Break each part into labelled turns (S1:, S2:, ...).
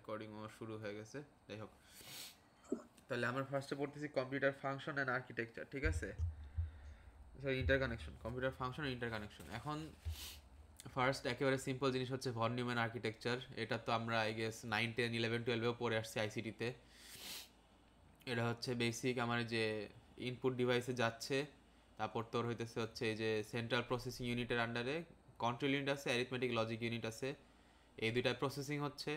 S1: রেকর্ডিংও শুরু হয়ে গেছে। যাই হোক, তাহলে আমরা ফার্স্টে পড়তেছি কম্পিউটার ফাংশন অ্যান্ড আর্কিটেকচার, ঠিক আছে? Sorry, interconnection, computer function interconnection. এখন ফার্স্ট একেবারে সিম্পল জিনিস হচ্ছে ভন নিউম্যান আর্কিটেকচার। এটা তো আমরা আই গেস 9, 10, 11, 12-এও পড়ে আসছি আইসিটিতে। এটা হচ্ছে বেসিক আমার যে ইনপুট ডিভাইসে যাচ্ছে, তারপর তোর হইতেছে হচ্ছে এই যে সেন্ট্রাল প্রসেসিং ইউনিটের আন্ডারে কন্ট্রোল ইউনিট আছে, অ্যারিথমেটিক লজিক ইউনিট আছে। এই দুইটায় প্রসেসিং হচ্ছে,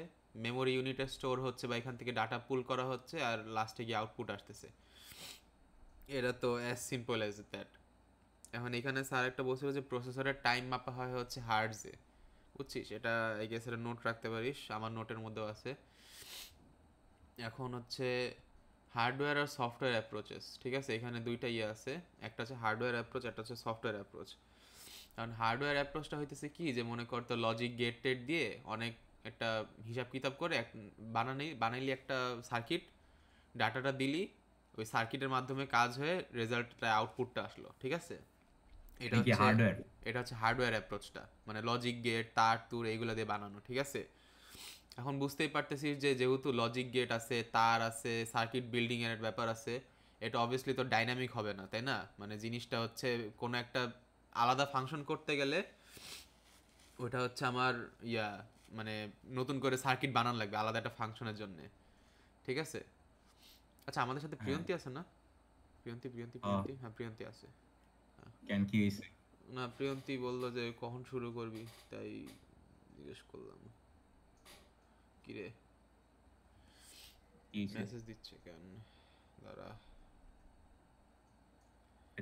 S1: মেমোরি ইউনিটে স্টোর হচ্ছে বা এখান থেকে ডাটা পুল করা হচ্ছে, আর লাস্টে গিয়ে আউটপুট আসতেছে। এটা তো অ্যাজ সিম্পল অ্যাজ দ্যাট। এখন এখানে স্যার একটা বলছিল যে প্রসেসরের টাইম মাপা হয় হচ্ছে হার্টজে, বুঝছিস? এটা আই গেস এটা নোট রাখতে পারিস, আমার নোটের মধ্যেও আছে। এখন হচ্ছে হার্ডওয়্যার আর সফটওয়্যার অ্যাপ্রোচেস, ঠিক আছে? এখানে দুইটা ইয়ে আছে, একটা হচ্ছে হার্ডওয়্যার অ্যাপ্রোচ, একটা হচ্ছে সফটওয়্যার অ্যাপ্রোচ। কারণ হার্ডওয়্যার অ্যাপ্রোচটা হইতেছে কি, যে মনে কর তো লজিক গেট টেট দিয়ে অনেক একটা হিসাব কিতাব করে বানাইলি একটা সার্কিট, ডাটাটা দিলি, ওই সার্কিটের মাধ্যমে কাজ হয়ে রেজাল্টটা আউটপুটটা আসলো, ঠিক আছে? এটা
S2: এটা কি
S1: হচ্ছে
S2: হার্ডওয়্যার?
S1: এটা হচ্ছে হার্ডওয়্যার অ্যাপ্রোচটা, মানে লজিক গেট তার তুর এইগুলো দিয়ে বানানো, ঠিক আছে? এখন বুঝতেই পারতেছিস যে যেহেতু লজিক গেট আছে, তার আছে, সার্কিট বিল্ডিং এর ব্যাপার আছে, এটা অবভিয়াসলি তো ডাইনামিক হবে না, তাই না? মানে জিনিসটা হচ্ছে কোনো একটা আলাদা ফাংশন করতে গেলে ওটা হচ্ছে আমার ইয়া মানে নতুন করে সার্কিট বানান লাগবে আলাদা একটা ফাংশনের জন্য, ঠিক আছে? আচ্ছা, আমাদের সাথে
S2: হ্যাঁ।
S1: প্রিয়ন্তি আছে না? প্রিয়ন্তি প্রিয়ন্তি
S2: ও,
S1: প্রিয়ন্তি হ্যাঁ, প্রিয়ন্তি আছে।
S2: কেন কি হয়েছে?
S1: না, প্রিয়ন্তি বললো যে কখন শুরু করবি, তাই জিজ্ঞেস করলাম। কিরে,
S2: কি হয়েছে?
S1: মেসেজ দিচ্ছে কেন? দাঁড়া।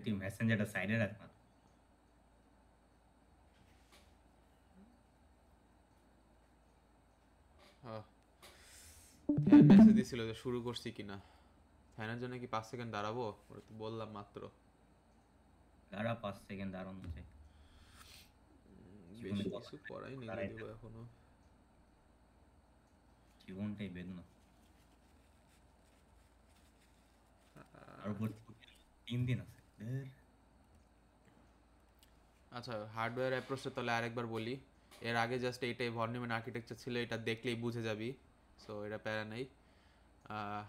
S2: তুই মেসেঞ্জারটা সাইডে রাখ না।
S1: ফ্যান মেসেজ দিছিল যে শুরু করছি কিনা। ফ্যানের জন্য কি 5 সেকেন্ড দাঁড়াবো? ওরা তো বললাম মাত্র।
S2: দাঁড়া, 5 সেকেন্ড দাঁড়ানো যায়। জীবনে
S1: বেশি
S2: কত
S1: কিছু করাই নেই
S2: দাঁড়াইতে
S1: যদিও
S2: হয়।
S1: এখনো।
S2: জীবনটাই বেদনা। আর উপর থেকে 3 দিন আছে দের।
S1: আচ্ছা, হার্ডওয়্যার অ্যাপ্রোচটা তাহলে আরেকবার বলি। এর আগে জাস্ট এইটাই ভন আর্কিটেকচার ছিল, এটা দেখলেই বুঝে যাবি। সো এটা প্যারা নেই।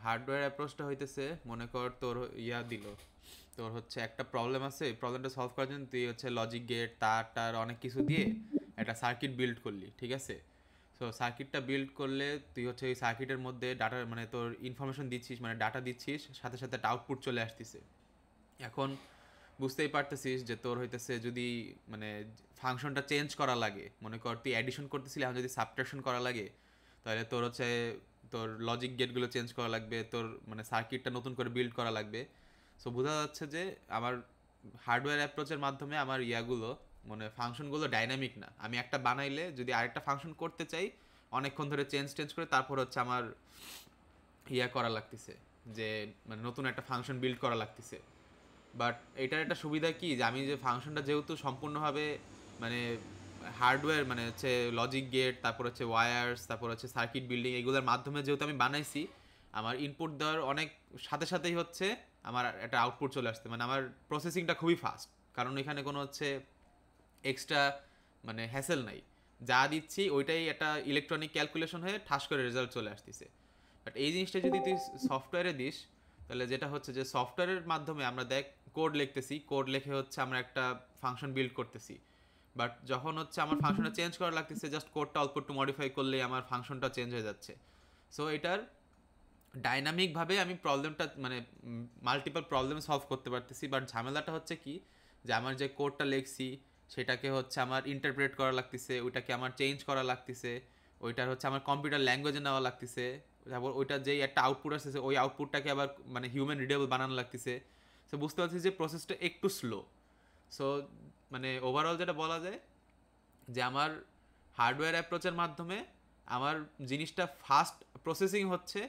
S1: হার্ডওয়্যার অ্যাপ্রোচটা হইতেছে, মনে কর তোর ইয়া দিল, তোর হচ্ছে একটা প্রবলেম আছে, এই প্রবলেমটা সলভ করার জন্য তুই হচ্ছে লজিক গেট তার টার অনেক কিছু দিয়ে একটা সার্কিট বিল্ড করলি, ঠিক আছে? সো সার্কিটটা বিল্ড করলে তুই হচ্ছে ওই সার্কিটের মধ্যে ডাটা মানে তোর ইনফরমেশন দিচ্ছিস, মানে ডাটা দিচ্ছিস, সাথে সাথে একটা আউটপুট চলে আসতেছে। এখন বুঝতেই পারতেছিস যে তোর হইতেছে যদি মানে ফাংশনটা চেঞ্জ করা লাগে, মনে কর তুই অ্যাডিশন করতেছিলি, এখন যদি সাবট্রাকশন করা লাগে, তাহলে তোর হচ্ছে তোর লজিক গেটগুলো চেঞ্জ করা লাগবে, তোর মানে সার্কিটটা নতুন করে বিল্ড করা লাগবে। সো বোঝা যাচ্ছে যে আমার হার্ডওয়্যার অ্যাপ্রোচের মাধ্যমে আমার ইয়াগুলো মানে ফাংশনগুলো ডাইনামিক না। আমি একটা বানাইলে যদি আরেকটা ফাংশন করতে চাই, অনেকক্ষণ ধরে চেঞ্জ টেঞ্জ করে তারপর হচ্ছে আমার ইয়া করা লাগতেছে, যে মানে নতুন একটা ফাংশন বিল্ড করা লাগতেছে। বাট এটার একটা সুবিধা কি, যে আমি যে ফাংশনটা যেহেতু সম্পূর্ণভাবে মানে হার্ডওয়্যার মানে হচ্ছে লজিক গেট, তারপর হচ্ছে ওয়্যারস, তারপর হচ্ছে সার্কিট বিল্ডিং, এগুলোর মাধ্যমে যেহেতু আমি বানাইছি, আমার ইনপুট দেওয়ার অনেক সাথে সাথেই হচ্ছে আমার একটা আউটপুট চলে আসছে, মানে আমার প্রসেসিংটা খুবই ফাস্ট। কারণ এখানে কোনো হচ্ছে এক্সট্রা মানে হ্যাসেল নাই, যা দিচ্ছি ওইটাই একটা ইলেকট্রনিক ক্যালকুলেশন হয়ে ঠাস করে রেজাল্ট চলে আসতেছে। বাট এই জিনিসটা যদি তুই সফটওয়্যারে দিস, তাহলে যেটা হচ্ছে যে সফটওয়্যারের মাধ্যমে আমরা দেখ কোড লিখতেছি, কোড লিখে হচ্ছে আমরা একটা ফাংশন বিল্ড করতেছি। বাট যখন হচ্ছে আমার ফাংশনটা চেঞ্জ করা লাগতেছে, জাস্ট কোডটা অল্প একটু মডিফাই করলেই আমার ফাংশনটা চেঞ্জ হয়ে যাচ্ছে। সো এটার ডাইনামিকভাবে আমি প্রবলেমটা মানে মাল্টিপল প্রবলেম সলভ করতে পারতেছি। বাট ঝামেলাটা হচ্ছে কি, যে আমার যে কোডটা লিখছি সেটাকে হচ্ছে আমার ইন্টারপ্রেট করা লাগতেছে, ওইটাকে আমার চেঞ্জ করা লাগতেছে, ওইটার হচ্ছে আমার কম্পিউটার ল্যাঙ্গুয়েজে নেওয়া লাগতেছে, তারপর ওইটার যেই একটা আউটপুট আসতেছে ওই আউটপুটটাকে আবার মানে হিউম্যান রিডেবল বানানো লাগতেছে। সো বুঝতে পারছি যে প্রসেসটা একটু স্লো। সো মানে ওভারঅল যেটা বলা যায় যে আমার হার্ডওয়্যার অ্যাপ্রোচের মাধ্যমে আমার জিনিসটা ফাস্ট প্রসেসিং হচ্ছে,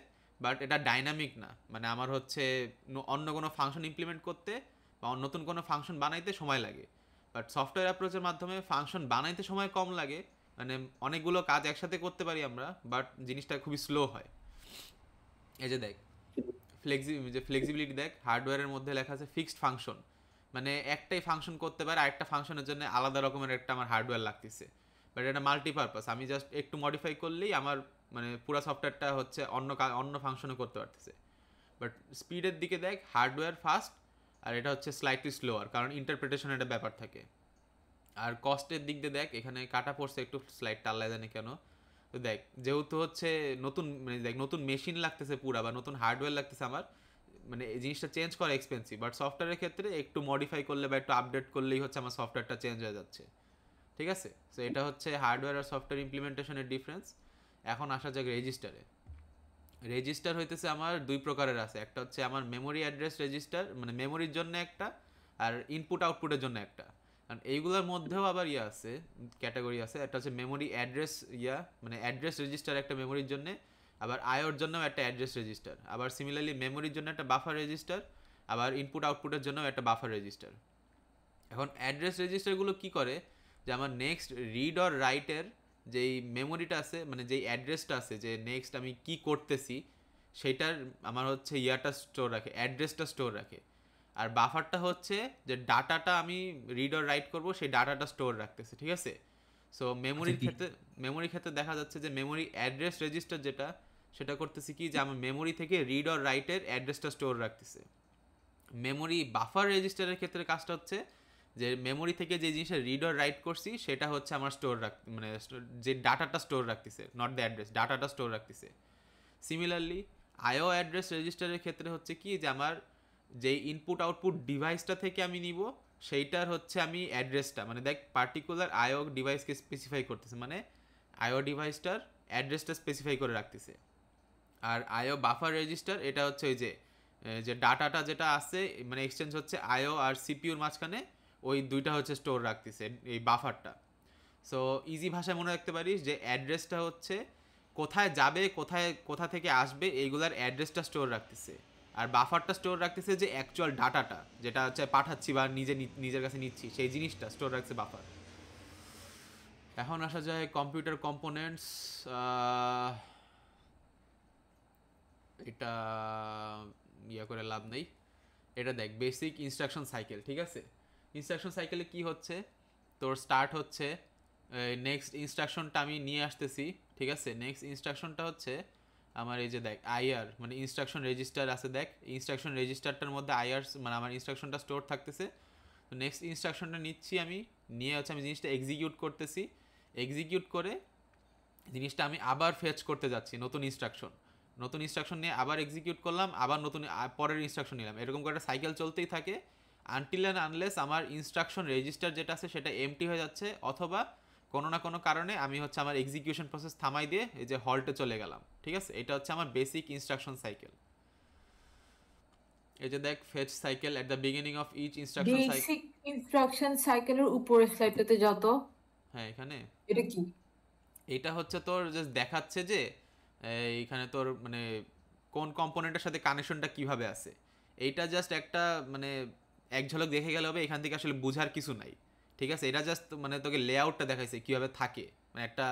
S1: বাট এটা ডাইনামিক না। মানে আমার হচ্ছে অন্য কোনো ফাংশন ইমপ্লিমেন্ট করতে বা নতুন কোনো ফাংশন বানাইতে সময় লাগে। বাট সফটওয়্যার অ্যাপ্রোচের মাধ্যমে ফাংশন বানাইতে সময় কম লাগে, মানে অনেকগুলো কাজ একসাথে করতে পারি আমরা, বাট জিনিসটা খুবই স্লো হয়। এই যে দেখ, ফ্লেক্সিবিলিটি দেখ, হার্ডওয়্যারের মধ্যে লেখা আছে ফিক্সড ফাংশন, মানে একটাই ফাংশন করতে পারে, আরেকটা ফাংশনের জন্য আলাদা রকমের একটা আমার হার্ডওয়্যার লাগতেছে। বাট এটা মাল্টিপারপাস, আমি জাস্ট একটু মডিফাই করলেই আমার মানে পুরো সফটওয়্যারটা হচ্ছে অন্য ফাংশনে করতে পারতেছে। বাট স্পিডের দিকে দেখ হার্ডওয়্যার ফাস্ট, আর এটা হচ্ছে স্লাইটলি স্লোয়ার, কারণ ইন্টারপ্রিটেশনের একটা ব্যাপার থাকে। আর কস্টের দিক দিয়ে দেখ এখানে কাটা পড়ছে একটু স্লাইড, আল্লাহ জানে কেন। তো দেখ যেহেতু হচ্ছে নতুন, মানে দেখ নতুন মেশিন লাগতেছে পুরা, বা নতুন হার্ডওয়্যার লাগতেছে আমার, মানে এই জিনিসটা চেঞ্জ করা এক্সপেন্সিভ। বাট সফটওয়্যারের ক্ষেত্রে একটু মডিফাই করলে বা একটু আপডেট করলেই হচ্ছে আমার সফটওয়্যারটা চেঞ্জ হয়ে যাচ্ছে। ঠিক আছে, সো এটা হচ্ছে হার্ডওয়্যার আর সফটওয়্যার ইমপ্লিমেন্টেশনের ডিফারেন্স। এখন আসা যাক রেজিস্টারে। রেজিস্টার হইতেছে আমার দুই প্রকারের আছে, একটা হচ্ছে আমার মেমোরি অ্যাড্রেস রেজিস্টার, মানে মেমোরির জন্য একটা, আর ইনপুট আউটপুটের জন্য একটা। কারণ এইগুলোর মধ্যেও আবার ইয়া আছে, ক্যাটাগরি আছে। একটা হচ্ছে মেমোরি অ্যাড্রেস মানে অ্যাড্রেস রেজিস্টার একটা মেমোরির জন্য, আবার আইওর জন্যও একটা অ্যাড্রেস রেজিস্টার, আবার সিমিলারলি মেমোরির জন্য একটা বাফার রেজিস্টার, আবার ইনপুট আউটপুটের জন্য একটা বাফার রেজিস্টার। এখন অ্যাড্রেস রেজিস্টারগুলো কি করে, যে আমার নেক্সট রিড অর রাইটের যেই মেমোরিটা আছে, মানে যেই অ্যাড্রেসটা আছে, যে নেক্সট আমি কি করতেছি সেইটার আমার হচ্ছে ইয়াটা স্টোর রাখে, অ্যাড্রেসটা স্টোর রাখে। আর বাফারটা হচ্ছে যে ডাটাটা আমি রিড অর রাইট করব সেই ডাটাটা স্টোর রাখতেছে। ঠিক আছে, সো
S2: আচ্ছা কি
S1: মেমোরির ক্ষেত্রে দেখা যাচ্ছে যে মেমোরি অ্যাড্রেস রেজিস্টার যেটা, সেটা করতেছি কি, যে আমার মেমোরি থেকে রিড অর রাইটের অ্যাড্রেসটা স্টোর রাখতেছে। মেমোরি বাফার রেজিস্টারের ক্ষেত্রে কাজটা হচ্ছে যে মেমোরি থেকে যে জিনিসটা রিড অর রাইট করছি সেটা হচ্ছে আমার মানে যে ডাটাটা স্টোর রাখতেছে, নট দ্য অ্যাড্রেস, ডাটাটা স্টোর রাখতেছে। সিমিলারলি আইও অ্যাড্রেস রেজিস্টারের ক্ষেত্রে হচ্ছে কি, যে আমার যেই ইনপুট আউটপুট ডিভাইসটা থেকে আমি নিব সেইটার হচ্ছে আমি অ্যাড্রেসটা, মানে দেখ পার্টিকুলার আইও ডিভাইসকে স্পেসিফাই করতেছে, মানে আইও ডিভাইসটার অ্যাড্রেসটা স্পেসিফাই করে রাখতেছে। আর আইও বাফার রেজিস্টার এটা হচ্ছে ওই যে যে ডাটাটা যেটা আছে, মানে এক্সচেঞ্জ হচ্ছে আইও আর সিপিউর মাঝখানে, ওই দুইটা হচ্ছে স্টোর রাখতেছে এই বাফারটা। সো ইজি ভাষায় মনে রাখতে পারিস যে অ্যাড্রেসটা হচ্ছে কোথায় যাবে, কোথা থেকে আসবে, এইগুলার অ্যাড্রেসটা স্টোর রাখতেছে। আর বাফারটা স্টোর রাখতেছে যে অ্যাকচুয়াল ডাটাটা যেটা হচ্ছে পাঠাচ্ছি বা নিজের কাছে নিচ্ছি, সেই জিনিসটা স্টোর রাখছে বাফার। এখন আসা যায় কম্পিউটার কম্পোনেন্টস। এটা করে লাভ নেই। এটা দেখ বেসিক ইনস্ট্রাকশন সাইকেল। ঠিক আছে, ইনস্ট্রাকশন সাইকেলে কি হচ্ছে, তোর স্টার্ট হচ্ছে নেক্সট ইনস্ট্রাকশনটা আমি নিয়ে আসতেছি। ঠিক আছে, নেক্সট ইনস্ট্রাকশনটা হচ্ছে আমার এই যে দেখ আইআর, মানে ইনস্ট্রাকশন রেজিস্টার আছে, দেখ ইনস্ট্রাকশন রেজিস্টারটার মধ্যে আইআর, মানে আমার ইনস্ট্রাকশনটা স্টোর থাকতেছে। তো নেক্সট ইনস্ট্রাকশনটা নিচ্ছি আমি, নিয়ে হচ্ছে আমি জিনিসটা এক্সিকিউট করতেছি। এক্সিকিউট করে জিনিসটা আমি আবার ফেচ করতে যাচ্ছি নতুন ইনস্ট্রাকশন নিয়ে আবার এক্সিকিউট করলাম, আবার নতুন পরের ইনস্ট্রাকশন নিলাম, এরকম করে একটা সাইকেল চলতেই থাকে আনটিল অ্যান্ড আনলেস আমার ইনস্ট্রাকশন রেজিস্টার যেটা আছে সেটা এমটি হয়ে যাচ্ছে, অথবা কোনো না কোনো কারণে আমি হচ্ছে আমার এক্সিকিউশন প্রসেস থামাই দিয়ে এই যে হল্টে চলে গেলাম। ঠিক আছে, এটা হচ্ছে আমার বেসিক ইনস্ট্রাকশন সাইকেল। এই যে দেখ fetch cycle at the beginning of each instruction cycle.
S3: Basic instruction সাইকেলের উপরের স্লাইডটাতে যত,
S1: হ্যাঁ এখানে
S3: এটা কি?
S1: এইটা হচ্ছে তোর জাস্ট দেখাচ্ছে যে এইখানে তোর মানে কোন কম্পোনেন্টের সাথে কানেকশনটা কিভাবে আছে। এইটা জাস্ট একটা মানে এক ঝলক দেখে গেলে হবে, এখান থেকে আসলে বোঝার কিছু নাই। ঠিক আছে, এটা জাস্ট মানে তোকে লেআউটটা দেখাইছে কিভাবে থাকে, মানে একটা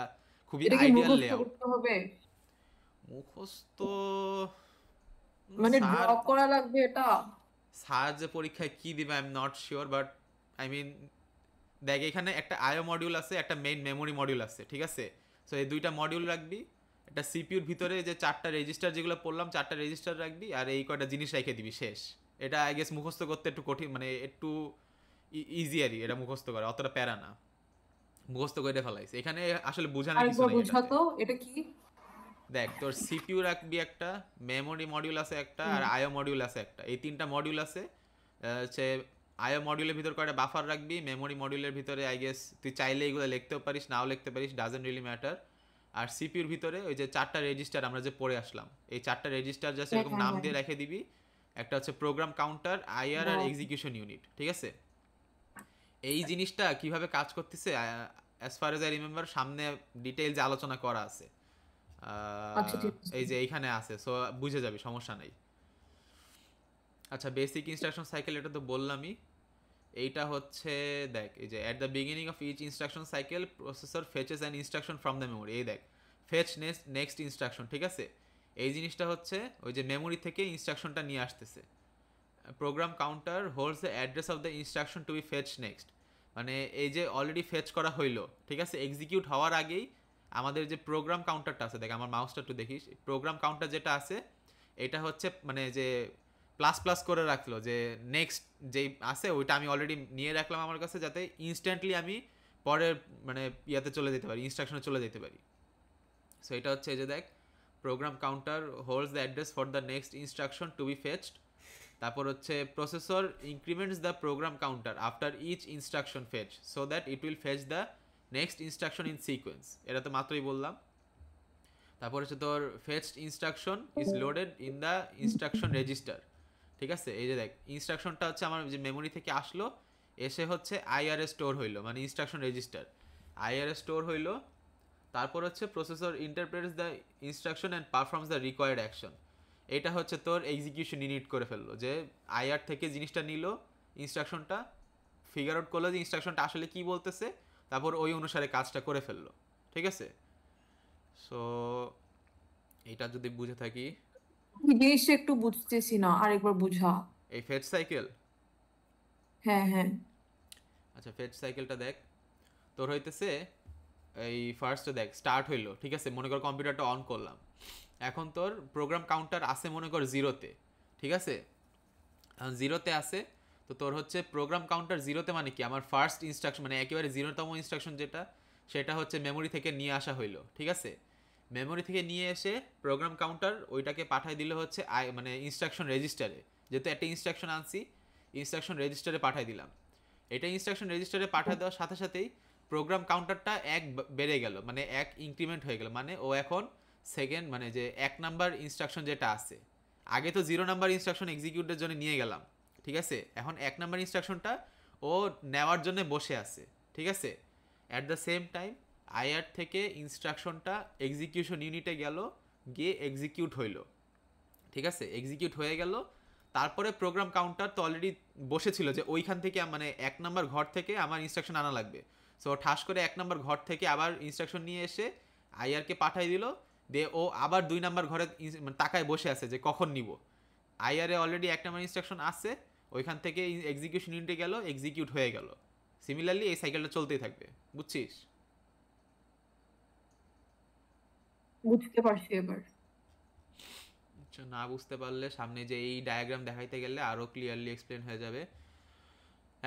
S1: খুবই
S3: এটা কি
S1: আইডিয়াল
S3: মুখস্থ
S1: লেআউট।
S3: করতে হবে,
S1: মুখস্থ
S3: মানে ড্র
S1: স্যার,
S3: করা লাগবে এটা?
S1: স্যার যে পরীক্ষায় কি দিবে I am not sure, but I mean দেখ এখানে একটা আইও মডিউল আছে, একটা মেইন মেমোরি মডিউল আছে। ঠিক আছে, সো এই দুইটা মডিউল রাখবি, একটা সিপিউর ভিতরে যে চারটা রেজিস্টার যেগুলো পড়লাম চারটা রেজিস্টার রাখবি, আর এই কয়টা জিনিস রেখে দিবি, শেষ। এটা আই গেস মুখস্থ করতে একটু কঠিন, মানে একটু ইজিয়ারই এটা মুখস্থ করা, অতটা প্যারা না, মুখস্থ করে ফেলাইছে। এখানে আসলে বোঝানোর কিছু
S3: আরেকবার
S1: নাই এটাতে।
S3: বুঝাতো এটা কি?
S1: দেখ তোর সিপিইউ রাখবি একটা, মেমোরি মডিউল আছে একটা, আর
S3: হুম।
S1: আইও মডিউল আছে একটা, এই তিনটা মডিউল আছে। হচ্ছে আইও মডিউলের ভিতর কয়টা বাফার রাখবি, মেমোরি মডিউলের ভিতরে আই গেস তুই চাইলে এগুলো লিখতেও পারিস, নাও লিখতে পারিস, ডাজেন্ট রিয়েলি ম্যাটার। আর সিপিইউর ভিতরে ওই যে চারটা রেজিস্টার আমরা যে পড়ে আসলাম, এই চারটা রেজিস্টার জাস্ট
S3: হ্যাঁ
S1: এরকম
S3: হ্যাঁ
S1: নাম
S3: হ্যাঁ।
S1: দিয়ে রেখে দিবি। একটা হচ্ছে প্রোগ্রাম কাউন্টার, আইআর আর
S3: বাহ।
S1: Execution unit. ঠিক আছে, এই জিনিসটা কিভাবে কাজ করতেছে as far age I remember সামনে ডিটেইলস আলোচনা করা আছে।
S3: আচ্ছা ঠিক আছে।
S1: এই যে এইখানে আছে, সো বুঝে যাবি, সমস্যা নাই। আচ্ছা বেসিক ইনস্ট্রাকশন সাইকেল এটা তো বললামই। এইটা হচ্ছে দেখ এই যে at the beginning of each instruction cycle processor fetches an instruction from the memory. এই দেখ ফেচ নেক্সট ইনস্ট্রাকশন। ঠিক আছে, এই জিনিসটা হচ্ছে ওই যে মেমোরি থেকে ইনস্ট্রাকশনটা নিয়ে আসতেছে। Program counter holds the address of the instruction to be fetch next, মানে এই যে অলরেডি ফেচ করা হইলো, ঠিক আছে, এক্সিকিউট হওয়ার আগেই আমাদের যে প্রোগ্রাম কাউন্টারটা আছে, দেখ আমার মাউসটা একটু দেখিস, প্রোগ্রাম কাউন্টার যেটা আছে এটা হচ্ছে মানে যে প্লাস প্লাস করে রাখলো, যে নেক্সট যেই আছে ওইটা আমি অলরেডি নিয়ে রাখলাম আমার কাছে, যাতে ইনস্ট্যান্টলি আমি পরের মানে ইয়াতে চলে যেতে পারি, ইনস্ট্রাকশনে চলে যেতে পারি। সো এটা হচ্ছে এই যে দেখ, program counter holds the address for the next instruction to be fetched. তারপর হচ্ছে processor increments the program counter after each instruction fetch so that it will fetch the next instruction in sequence, এটা তো মাত্রই বললাম। তারপর হচ্ছে তোর fetched instruction is loaded in the instruction register. ঠিক আছে, এই যে দেখ ইনস্ট্রাকশনটা হচ্ছে আমার যে মেমোরি থেকে আসলো, এসে হচ্ছে আইআরএস স্টোর হইলো, মানে ইনস্ট্রাকশন রেজিস্টার আইআরএস স্টোর হইলো। তারপর হচ্ছে processor interprets the instruction and performs the required action. এটা হচ্ছে তোর এক্সিকিউশন ইউনিট করে ফেললো, যে আইআর থেকে জিনিসটা নিল, ইনস্ট্রাকশনটা ফিগার আউট করলো যে ইনস্ট্রাকশনটা আসলে কি বলতেছে, তারপর ওই অনুসারে কাজটা করে ফেললো। ঠিক আছে, সো এটা যদি বুঝে থাকি।
S3: এই জিনিসটা একটু বুঝতেছি না, আরেকবার বুঝা।
S1: এই ফেচ সাইকেল,
S3: হ্যাঁ হ্যাঁ।
S1: আচ্ছা ফেচ সাইকেলটা দেখ, তোর হইতেছে এই ফার্স্টে দেখ স্টার্ট হইলো, ঠিক আছে, মনে কর কম্পিউটারটা অন করলাম, এখন তোর প্রোগ্রাম কাউন্টার আছে মনে কর জিরোতে। ঠিক আছে, জিরোতে আছে, তো তোর হচ্ছে প্রোগ্রাম কাউন্টার জিরোতে মানে কি, আমার ফার্স্ট ইনস্ট্রাকশন মানে একেবারে জিরোতম ইনস্ট্রাকশন যেটা, সেটা হচ্ছে মেমোরি থেকে নিয়ে আসা হইলো। ঠিক আছে, মেমোরি থেকে নিয়ে এসে প্রোগ্রাম কাউন্টার ওইটাকে পাঠাই দিলে হচ্ছে মানে ইনস্ট্রাকশন রেজিস্টারে, যেহেতু একটা ইনস্ট্রাকশন আনছি, ইনস্ট্রাকশন রেজিস্টারে পাঠাই দিলাম। এটা ইনস্ট্রাকশন রেজিস্টারে পাঠিয়ে দেওয়ার সাথে সাথেই প্রোগ্রাম কাউন্টারটা এক বেড়ে গেল, মানে এক ইনক্রিমেন্ট হয়ে গেল, মানে ও এখন সেকেন্ড মানে যে 1 নাম্বার ইনস্ট্রাকশন যেটা আছে, আগে তো 0 নাম্বার ইনস্ট্রাকশন এক্সিকিউটের জন্য নিয়ে গেলাম। ঠিক আছে, এখন 1 নাম্বার ইনস্ট্রাকশনটা ও নেওয়ার জন্য বসে আছে। ঠিক আছে, at the same time IR থেকে ইনস্ট্রাকশনটা এক্সিকিউশন ইউনিটে গেল, গিয়ে এক্সিকিউট হইলো। ঠিক আছে, এক্সিকিউট হয়ে গেল। তারপরে প্রোগ্রাম কাউন্টার তো অলরেডি বসেছিল যে ওইখান থেকে মানে 1 নাম্বার ঘর থেকে আমার ইনস্ট্রাকশন আনা লাগবে। সো ঠাস করে 1 নাম্বার ঘর থেকে আবার ইনস্ট্রাকশন নিয়ে এসে আইআরকে পাঠাই দিল, দিয়ে ও আবার 2 নাম্বার ঘরে মানে তাকায় বসে আছে যে কখন নিব। আইআরে অলরেডি 1 নাম্বার ইনস্ট্রাকশন আছে, ওইখান থেকে এক্সিকিউশন ইউনিটে গেল, এক্সিকিউট হয়ে গেল। সিমিলারলি এই সাইকেলটা চলতেই থাকবে, বুঝছিস?
S3: বুঝতে পারছি এবার।
S1: আচ্ছা, না বুঝতে পারলে সামনে যে এই ডায়াগ্রাম দেখাইতে গেলে আরও ক্লিয়ারলি এক্সপ্লেন হয়ে যাবে।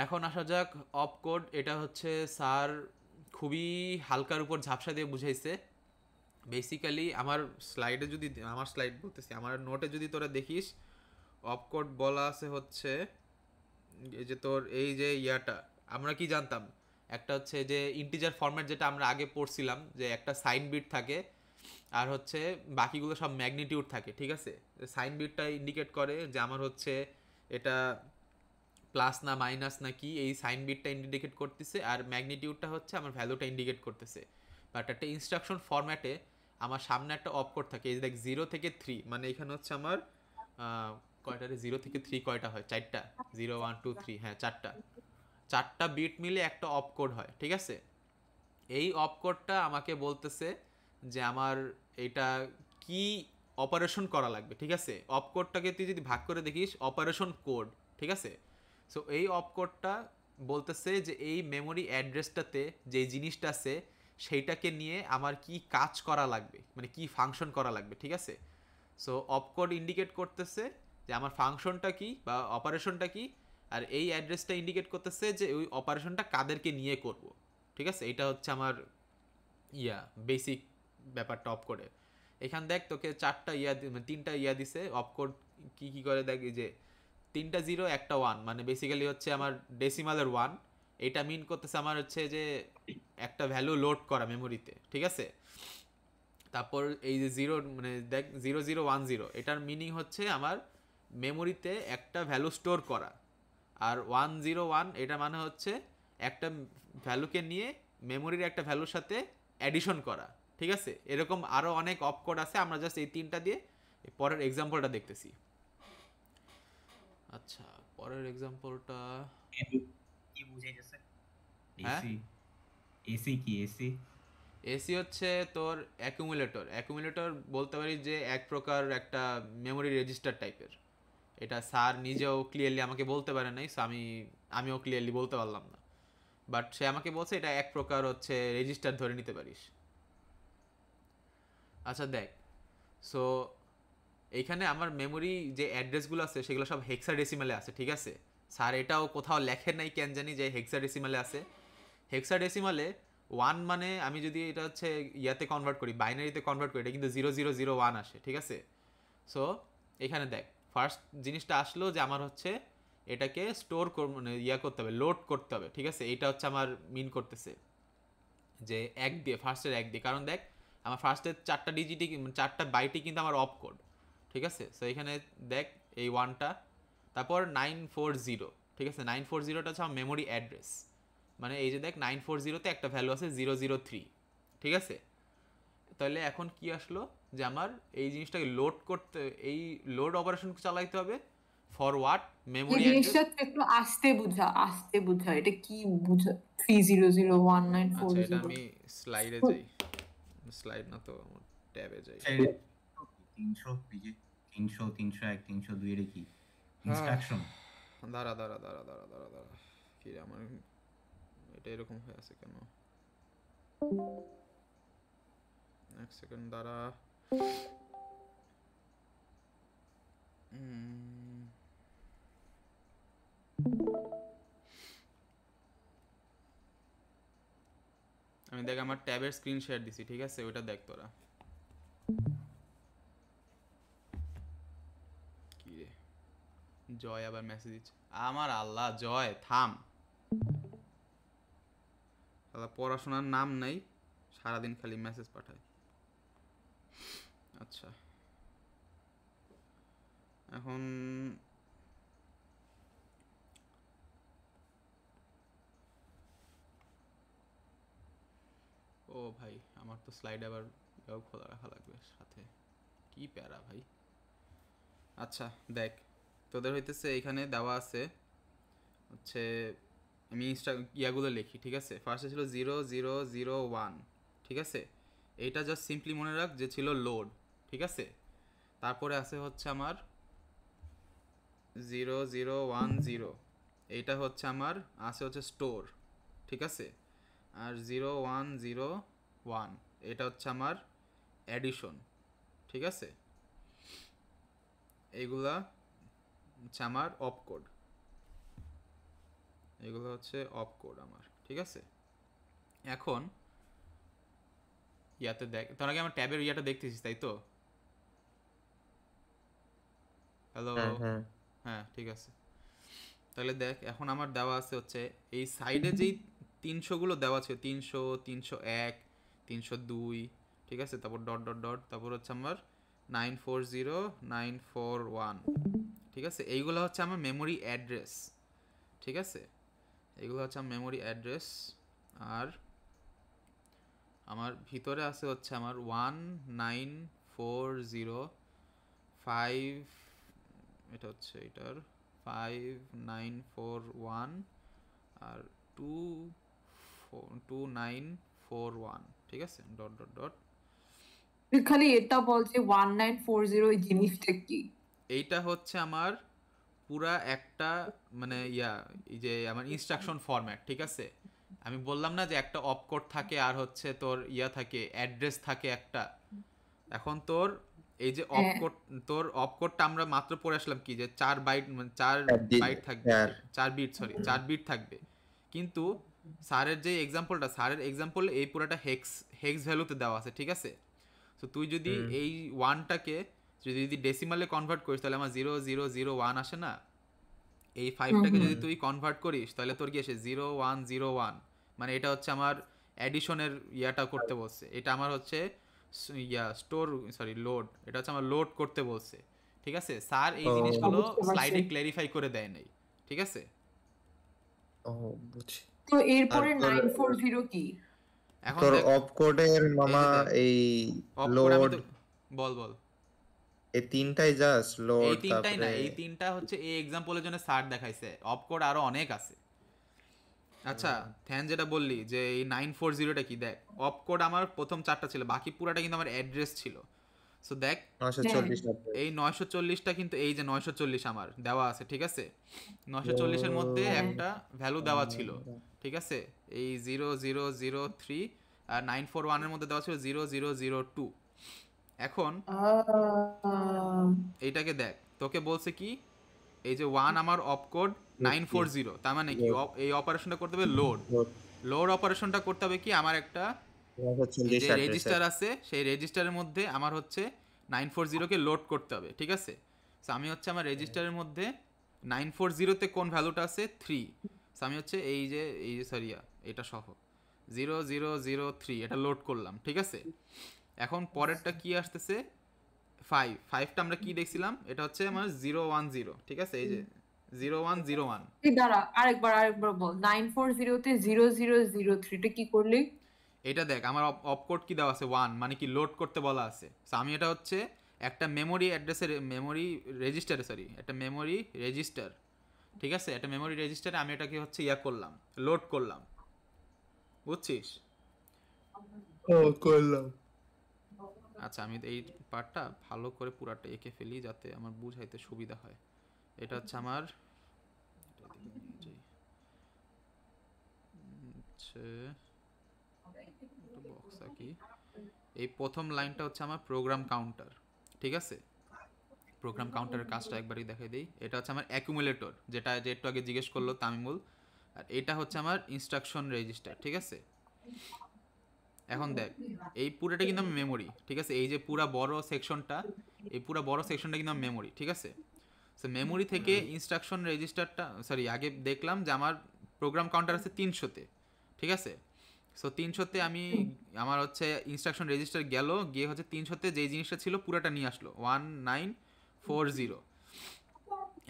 S1: এখন আসা যাক অপ কোড। এটা হচ্ছে স্যার খুবই হালকার উপর ঝাপসা দিয়ে বুঝাইছে। বেসিক্যালি আমার স্লাইডে যদি, আমার স্লাইড বলতেছি, আমার নোটে যদি তোরা দেখিস, অপ কোড বলা আছে হচ্ছে এই যে তোর এই যে ইয়াটা, আমরা কি জানতাম, একটা হচ্ছে যে ইন্টিজার ফরম্যাট যেটা আমরা আগে পড়ছিলাম, যে একটা সাইন বিট থাকে আর হচ্ছে বাকিগুলো সব ম্যাগনিটিউড থাকে। ঠিক আছে, সাইন বিটটা ইন্ডিকেট করে যে আমার হচ্ছে এটা প্লাস না মাইনাস না কি, এই সাইন বিটটা ইন্ডিকেট করতেছে, আর ম্যাগনিটিউডটা হচ্ছে আমার ভ্যালুটা ইন্ডিকেট করতেছে। বাট একটা ইনস্ট্রাকশন ফরম্যাটে আমার সামনে একটা অপকোড থাকে, এই যে দেখ 0 থেকে 3, মানে এখানে হচ্ছে আমার কয়টারে 0 থেকে 3 কয়টা হয়, 4টা, 0 1 2 3, হ্যাঁ 4টা, 4টা বিট মিলে একটা অপকোড হয়। ঠিক আছে, এই অপকোডটা আমাকে বলতেছে যে আমার এটা কি অপারেশন করা লাগবে। ঠিক আছে, অপকোডটাকে তুই যদি ভাগ করে দেখিস, অপারেশন কোড। ঠিক আছে, সো এই অপকোডটা বলতেছে যে এই মেমোরি অ্যাড্রেসটাতে যে জিনিসটা আছে সেইটাকে নিয়ে আমার কি কাজ করা লাগবে, মানে কি ফাংশন করা লাগবে। ঠিক আছে, সো অপকোড ইন্ডিকেট করতেছে যে আমার ফাংশনটা কি বা অপারেশনটা কি, আর এই অ্যাড্রেসটা ইন্ডিকেট করতেছে যে ওই অপারেশনটা কাদেরকে নিয়ে করব। ঠিক আছে, এটা হচ্ছে আমার বেসিক ব্যাপারটা অপকোডে। এখান দেখ তোকে 4টা মানে 3টা দিছে অপকোড, কি কি করে দেখ, এই যে 3টা 0 একটা 1, মানে বেসিক্যালি হচ্ছে আমার ডেসিমালের 1। এটা মিন করতেছে আমার হচ্ছে যে একটা ভ্যালু লোড করা মেমোরিতে। ঠিক আছে, তারপর এই যে 0 মানে দেখ 0010, এটার মিনিং হচ্ছে আমার মেমোরিতে একটা ভ্যালু স্টোর করা। আর 101 এটা মানে হচ্ছে একটা ভ্যালুকে নিয়ে মেমোরির একটা ভ্যালুর সাথে অ্যাডিশন করা। ঠিক আছে, এরকম আরও অনেক অপকোড আছে, আমরা জাস্ট এই 3টা দিয়ে পরের এক্সাম্পলটা দেখতেছি। আচ্ছা, পরের এক্সাম্পলটা
S2: কি বুঝাইতেছে?
S1: হ্যাঁ,
S2: এসি, এসি কি এসি?
S1: এসি হচ্ছে তোর অ্যাকুমুলেটর। অ্যাকুমুলেটর বলতে পারি যে এক প্রকার একটা মেমোরি রেজিস্টার টাইপের। এটা স্যার নিজেও ক্লিয়ারলি আমাকে বলতে পারে নাই, সো আমিও ক্লিয়ারলি বলতে পারলাম না, বাট সে আমাকে বলছে এটা এক প্রকার হচ্ছে রেজিস্টার ধরে নিতে পারিস। আচ্ছা দেখ, সো এইখানে আমার মেমোরি যে অ্যাড্রেসগুলো আছে সেগুলো সব হেক্সাডেসিমালে আছে, ঠিক আছে? স্যার এটাও কোথাও লেখেন নাই কেন জানি যে হেক্সাডেসিমালে আছে। হেক্সাডেসিমালে ওয়ান মানে আমি যদি এটা হচ্ছে ইয়াতে কনভার্ট করি, বাইনারিতে কনভার্ট করি, এটা কিন্তু 0001 আসে, ঠিক আছে? সো এখানে দেখ, ফার্স্ট জিনিসটা আসলো যে আমার হচ্ছে এটাকে স্টোর মানে ইয়া করতে হবে, লোড করতে হবে, ঠিক আছে? এইটা হচ্ছে আমার মিন করতেছে যে এক দিয়ে, ফার্স্টের এক দিয়ে, কারণ দেখ আমার ফার্স্টের 4টা ডিজিটই 4টা বাইটই কিন্তু আমার অফ কোড, ঠিক আছে? সো এখানে দেখ এই ওয়ানটা, তারপর 940, ঠিক আছে? 940টা হচ্ছে আমার মেমোরি অ্যাড্রেস, মানে এই যে দেখ 940তে একটা ভ্যালু আছে 003, ঠিক আছে? তাহলে এখন কি আসলো যে আমার এই জিনিসটাকে লোড করতে, এই লোড অপারেশন চালাইতে হবে ফর হোয়াট,
S3: এই
S1: মেমোরি
S3: জিনিসটা
S1: অ্যাড্রেস।
S3: একটু আস্তে বুঝা, এটা কি বুঝা? 3001940।
S1: আচ্ছা এটা আমি স্লাইডে যাই, স্লাইড না তো আমার ট্যাবে যাই।
S2: 300 পেজে 300 301 302 এর কি ইনস্ট্রাকশন?
S1: দাঁড়া দাঁড়া দাঁড়া দাঁড়া দাঁড়া দাঁড়া, কি রে আমার এটা এরকম হয়ে আছে কেন? এক সেকেন্ড দাঁড়া। আমি দেখ আমার ট্যাবের স্ক্রিন শেয়ার দিছি, ঠিক আছে? ওইটা দেখ তোরা। কি রে, জয় আবার মেসেজ দিচ্ছে, আমার আল্লাহ জয় থাম, শালা পড়াশোনার নাম নাই, সারাদিন খালি মেসেজ পাঠায়। আচ্ছা এখন ও ভাই আমার তো স্লাইড আবার এটাও খোলা রাখা লাগবে সাথে, কি প্যারা ভাই। আচ্ছা দেখ, তোদের হইতেছে এখানে দেওয়া আছে হচ্ছে, আমি ইয়াগুলো লিখি, ঠিক আছে? ফার্স্টে ছিল 0001, ঠিক আছে? এইটা জাস্ট সিম্পলি মনে রাখ যে ছিল লোড, ঠিক আছে? তারপরে আছে হচ্ছে আমার 0010, এইটা হচ্ছে আমার আছে হচ্ছে স্টোর, ঠিক আছে? আর 0101 এটা হচ্ছে আমার অ্যাডিশন, ঠিক আছে? এইগুলা হচ্ছে আমার অফ কোড, এগুলো হচ্ছে অফ কোড আমার, ঠিক আছে? এখন ইয়াতে দেখ, তার আগে আমার ট্যাবের ইয়াটা দেখতেছিস তাই তো? হ্যালো,
S4: হ্যাঁ হ্যাঁ
S1: হ্যাঁ ঠিক আছে। তাহলে দেখ এখন আমার দেওয়া আছে হচ্ছে এই সাইডে যেই 300গুলো দেওয়া আছে, 300, 301, 302, ঠিক আছে? তারপর ডট ডট ডট, তারপর হচ্ছে আমার 940, 941, ঠিক আছে? এইগুলো হচ্ছে আমার মেমোরি অ্যাড্রেস, ঠিক আছে? এইগুলো হচ্ছে আমার মেমোরি অ্যাড্রেস। আর আমার ভিতরে আছে হচ্ছে আমার 19405, এটা হচ্ছে এটার 5941 আর 2941, ঠিক আছে? Dot dot dot.
S3: তুই খালি এটা বল যে 1940 এই জিনিসটা কি?
S1: এইটা হচ্ছে আমার পুরা একটা মানে এই যে আমার ইনস্ট্রাকশন ফরম্যাট, ঠিক আছে? আমি বললাম না যে একটা অপকোড থাকে আর হচ্ছে তোর থাকে অ্যাড্রেস থাকে একটা। এখন তোর এই যে
S3: হ্যাঁ।
S1: অপকোড, তোর অপকোডটা আমরা মাত্র পড়ে আসলাম কি যে 4 বাইট, মানে 4 বাইট থাকবে, 4 বিট, সরি 4 বিট থাকবে। কিন্তু স্যারের যে এক্সাম্পলটা, স্যারের এক্সাম্পল এই পুরাটা হেক্স ভ্যালুতে দেওয়া আছে, ঠিক আছে? তো তুই যদি এই ওয়ানটাকে যদি ডেসিমালে কনভার্ট করিস তাহলে আমার 0001 আসে না? এই 5টাকে যদি তুই কনভার্ট করিস তাহলে তোর কি আসে 0101, মানে এটা হচ্ছে আমার অ্যাডিশনের ইয়াটা করতে বলছে, এটা আমার হচ্ছে স্টোর, সরি লোড, এটা হচ্ছে আমার লোড করতে বলছে, ঠিক আছে? স্যার এই
S4: ও
S1: জিনিসগুলো
S3: বুঝতে পারছি।
S1: স্লাইডে ক্ল্যারিফাই করে দেয় নাই, ঠিক আছে?
S4: ও বুঝি।
S3: তো এরপরে
S4: আর তোর
S3: 940 কি?
S1: এখন
S4: তোর
S1: দেখ
S4: অফ কোডের
S1: এই
S4: মামা
S1: যে দেখ
S4: এই
S1: অফ কোড আমি
S4: লোড
S1: তো বল বল।
S4: এই তিনটাই জাস্ট
S1: এই
S4: লোড
S1: তিনটাই না,
S4: তারপরে
S1: এই তিনটা হচ্ছে এই এক্সাম্পলের জন্য স্যার দেখাইছে, অফ কোড আরো অনেক আছে। আচ্ছা থ্যান যেটা বললি যে এই 940টা কি, দেখ অফ কোড আমার প্রথম 4টা ছিল, বাকি পুরাটা কিন্তু আমার অ্যাড্রেস ছিল। সো দেখ
S4: 940
S1: এই 940টা কিন্তু এই যে 940 আমার দেওয়া আছে, ঠিক আছে? 940-এর মধ্যে একটা ভ্যালু দেওয়া ছিল, ঠিক আছে? এই 0003 আর 941-এর মধ্যে দেওয়া ছিল 0002, এখন
S3: আহ,
S1: এইটাকে দেখ, তোকে বলছে কি এই যে 1 আমার অপকোড 940, তার মানে কি
S4: Load,
S1: এই অপারেশনটা করতে হবে লোড।
S4: load,
S1: লোড অপারেশনটা করতে হবে কি আমার একটা এই
S4: 940
S1: যে
S4: অ্যাড্রেসে।
S1: রেজিস্টার আছে সেই রেজিস্টারের মধ্যে আমার হচ্ছে 940 কে লোড করতে হবে, ঠিক আছে? সো আমি হচ্ছে আমার রেজিস্টারের মধ্যে 940 তে কোন ভ্যালুটা আছে 3, সো আমি হচ্ছে এই যে সরি এটা সহ 0003 এটা লোড করলাম, ঠিক আছে? এখন পরেরটা কি আসতেছে 5টা আমরা কি দেখছিলাম, এটা হচ্ছে আমার 010, ঠিক আছে? এই যে 0101।
S3: এই দাঁড়া, আরেকবার বল। 940 তে 0003 কি করলি?
S1: এটা দেখ আমার অপকোড কি দেওয়া আছে 1, মানে কি লোড করতে বলা আছে। সো আমি এটা হচ্ছে একটা মেমোরি অ্যাড্রেসের মেমোরি রেজিস্টারে সরি একটা মেমোরি রেজিস্টার, ঠিক আছে? একটা মেমোরি রেজিস্টারে আমি এটাকে হচ্ছে করলাম, লোড করলাম, বুঝছিস?
S4: ও করলাম।
S1: আচ্ছা আমি এই পার্টটা ভালো করে পুরাটা এঁকে ফেলি যাতে আমার বুঝাইতে সুবিধা হয়। এটা হচ্ছে আমার এদিকে নিয়ে যাই। হচ্ছে বক্স আঁকি। এই প্রথম লাইনটা হচ্ছে আমার প্রোগ্রাম কাউন্টার, ঠিক আছে? প্রোগ্রাম কাউন্টারের কাজটা একবারই দেখাই দিই। এটা হচ্ছে আমার অ্যাকুমুলেটর, যেটা যে একটু আগে জিজ্ঞেস করলো তামিমুল। আর এটা হচ্ছে আমার ইনস্ট্রাকশন রেজিস্টার, ঠিক আছে? এখন দেখ এই পুরোটা কিন্তু আমার মেমোরি, ঠিক আছে? এই যে পুরা বড় সেকশনটা, এই পুরা বড় সেকশনটা কিন্তু আমার মেমোরি, ঠিক আছে? সো মেমোরি থেকে ইনস্ট্রাকশন রেজিস্টারটা সরি আগে দেখলাম যে আমার প্রোগ্রাম কাউন্টার আছে 300-তে, ঠিক আছে? সো 300-তে আমি আমার হচ্ছে ইনস্ট্রাকশন রেজিস্টার গেল, গিয়ে হচ্ছে 300-তে যেই জিনিসটা ছিল পুরাটা নিয়ে আসলো 1940।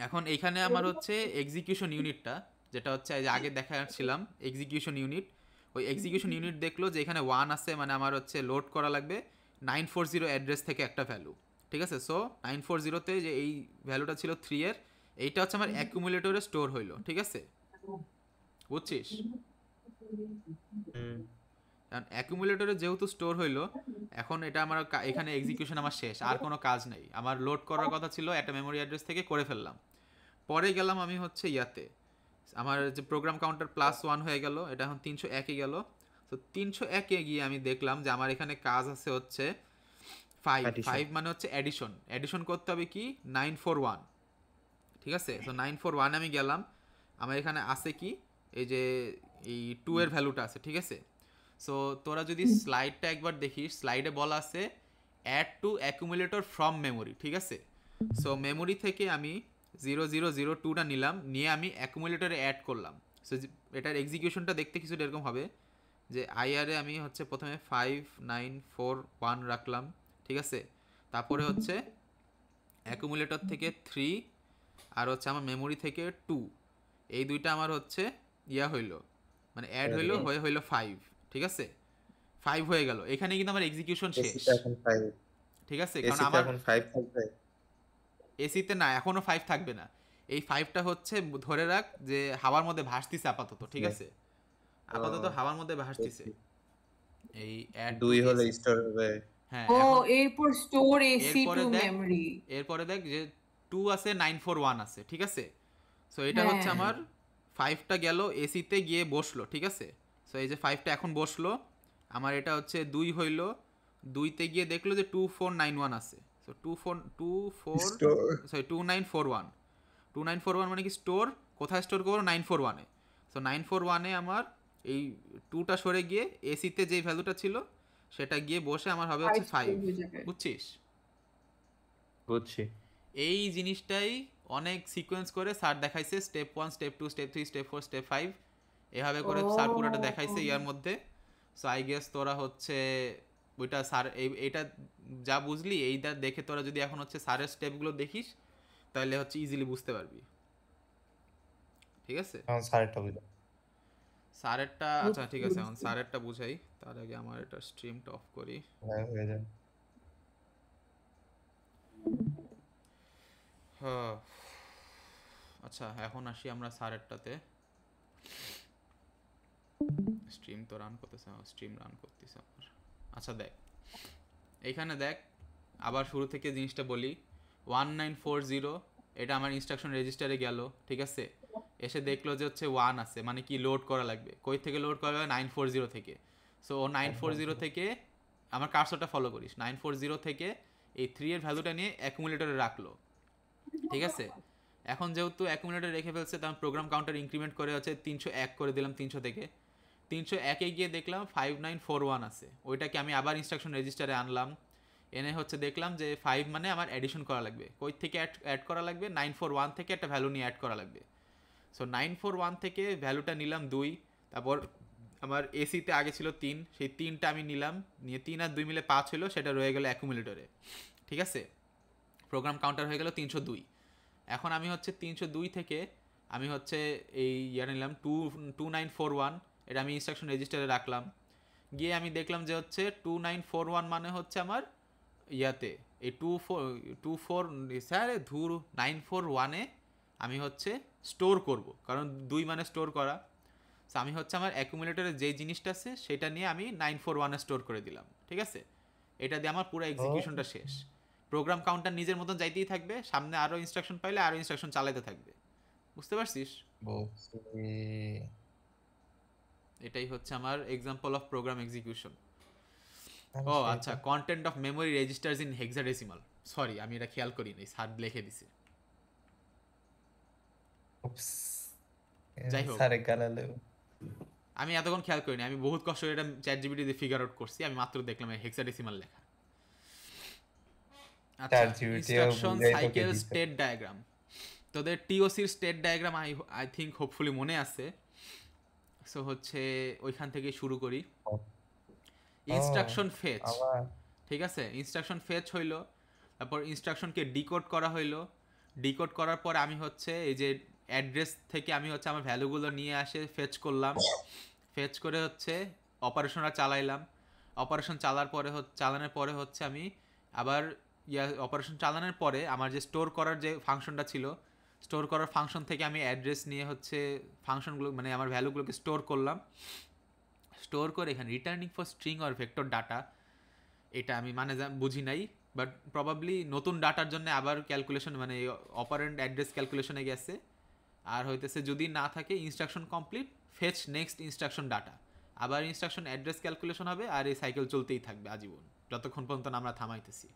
S1: এখন এইখানে আমার হচ্ছে এক্সিকিউশন ইউনিটটা, যেটা হচ্ছে এই যে আগে দেখাচ্ছিলাম এক্সিকিউশন ইউনিট, ওই এক্সিকিউশন ইউনিট দেখলো যে এখানে 1 আছে, মানে আমার হচ্ছে লোড করা লাগবে 940 অ্যাড্রেস থেকে একটা ভ্যালু, ঠিক আছে? সো 940-তে যে এই ভ্যালুটা ছিল 3 এর, এইটা হচ্ছে আমার অ্যাকুমুলেটরে স্টোর হইলো, ঠিক আছে? বুঝছিস?
S4: হুম।
S1: কারণ অ্যাকুমুলেটরে যেহেতু স্টোর হইলো, এখন এটা আমার এখানে এক্সিকিউশন আমার শেষ, আর কোনো কাজ নেই। আমার লোড করার কথা ছিল একটা মেমোরি অ্যাড্রেস থেকে, করে ফেললাম। পরে গেলাম আমি হচ্ছে আমার যে প্রোগ্রাম কাউন্টার +1 হয়ে গেল, এটা এখন 301-এ গেল। তো 301-এ গিয়ে আমি দেখলাম যে আমার এখানে কাজ আছে হচ্ছে 5
S4: Addition.
S1: 5 মানে হচ্ছে অ্যাডিশন, অ্যাডিশন করতে হবে কি 941, ঠিক আছে? তো 941 আমি গেলাম, আমার এখানে আছে কি এই যে এই 2 এর ভ্যালুটা আছে, ঠিক আছে? সো তোরা যদি স্লাইডটা একবার দেখিস, স্লাইডে বলা আছে add to accumulator from memory, ঠিক আছে? সো মেমোরি থেকে আমি 0002টা নিলাম, নিয়ে আমি অ্যাকুমুলেটরে অ্যাড করলাম। সো এটার এক্সিকিউশনটা দেখতে কিছুটা এরকম হবে যে আইআরে আমি হচ্ছে প্রথমে 5941 রাখলাম, ঠিক আছে? তারপরে হচ্ছে অ্যাকুমুলেটর থেকে 3 আর হচ্ছে আমার মেমোরি থেকে 2, এই দুইটা আমার হচ্ছে হইলো, মানে অ্যাড হইলো, হয়ে হইলো 5, ঠিক আছে? 5 হয়ে গেল, এখানে কিন্তু আমার এক্সিকিউশন শেষ,
S4: এসিতে এখন 5,
S1: ঠিক আছে? কারণ
S4: এসিতে
S1: আমার
S4: এখন 5 থাকবে।
S1: এসিতে না, এখনো 5 থাকবে না। এই 5টা হচ্ছে ধরে রাখ যে হাওয়ার মধ্যে ভাসতিছে আপাতত, ঠিক আছে? আপাতত হাওয়ার মধ্যে ভাসতিছে। এই অ্যাড টু
S4: 2 হলে
S1: এসি,
S4: স্টোর হবে।
S1: হ্যাঁ।
S3: ও,
S1: এখন
S3: এরপর স্টোর এসি টু
S1: এরপরে দেখ,
S3: মেমরি।
S1: এরপরে দেখ যে 2 আছে 941 আছে, ঠিক আছে? সো এটা হচ্ছে
S3: হ্যাঁ,
S1: আমার 5টা গেল এসিতে গিয়ে বসলো, ঠিক আছে? সো এই যে 5টা এখন বসলো, আমার এটা হচ্ছে 2 হইলো, 2তে গিয়ে দেখলো যে 2491 আছে। সো 24
S4: স্টোর
S1: সরি 2941 মানে কি স্টোর, কোথায় স্টোর করবো 941-এ। সো 941-এ আমার এই 2টা সরে গিয়ে এসিতে যে ভ্যালুটা ছিল সেটা গিয়ে বসে আমার হবে হচ্ছে 5, বুঝছিস?
S4: বুঝছি।
S1: এই জিনিসটাই অনেক সিকোয়েন্স করে স্যার দেখাইছে, step 1 step 2 step 3 step 4 step 5, এভাবে করে স্যার পুরোটা দেখাইছে ইয়ার মধ্যে। সো আই গেস তোরা হচ্ছে ওইটা স্যার এইটা যা বুঝলি এইটা দেখে তোরা যদি এখন হচ্ছে স্যারের স্টেপগুলো দেখিস তাহলে হচ্ছে ইজিলি বুঝতে পারবি, ঠিক আছে?
S4: এখন স্যারটা বুঝলাম।
S1: স্যারেরটা আচ্ছা ঠিক আছে, এখন স্যারেরটা বুঝাই, তার আগে আমার এটা স্ট্রিমটা অফ করি।
S4: হয়ে যাবে।
S1: হ্যাঁ, আচ্ছা এখন আসি আমরা স্যারেরটাতে। স্ট্রিম তো রান করতেছে, স্ট্রিম রান করতেছে আমার। আচ্ছা দেখ, এইখানে দেখ আবার শুরু থেকে জিনিসটা বলি। 1940 এটা আমার ইনস্ট্রাকশন রেজিস্টারে গেল, ঠিক আছে? এসে দেখলো যে হচ্ছে 1 আছে, মানে কি লোড করা লাগবে, কই থেকে লোড করা লাগবে 940 থেকে। সো 940 থেকে আমার কার্সরটা ফলো করিস, 940 থেকে এই 3 এর ভ্যালুটা নিয়ে অ্যাকুমুলেটরে রাখলো, ঠিক আছে। এখন যেহেতু অ্যাকুমুলেটর রেখে ফেলছে, তার প্রোগ্রাম কাউন্টার ইনক্রিমেন্ট করে হচ্ছে 301 করে দিলাম। 300 থেকে 301-এ গিয়ে দেখলাম 5941 আছে, ওইটাকে আমি আবার ইনস্ট্রাকশন রেজিস্টারে আনলাম, এনে হচ্ছে দেখলাম যে 5 মানে আমার অ্যাডিশন করা লাগবে। কই থেকে অ্যাড করা লাগবে? 941 থেকে একটা ভ্যালু নিয়ে অ্যাড করা লাগবে। সো 941 থেকে ভ্যালুটা নিলাম 2, তারপর আমার এসিতে আগে ছিল 3, সেই 3টা আমি নিলাম, নিয়ে 3 আর 2 মিলে 5 হলো, সেটা রয়ে গেল অ্যাকুমুলেটরে, ঠিক আছে। প্রোগ্রাম কাউন্টার হয়ে গেল 302। এখন আমি হচ্ছে 302 থেকে আমি হচ্ছে এই নিলাম 2941, এটা আমি ইনস্ট্রাকশন রেজিস্টারে রাখলাম। গিয়ে আমি দেখলাম যে হচ্ছে 2941 মানে হচ্ছে আমার ইয়াতে এই 24 স্যার ধুর 941-এ আমি হচ্ছে স্টোর করব, কারণ 2 মানে স্টোর করা। সো আমি হচ্ছে আমার অ্যাকুমুলেটরে যে জিনিসটা আছে সেটা নিয়ে আমি 941-এ স্টোর করে দিলাম, ঠিক আছে। এটা দিয়ে আমার পুরো এক্সিকিউশনটা শেষ। প্রোগ্রাম কাউন্টার নিজের মতন যাইতেই থাকবে, সামনে আরও ইনস্ট্রাকশন পাইলে আরও ইনস্ট্রাকশন চালাতে থাকবে, বুঝতে পারছিস?
S4: বুঝছি।
S1: এটাই হচ্ছে আমার এক্সাম্পল অফ প্রোগ্রাম এক্সিকিউশন।
S4: আমি
S1: ও
S4: সেটা-
S1: আচ্ছা, content of memory registers in hexadecimal, sorry আমি এটা খেয়াল করিনি, স্যার লিখে দিছে।
S4: Oops.
S1: যাই হোক।
S4: স্যারে গালালো।
S1: আমি এতক্ষণ খেয়াল করিনি, আমি বহুত কষ্ট করে এটা চ্যাট জিপিটি দিয়ে ফিগার আউট করছি, আমি মাত্র দেখলাম হেক্সাডেসিমাল লেখা। আচ্ছা,
S4: ChatGPT ও
S1: ইনস্ট্রাকশন
S4: বুঝাই তোকে
S1: সাইকেল
S4: দিছে।
S1: স্টেট ডায়াগ্রাম, তোদের টিওসির state diagram I think hopefully মনে আছে। সো হচ্ছে ওইখান থেকে শুরু করি।
S4: ও,
S1: ইনস্ট্রাকশন ফেচ,
S4: আবার
S1: ঠিক আছে, ইনস্ট্রাকশন ফেচ হইলো, তারপর ইনস্ট্রাকশনকে ডিকোড করা হইলো। ডিকোড করার পর আমি হচ্ছে এই যে অ্যাড্রেস থেকে আমি হচ্ছে আমার ভ্যালুগুলো নিয়ে আসে ফেচ করলাম, ফেচ করে হচ্ছে অপারেশনটা চালাইলাম। অপারেশন চালানোর পরে হচ্ছে আমি আবার অপারেশন চালানোর পরে আমার যে স্টোর করার যে ফাংশনটা ছিল, স্টোর করার ফাংশন থেকে আমি অ্যাড্রেস নিয়ে হচ্ছে ফাংশনগুলো মানে আমার ভ্যালুগুলোকে স্টোর করলাম। স্টোর করে এখানে returning for string or vector data, এটা আমি মানে বুঝি নাই, বাট প্রবাবলি নতুন ডাটার জন্য আবার ক্যালকুলেশন মানে অপারেন্ট অ্যাড্রেস ক্যালকুলেশনে গেছে। আর হইতেছে যদি না থাকে instruction complete, fetch next instruction data, আবার ইনস্ট্রাকশন অ্যাড্রেস ক্যালকুলেশন হবে, আর এই সাইকেল চলতেই থাকবে আজীবন, যতক্ষণ পর্যন্ত না আমরা থামাইতেছি।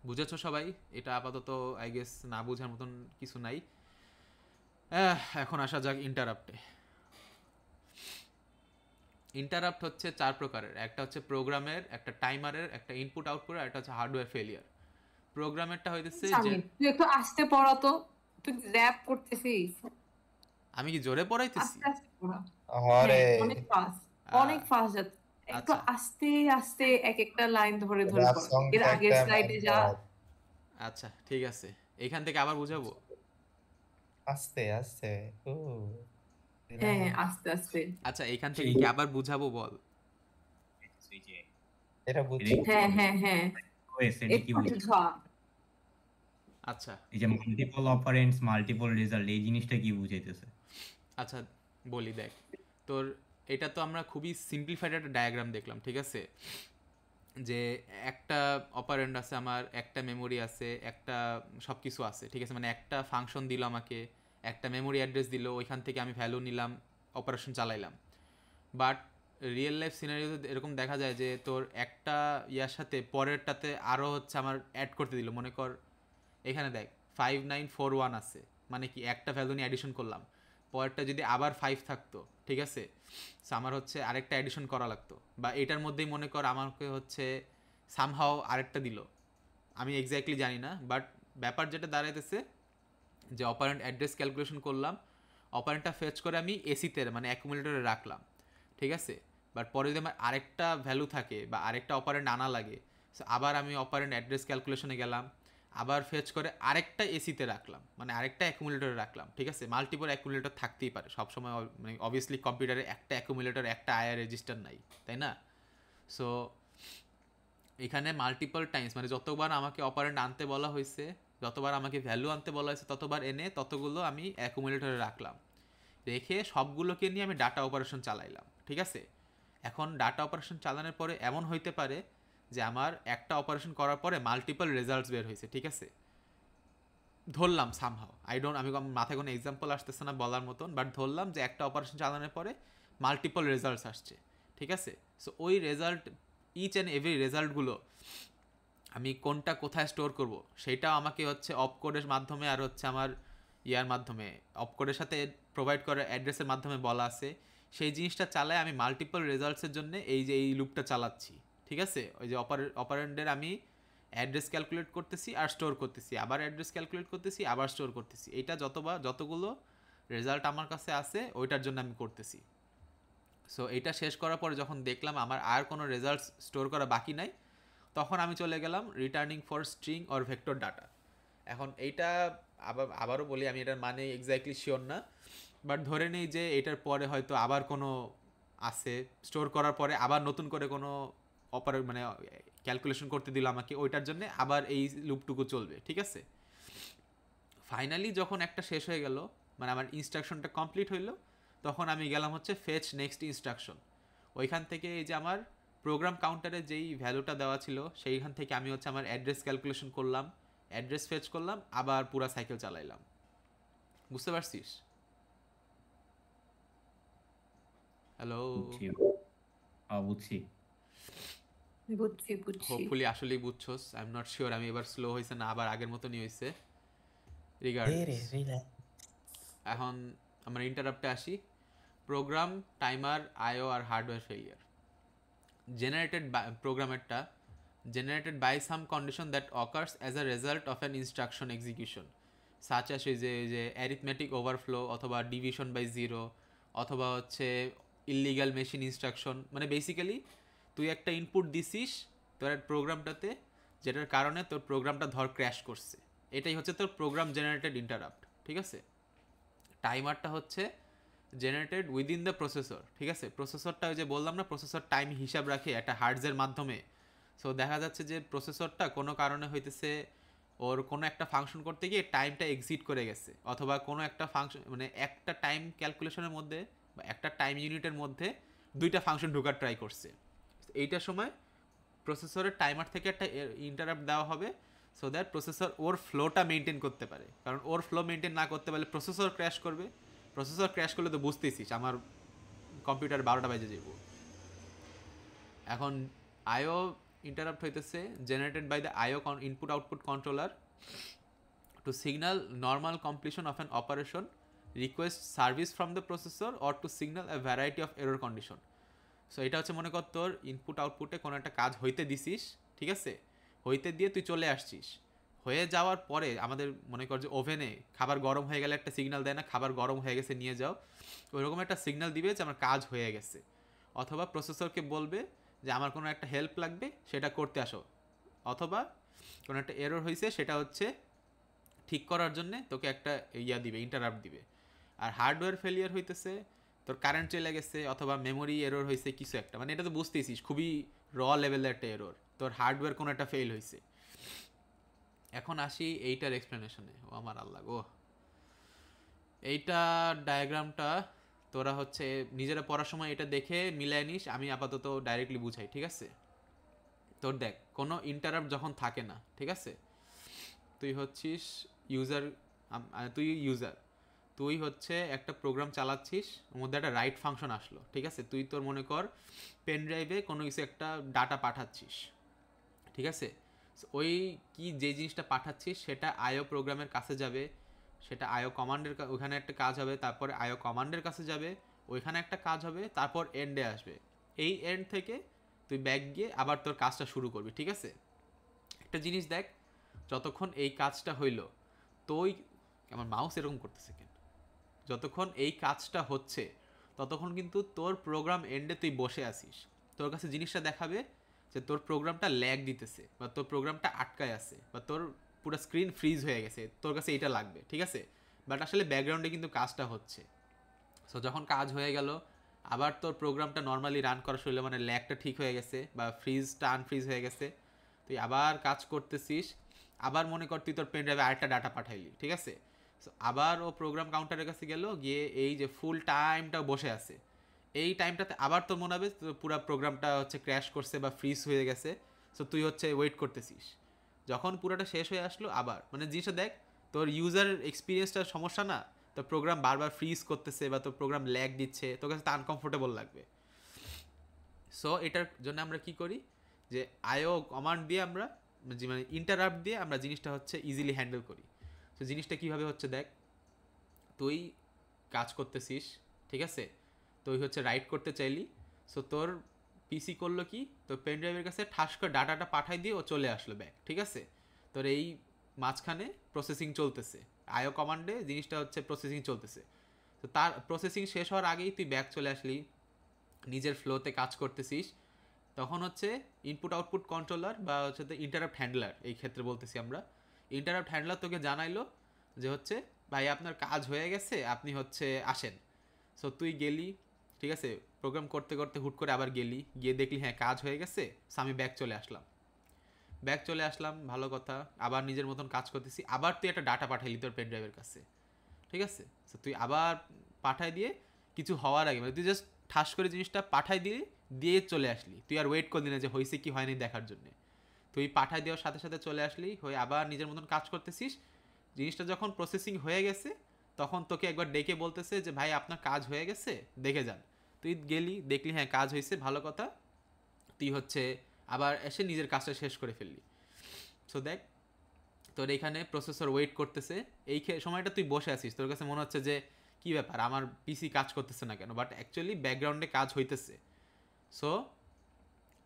S1: বুঝেছো সবাই? এটা আপাতত আই গেস না বোঝার মতন কিছু নাই। এখন আসা যাক ইন্টারাপ্টে। ইন্টারাপ্ট হচ্ছে 4 প্রকারের, একটা হচ্ছে প্রোগ্রামের, একটা টাইমারের, একটা ইনপুট আউটপুট, আর একটা হচ্ছে হার্ডওয়্যার ফেলিয়ার। প্রোগ্রামেরটা হইতেছে যে
S3: সামির, তুই একটু আস্তে পড়া তো, তুই র্যাপ করতেছিস।
S1: আমি কি জোরে পড়াইতেছি?
S3: আস্তে আস্তে পড়া।
S4: হরে
S3: হ্যাঁ, অনেক ফাস্ট, অনেক ফাস্ট যাচ্ছে। একটু
S1: আচ্ছা
S3: আস্তে আস্তে এক একটা লাইন ধরে ধরে
S4: রাপ
S3: পড়া।
S4: সং
S3: এর আগের স্লাইডে যা।
S1: আচ্ছা ঠিক আছে, এখান থেকে আবার বুঝাবো।
S4: আস্তে আস্তে ও
S3: হ্যাঁ, আস্তে আস্তে।
S1: আচ্ছা এখান থেকে কি আবার বুঝাবো বল।
S2: এই যে
S4: এটা বুঝছি।
S3: হ্যাঁ হ্যাঁ হ্যাঁ,
S2: OS এটা কি
S3: একটু
S2: বুঝি?
S3: বুঝা।
S1: আচ্ছা
S2: এই যে মাল্টিপল অপারেন্টস মাল্টিপল রেজাল্ট এই জিনিসটা কি বুঝাইতেছে?
S1: আচ্ছা বলি, দেখ তোর এটা তো আমরা খুবই সিম্পলিফাইড একটা ডায়াগ্রাম দেখলাম, ঠিক আছে, যে একটা অপারেন্ড আছে আমার, একটা মেমোরি আছে, একটা সব কিছু আছে, ঠিক আছে, মানে একটা ফাংশন দিল আমাকে, একটা মেমোরি অ্যাড্রেস দিল, ওইখান থেকে আমি ভ্যালু নিলাম, অপারেশন চালাইলাম। বাট রিয়েল লাইফ সিনারিওতে এরকম দেখা যায় যে তোর একটা ইয়ার সাথে পরেরটাতে আরও হচ্ছে আমার অ্যাড করতে দিল। মনে কর এখানে দেখ 5941 আছে, মানে কি একটা ভ্যালু নিয়ে অ্যাডিশন করলাম, পরেরটা যদি আবার 5 থাকতো, ঠিক আছে, সো আমার হচ্ছে আরেকটা অ্যাডিশন করা লাগতো। বা এটার মধ্যেই মনে কর আমাকে হচ্ছে সামহাও আরেকটা দিল, আমি এক্স্যাক্টলি জানি না, বাট ব্যাপার যেটা দাঁড়াইতেছে যে অপারেন্ট অ্যাড্রেস ক্যালকুলেশন করলাম, অপারেন্টটা ফেচ করে আমি এসিতে মানে অ্যাকুমুলেটরে রাখলাম, ঠিক আছে, বাট পরে যদি আমার আরেকটা ভ্যালু থাকে বা আরেকটা অপারেন্ট আনা লাগে, সো আবার আমি অপারেন্ট অ্যাড্রেস ক্যালকুলেশনে গেলাম, আবার ফেচ করে আরেকটা এসিতে রাখলাম, মানে আরেকটা অ্যাকুমুলেটরে রাখলাম, ঠিক আছে। মাল্টিপল অ্যাকুমুলেটর থাকতেই পারে সবসময়, মানে অবভিয়াসলি কম্পিউটারে একটা অ্যাকুমুলেটর একটা আইআর রেজিস্টার নাই, তাই না? সো এখানে মাল্টিপল টাইমস মানে যতবার আমাকে অপারেন্ট আনতে বলা হয়েছে, যতবার আমাকে ভ্যালু আনতে বলা হয়েছে, ততবার এনে ততগুলো আমি অ্যাকুমুলেটরে রাখলাম, রেখে সবগুলোকে নিয়ে আমি ডাটা অপারেশন চালাইলাম, ঠিক আছে। এখন ডাটা অপারেশন চালানোর পরে এমন হইতে পারে যে আমার একটা অপারেশন করার পরে মাল্টিপল রেজাল্টস বের হয়েছে, ঠিক আছে, ধরলাম সামহাও, আমি মাথায় কোনো এক্সাম্পল আসতেছে না বলার মতন, বাট ধরলাম যে একটা অপারেশন চালানোর পরে মাল্টিপল রেজাল্টস আসছে, ঠিক আছে। সো ওই রেজাল্ট ইচ অ্যান্ড এভরি রেজাল্টগুলো আমি কোনটা কোথায় স্টোর করব সেটাও আমাকে হচ্ছে অপকোডের মাধ্যমে আর হচ্ছে আমার ইয়ার মাধ্যমে অপকোডের সাথে প্রোভাইড করা অ্যাড্রেসের মাধ্যমে বলা আছে। সেই জিনিসটা চালায় আমি মাল্টিপল রেজাল্টসের জন্য এই লুপটা চালাচ্ছি, ঠিক আছে? ওই যে অপারেন্ডের আমি অ্যাড্রেস ক্যালকুলেট করতেছি আর স্টোর করতেছি, আবার অ্যাড্রেস ক্যালকুলেট করতেছি, আবার স্টোর করতেছি। এটা যতগুলো রেজাল্ট আমার কাছে আছে ওইটার জন্য আমি করতেছি। সো এটা শেষ করার পরে যখন দেখলাম আমার আর কোনো রেজাল্টস স্টোর করা বাকি নাই, তখন আমি চলে গেলাম returning for string or vector data. এখন এইটা আবারও বলি, আমি এটার মানে এক্স্যাক্টলি শিওর না, বাট ধরে নিই যে এটার পরে হয়তো আবার কোনো আছে, স্টোর করার পরে আবার নতুন করে কোনো মানে ক্যালকুলেশন করতে দিল আমাকে, ওইটার জন্য আবার এই লুপটুকু চলবে, ঠিক আছে? ফাইনালি যখন একটা শেষ হয়ে গেল, মানে আমার ইনস্ট্রাকশনটা কমপ্লিট হইলো, তখন আমি গেলাম হচ্ছে ফেচ নেক্সট ইনস্ট্রাকশন। ওইখান থেকে এই যে আমার প্রোগ্রাম কাউন্টারে যেই ভ্যালুটা দেওয়া ছিল সেইখান থেকে আমি হচ্ছে আমার অ্যাড্রেস ক্যালকুলেশন করলাম, অ্যাড্রেস ফেচ করলাম, আবার পুরা সাইকেল চালাইলাম। বুঝতে পারছিস? হ্যালো,
S2: বুঝছি।
S1: হোপফুলি আসলেই বুঝছোস। আই এম নট শিওর আমি এবার স্লো হয়েছে না আবার আগের মতনই হয়েছে। রিগার্ডলেস, এখন আমরা ইন্টারাপ্টে আসি। প্রোগ্রাম, টাইমার, আইও আর হার্ডওয়্যার ফেলিয়ার। প্রোগ্রামেরটা generated by some condition that occurs as a result of an instruction execution, such as যে arithmetic overflow অথবা division by zero অথবা হচ্ছে illegal machine instruction। মানে বেসিক্যালি তুই একটা ইনপুট দিছিস তোর প্রোগ্রামটাতে, যেটার কারণে তোর প্রোগ্রামটা ক্র্যাশ করছে, এটাই হচ্ছে তোর প্রোগ্রাম জেনারেটেড ইন্টারাপ্ট, ঠিক আছে? টাইমারটা হচ্ছে জেনারেটেড উইদিন দ্য প্রসেসর, ঠিক আছে? প্রসেসরটা ওই যে বললাম না, প্রসেসর টাইম হিসাব রাখে একটা হার্ডসের মাধ্যমে। সো দেখা যাচ্ছে যে প্রসেসরটা কোনো কারণে হইতেছে ওর কোনো একটা ফাংশন করতে গিয়ে টাইমটা এক্সিট করে গেছে, অথবা কোনো একটা ফাংশন মানে একটা টাইম ক্যালকুলেশনের মধ্যে বা একটা টাইম ইউনিটের মধ্যে দুইটা ফাংশন ঢোকার ট্রাই করছে। এইটার সময় প্রসেসরের টাইমার থেকে একটা ইন্টারাপ্ট দেওয়া হবে, সো দ্যাট প্রসেসর ওর ফ্লোটা মেনটেন করতে পারে। কারণ ওর ফ্লো মেনটেন না করতে পারলে প্রসেসর ক্র্যাশ করবে। প্রসেসর ক্র্যাশ করলে তো বুঝতেইছিস আমার কম্পিউটার 12টা বাজে যাইব। এখন আইও ইন্টারাপ্ট হইতেছে generated by the I O input output controller to signal normal completion of an operation, request service from the processor or to signal a variety of error condition. So এটা হচ্ছে মনে কর তোর ইনপুট আউটপুটে কোনো একটা কাজ হইতে দিছিস, ঠিক আছে? হইতে দিয়ে তুই চলে আসছিস, হয়ে যাওয়ার পরে আমাদের মনে কর যে ওভেনে খাবার গরম হয়ে গেলে একটা সিগন্যাল দেয় না, খাবার গরম হয়ে গেছে নিয়ে যাও, ওইরকম একটা সিগন্যাল দিবে যে আমার কাজ হয়ে গেছে। অথবা প্রসেসরকে বলবে যে আমার কোনো একটা হেল্প লাগবে সেটা করতে আসো, অথবা কোনো একটা এরর হয়েছে সেটা হচ্ছে ঠিক করার জন্যে তোকে একটা দিবে, ইন্টারাপ্ট দিবে। আর হার্ডওয়্যার ফেলিয়ার হইতেছে তোর কারেন্ট চলে গেছে অথবা মেমোরি এরর হয়েছে কিছু একটা, মানে এটা তো বুঝতেছিস খুবই লেভেলের একটা এরর, তোর হার্ডওয়্যার কোনো একটা ফেল হয়েছে। এখন আসি এইটার এক্সপ্লেনেশনে। ও আমার আল্লাহ গো, এইটা ডায়াগ্রামটা তোরা হচ্ছে নিজেরা পড়ার সময় এটা দেখে মিলাই নিস, আমি আপাতত ডাইরেক্টলি বুঝাই, ঠিক আছে? তোর দেখ, কোনো ইন্টারাপ্ট যখন থাকে না, ঠিক আছে, তুই হচ্ছিস ইউজার, তুই হচ্ছে একটা প্রোগ্রাম চালাচ্ছিস, ওর মধ্যে একটা রাইট ফাংশন আসলো, ঠিক আছে? তুই তোর মনে কর পেন ড্রাইভে কোনো কিছু একটা ডাটা পাঠাচ্ছিস, ঠিক আছে? ওই যে জিনিসটা পাঠাচ্ছিস সেটা আইও প্রোগ্রামের কাছে যাবে, সেটা আইও কমান্ডের ওখানে একটা কাজ হবে, তারপরে আইও কমান্ডের কাছে যাবে, ওইখানে একটা কাজ হবে, তারপর এন্ডে আসবে। এই এন্ড থেকে তুই ব্যাক গিয়ে আবার তোর কাজটা শুরু করবি, ঠিক আছে? একটা জিনিস দেখ, যতক্ষণ এই কাজটা হইল, তুই আমার মাউস এরকম করতেছে কেন, যতক্ষণ এই কাজটা হচ্ছে ততক্ষণ কিন্তু তোর প্রোগ্রাম এন্ডে তুই বসে আসিস, তোর কাছে জিনিসটা দেখাবে যে তোর প্রোগ্রামটা ল্যাগ দিতেছে বা তোর প্রোগ্রামটা আটকায় আছে বা তোর পুরো স্ক্রিন ফ্রিজ হয়ে গেছে, তোর কাছে এইটা লাগবে, ঠিক আছে? বাট আসলে ব্যাকগ্রাউন্ডে কিন্তু কাজটা হচ্ছে। সো যখন কাজ হয়ে গেল, আবার তোর প্রোগ্রামটা নর্মালি রান করা শুরু হলো, মানে ল্যাগটা ঠিক হয়ে গেছে বা ফ্রিজটা আনফ্রিজ হয়ে গেছে, তুই আবার কাজ করতেছিস, আবার মনে কর তুই তোর পেন ড্রাইভে আরেকটা ডাটা পাঠাইলি, ঠিক আছে? সো আবার ও প্রোগ্রাম কাউন্টারের কাছে গেল, গিয়ে এই যে ফুল টাইমটা বসে আছে, এই টাইমটাতে আবার তোর মনে হবে পুরো প্রোগ্রামটা হচ্ছে ক্র্যাশ করছে বা ফ্রিজ হয়ে গেছে। সো তুই হচ্ছে ওয়েট করতেছিস, যখন পুরোটা শেষ হয়ে আসলো আবার, মানে জিনিসটা দেখ, তোর ইউজার এক্সপিরিয়েন্সটার সমস্যা না, তোর প্রোগ্রাম বারবার ফ্রিজ করতেছে বা তোর প্রোগ্রাম ল্যাগ দিচ্ছে, তোর কাছে তো আনকমফোর্টেবল লাগবে। সো এটার জন্য আমরা কি করি, যে আইও কমান্ড দিয়ে আমরা মানে ইন্টারাপ্ট দিয়ে আমরা জিনিসটা হচ্ছে ইজিলি হ্যান্ডেল করি। তো জিনিসটা কীভাবে হচ্ছে দেখ, তুই কাজ করতেছিস, ঠিক আছে, তুই হচ্ছে রাইট করতে চাইলি, সো তোর পিসি করলো কি, তোর পেন ড্রাইভের কাছে ঠাস করে ডাটাটা পাঠাই দিয়ে ও চলে আসলো ব্যাক, ঠিক আছে। তোর এই মাঝখানে প্রসেসিং চলতেছে, আইও কমান্ডে জিনিসটা হচ্ছে প্রসেসিং চলতেছে। তো তার প্রসেসিং শেষ হওয়ার আগেই তুই ব্যাক চলে আসলি, নিজের ফ্লোতে কাজ করতেছিস। তখন হচ্ছে ইনপুট আউটপুট কন্ট্রোলার বা হচ্ছে ইন্টারাপ্ট হ্যান্ডলার, এই ক্ষেত্রে বলতেছি আমরা, ইন্টারাপ্ট হ্যান্ডলার তোকে জানাইলো যে হচ্ছে ভাই আপনার কাজ হয়ে গেছে, আপনি হচ্ছে আসেন। সো তুই গেলি, ঠিক আছে, প্রোগ্রাম করতে করতে হুট করে আবার গেলি, গিয়ে দেখলি হ্যাঁ কাজ হয়ে গেছে, সো আমি ব্যাক চলে আসলাম, ভালো কথা, আবার নিজের মতন কাজ করতেছি। আবার তুই একটা ডাটা পাঠাইলি তোর পেন ড্রাইভের কাছে, ঠিক আছে। সো তুই আবার পাঠাই দিয়ে কিছু হওয়ার আগে মানে তুই জাস্ট ঠাস করে জিনিসটা পাঠাই দিয়ে চলে আসলি, তুই আর ওয়েট করলি না যে হয়েছে কি হয়নি দেখার জন্যে। তুই পাঠাই দেওয়ার সাথে সাথে চলে আসলি, হয়ে আবার নিজের মতন কাজ করতেছিস। জিনিসটা যখন প্রসেসিং হয়ে গেছে তখন তোকে একবার ডেকে বলতেছে যে ভাই আপনার কাজ হয়ে গেছে, দেখে যান। তুই গেলি, দেখলি হ্যাঁ কাজ হয়েছে, ভালো কথা, তুই হচ্ছে আবার এসে নিজের কাজটা শেষ করে ফেললি। সো দেখ, তোর এখানে প্রসেসর ওয়েট করতেছে, এই সময়টা তুই বসে আছিস, তোর কাছে মনে হচ্ছে যে কী ব্যাপার আমার পিসি কাজ করতেছে না কেন, বাট অ্যাকচুয়ালি ব্যাকগ্রাউন্ডে কাজ হইতেছে। সো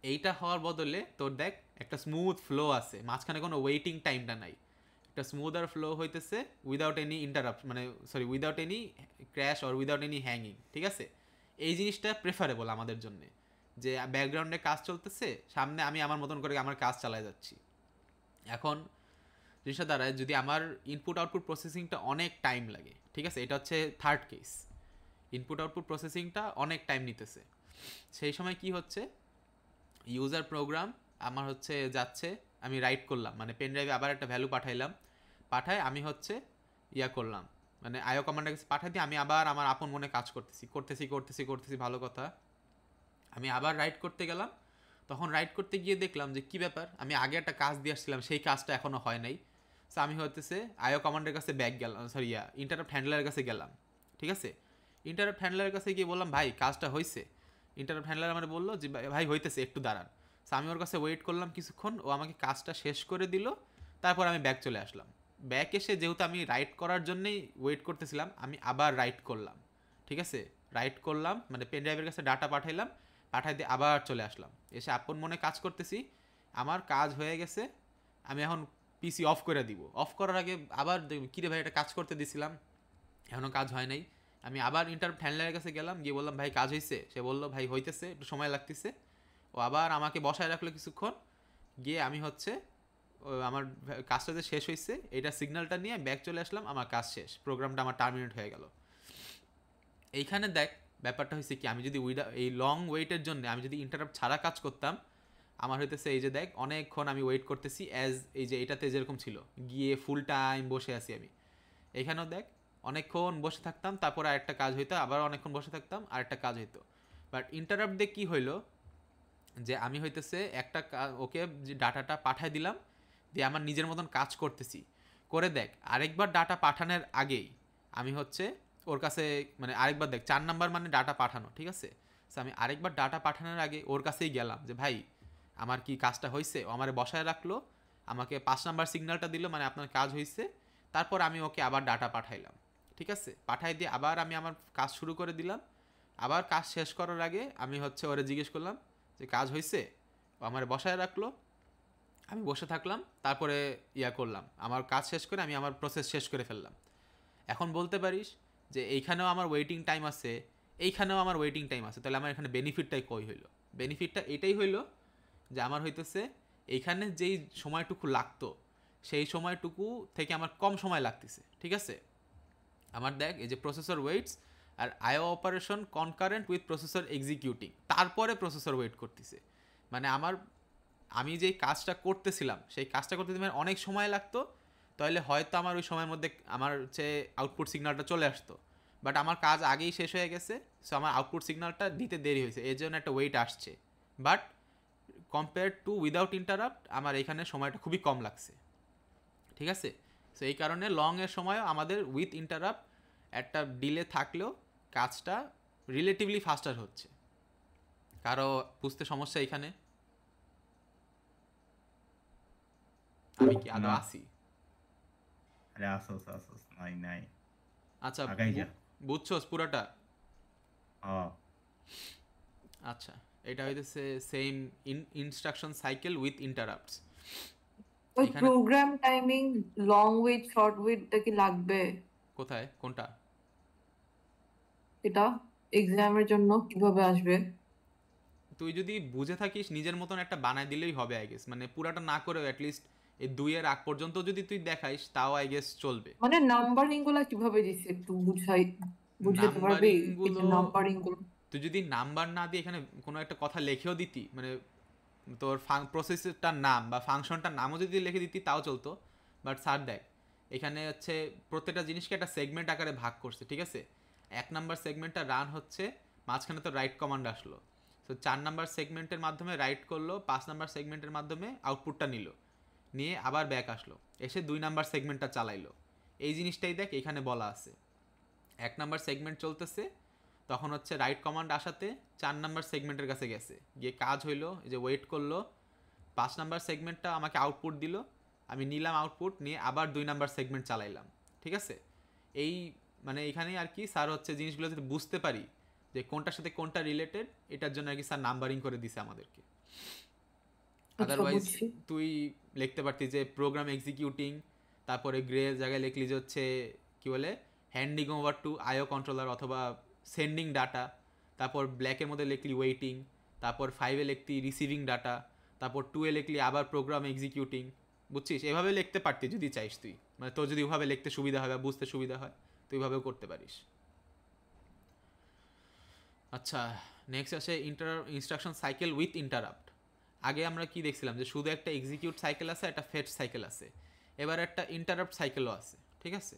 S1: এইটা হওয়ার বদলে তোর দেখ একটা স্মুথ ফ্লো আছে, মাঝখানে কোনো ওয়েটিং টাইমটা নাই, একটা স্মুদার ফ্লো হইতেছে উইদাউট এনি ইন্টারাপ্ট, মানে sorry without any crash or without any hanging, ঠিক আছে। এই জিনিসটা প্রেফারেবল আমাদের জন্যে, যে ব্যাকগ্রাউন্ডে কাজ চলতেছে, সামনে আমি আমার মতন করে আমার কাজ চালায় যাচ্ছি। এখন জিনিসটা দ্বারায় যদি আমার ইনপুট আউটপুট প্রসেসিংটা অনেক টাইম লাগে, ঠিক আছে, এটা হচ্ছে থার্ড কেস, ইনপুট আউটপুট প্রসেসিংটা অনেক টাইম নিতেছে, সেই সময় কি হচ্ছে, ইউজার প্রোগ্রাম আমার হচ্ছে যাচ্ছে, আমি রাইট করলাম, মানে পেন ড্রাইভে আবার একটা ভ্যালু পাঠায় আমি হচ্ছে করলাম, মানে আইও কমান্ডের কাছে পাঠাই দিয়ে আমি আবার আমার আপন মনে কাজ করতেছি, ভালো কথা, আমি আবার রাইট করতে গেলাম। তখন রাইট করতে গিয়ে দেখলাম যে কী ব্যাপার, আমি আগে একটা কাজ দিয়ে আসছিলাম, সেই কাজটা এখনও হয় নাই। সো আমি হতেছে আইও কমান্ডের কাছে ব্যাক গেলাম, সরি ইন্টারাপ্ট হ্যান্ডলারের কাছে গেলাম, ঠিক আছে। ইন্টারাপ্ট হ্যান্ডলারের কাছে গিয়ে বললাম ভাই কাজটা হয়েছে, ইন্টারাপ্ট হ্যান্ডলার আমার বললো যে ভাই হইতেছে, একটু দাঁড়ান। সো আমি ওর কাছে ওয়েট করলাম কিছুক্ষণ, ও আমাকে কাজটা শেষ করে দিল, তারপর আমি ব্যাক চলে আসলাম। ব্যাক এসে যেহেতু আমি রাইট করার জন্যই ওয়েট করতেছিলাম, আমি আবার রাইট করলাম, ঠিক আছে, রাইট করলাম মানে পেন ড্রাইভের কাছে ডাটা পাঠাইলাম, পাঠাই দিয়ে আবার চলে আসলাম, এসে আপন মনে কাজ করতেছি, আমার কাজ হয়ে গেছে, আমি এখন পিসি অফ করে দিব। অফ করার আগে আবার কিরে ভাই এটা কাজ করতে দিছিলাম, এখনও কাজ হয় নাই। আমি আবার ইন্টারাপ্ট হ্যান্ডলারের কাছে গেলাম, গিয়ে বললাম ভাই কাজ হয়েছে, সে বললো ভাই হইতেছে, একটু সময় লাগতেছে। ও আবার আমাকে বসায় রাখলো কিছুক্ষণ, গিয়ে আমি হচ্ছে আমার কাজটা যে শেষ হয়েছে এটা সিগন্যালটা নিয়ে ব্যাক চলে আসলাম, আমার কাজ শেষ, প্রোগ্রামটা আমার টার্মিনেট হয়ে গেল। এইখানে দেখ ব্যাপারটা হয়েছে কি, আমি যদি এই লং ওয়েটের জন্য আমি যদি ইন্টারাপ্ট ছাড়া কাজ করতাম, আমার হইতেছে এই যে দেখ অনেকক্ষণ আমি ওয়েট করতেছি, এই যে এটাতে যেরকম ছিল, গিয়ে ফুল টাইম বসে আছি আমি, এখানেও দেখ অনেকক্ষণ বসে থাকতাম, তারপরে আরেকটা কাজ হইতো, আবার অনেকক্ষণ বসে থাকতাম, আরেকটা কাজ হইতো। বাট ইন্টারাপ্ট দিয়ে কী হইলো, যে আমি হইতেছে একটা ওকে যে ডাটাটা পাঠাই দিলাম, দিয়ে আমার নিজের মতন কাজ করতেছি, করে দেখ আরেকবার ডাটা পাঠানোর আগেই আমি হচ্ছে ওর কাছে, মানে আরেকবার দেখ 4 নাম্বার মানে ডাটা পাঠানো, ঠিক আছে। সো আমি আরেকবার ডাটা পাঠানোর আগে ওর কাছেই গেলাম যে ভাই আমার কি কাজটা হয়েছে, ও আমার বসায় রাখলো, আমাকে 5 নাম্বার সিগন্যালটা দিল, মানে আপনার কাজ হয়েছে, তারপর আমি ওকে আবার ডাটা পাঠাইলাম, ঠিক আছে, পাঠাই দিয়ে আবার আমি আমার কাজ শুরু করে দিলাম। আবার কাজ শেষ করার আগে আমি হচ্ছে ওরে জিজ্ঞেস করলাম যে কাজ হয়েছে, ও আমার বসায় রাখলো, আমি বসে থাকলাম, তারপরে করলাম, আমার কাজ শেষ করে আমি আমার প্রসেস শেষ করে ফেললাম। এখন বলতে পারিস যে এইখানেও আমার ওয়েটিং টাইম আছে, এইখানেও আমার ওয়েটিং টাইম আছে, তাহলে আমার এখানে বেনিফিটটাই কই হইলো? বেনিফিটটা এটাই হইলো যে আমার হইতেছে এইখানে যেই সময়টুকু লাগতো সেই সময়টুকু থেকে আমার কম সময় লাগতেছে, ঠিক আছে। আমার দেখ এই যে প্রসেসর ওয়েটস আর IO operation concurrent with processor executing, তারপরে প্রসেসর ওয়েট করতেছে, মানে আমি যেই কাজটা করতেছিলাম সেই কাজটা করতে অনেক সময় লাগতো, তাহলে হয়তো আমার ওই সময়ের মধ্যে আমার হচ্ছে আউটপুট সিগন্যালটা চলে আসতো, বাট আমার কাজ আগেই শেষ হয়ে গেছে, সো আমার আউটপুট সিগন্যালটা দিতে দেরি হয়েছে, এর জন্য একটা ওয়েট আসছে। But compare two without interrupt আমার এখানে সময়টা খুবই কম লাগছে, ঠিক আছে। সো এই কারণে লংয়ের সময়ও আমাদের উইথ ইন্টারাপ্ট একটা ডিলে থাকলেও কাজটা রিলেটিভলি ফাস্টার হচ্ছে। কারো বুঝতে সমস্যা এখানে? আমি কি আদৌ
S2: না।
S1: আসি?
S2: আরে আসোস আসোস, নাই নাই,
S1: আচ্ছা,
S2: আগাই যা।
S1: বুঝছোস পুরাটা?
S2: হ্যাঁ
S1: আচ্ছা, এটা হইতেছে same instruction cycle with interrupts.
S3: ওই
S1: এখানে
S3: program timing long wait short ওয়েটটা কি লাগবে?
S1: কোথায় কোনটা?
S3: এটা এক্সামের জন্য কিভাবে আসবে?
S1: তুই যদি বুঝে থাকিস নিজের মতন একটা বানায় দিলেই হবে আই গেস, মানে পুরাটা না করেও অ্যাটলিস্ট এই 2 এর আগ পর্যন্ত যদি তুই দেখাইস তাও আই গেস চলবে।
S3: মানে নাম্বারিং গুলা কিভাবে দিছে একটু বুঝাইতে পারবি?
S1: নাম্বারিং
S3: এই যে
S1: গুলো
S3: নাম্বারিং গুলো
S1: তুই যদি নাম্বার না দিয়ে এখানে কোনো একটা কথা লিখেও দিতি, মানে তোর প্রসেসরটার নাম বা ফাংশনটার নামও যদি লিখে দিতি তাও চলতো। বাট স্যার দেখ, এখানে হচ্ছে প্রত্যেকটা জিনিসকে একটা সেগমেন্ট আকারে ভাগ করছে, ঠিক আছে? 1 নাম্বার সেগমেন্টটা রান হচ্ছে, মাঝখানে তো রাইট কমান্ড আসলো, তো 4 নাম্বার সেগমেন্টের মাধ্যমে রাইট করলো, 5 নাম্বার সেগমেন্টের মাধ্যমে আউটপুটটা নিল, নিয়ে আবার ব্যাক আসলো, এসে 2 নাম্বার সেগমেন্টটা চালাইলো। এই জিনিসটাই দেখ এখানে বলা আছে। 1 নাম্বার সেগমেন্ট চলতেছে, তখন হচ্ছে রাইট কমান্ড আসাতে 4 নাম্বার সেগমেন্টের কাছে গেছে, গিয়ে কাজ হইলো, যে ওয়েট করলো, 5 নাম্বার সেগমেন্টটা আমাকে আউটপুট দিল, আমি নিলাম আউটপুট, নিয়ে আবার 2 নাম্বার সেগমেন্ট চালাইলাম, ঠিক আছে? এই মানে এখানেই আর কি স্যার হচ্ছে জিনিসগুলো যদি বুঝতে পারি যে কোনটার সাথে কোনটা রিলেটেড, এটার জন্য আর কি স্যার নাম্বারিং করে দিছে আমাদেরকে।
S3: আচ্ছা
S1: আদারওয়াইজ
S3: বুঝছি।
S1: তুই লিখতে পারতি যে প্রোগ্রাম এক্সিকিউটিং, তারপরে গ্রে জায়গায় লিখলি যে হচ্ছে কি বলে হ্যান্ডিং ওভার টু আইও কন্ট্রোলার অথবা সেন্ডিং ডাটা, তারপর ব্ল্যাকের মধ্যে লিখলি ওয়েটিং, তারপর 5-এ লিখতি রিসিভিং ডাটা, তারপর 2-এ লিখলি আবার প্রোগ্রাম এক্সিকিউটিং। বুঝছিস? এভাবে লিখতে পারতি যদি চাইস তুই, মানে তোর যদি ওভাবে লিখতে সুবিধা হয় বা বুঝতে সুবিধা হয় তুই ওইভাবেও করতে পারিস। আচ্ছা, নেক্সট আসে ইনস্ট্রাকশন সাইকেল উইথ ইন্টারাপ্ট। আগে আমরা কি দেখছিলাম যে শুধু একটা এক্সিকিউট সাইকেল আছে, একটা ফেচ সাইকেল আছে, এবার একটা ইন্টারাপ্ট সাইকেলও আছে, ঠিক আছে?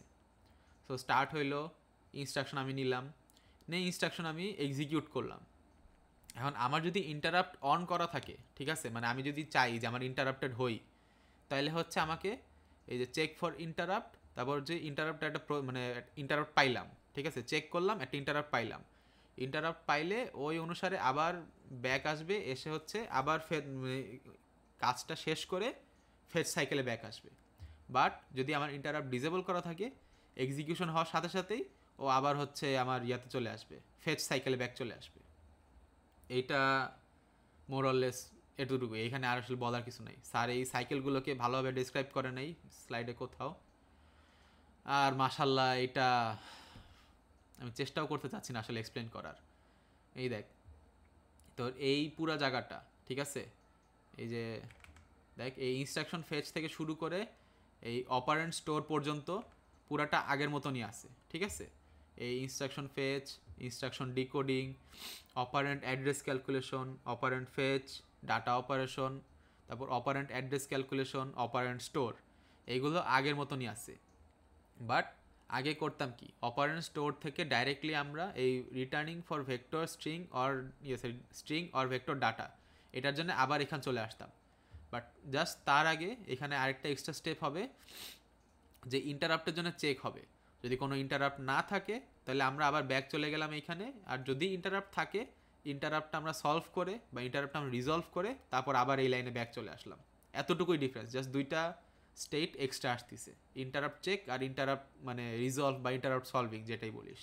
S1: সো স্টার্ট হইলো, ইনস্ট্রাকশন আমি নিলাম, নিয়ে ইনস্ট্রাকশন আমি এক্সিকিউট করলাম। এখন আমার যদি ইন্টারাপ্ট অন করা থাকে, ঠিক আছে, মানে আমি যদি চাই যে আমার ইন্টারাপ্টেড হই, তাহলে হচ্ছে আমাকে এই যে চেক ফর ইন্টারাপ্ট, তারপর যে ইন্টারাপ্ট একটা মানে ইন্টারাপ্ট পাইলাম, ঠিক আছে, চেক করলাম একটা ইন্টারাপ্ট পাইলাম, ইন্টারাপ্ট পাইলে ওই অনুসারে আবার ব্যাক আসবে, এসে হচ্ছে আবার ফের কাজটা শেষ করে ফেচ সাইকেলে ব্যাক আসবে। বাট যদি আমার ইন্টারাপ্ট ডিসেবল করা থাকে, এক্সিকিউশন হওয়ার সাথে সাথেই ও আবার হচ্ছে আমার ইয়াতে চলে আসবে, ফেচ সাইকেলে ব্যাক চলে আসবে। এইটা মোরলেস এতটুকু, এখানে আর আসলে বলার কিছু নাই। স্যার এই সাইকেলগুলোকে ভালোভাবে ডিসক্রাইব করে নাই স্লাইডে কোথাও। আর মাশাল্লাহ এটা আমি চেষ্টাও করতে চাচ্ছি না আসলে এক্সপ্লেন করার। এই দেখ তোর এই পুরা জায়গাটা, ঠিক আছে, এই যে দেখ এই ইনস্ট্রাকশন ফেচ থেকে শুরু করে এই অপারেন্ট স্টোর পর্যন্ত পুরাটা আগের মতনই আছে, ঠিক আছে? এই instruction fetch, instruction decoding, operand address calculation, operand fetch, data operation, তারপর operand address calculation, operand store, এইগুলো আগের মতনই আছে। বাট আগে করতাম কি, অপারেন্ট স্টোর থেকে ডাইরেক্টলি আমরা এই returning for vector string or string or vector data, এটার জন্য আবার এখানে চলে আসতাম। বাট জাস্ট তার আগে এখানে আরেকটা এক্সট্রা স্টেপ হবে, যে ইন্টারাপ্টের জন্য চেক হবে, যদি কোনো ইন্টারাপ্ট না থাকে তাহলে আমরা আবার ব্যাক চলে গেলাম এইখানে, আর যদি ইন্টারাপ্ট থাকে ইন্টারাপ্টটা আমরা সলভ করে বা ইন্টারাপ্টটা আমরা রিজলভ করে তারপর আবার এই লাইনে ব্যাক চলে আসলাম। এতটুকুই ডিফারেন্স, জাস্ট দুইটা স্টেট এক্সট্রা আসতেছে, ইন্টারাপ্ট চেক আর ইন্টারাপ্ট মানে রিজলভ বা ইন্টারাপ্ট সলভিং যেটাই বলিস।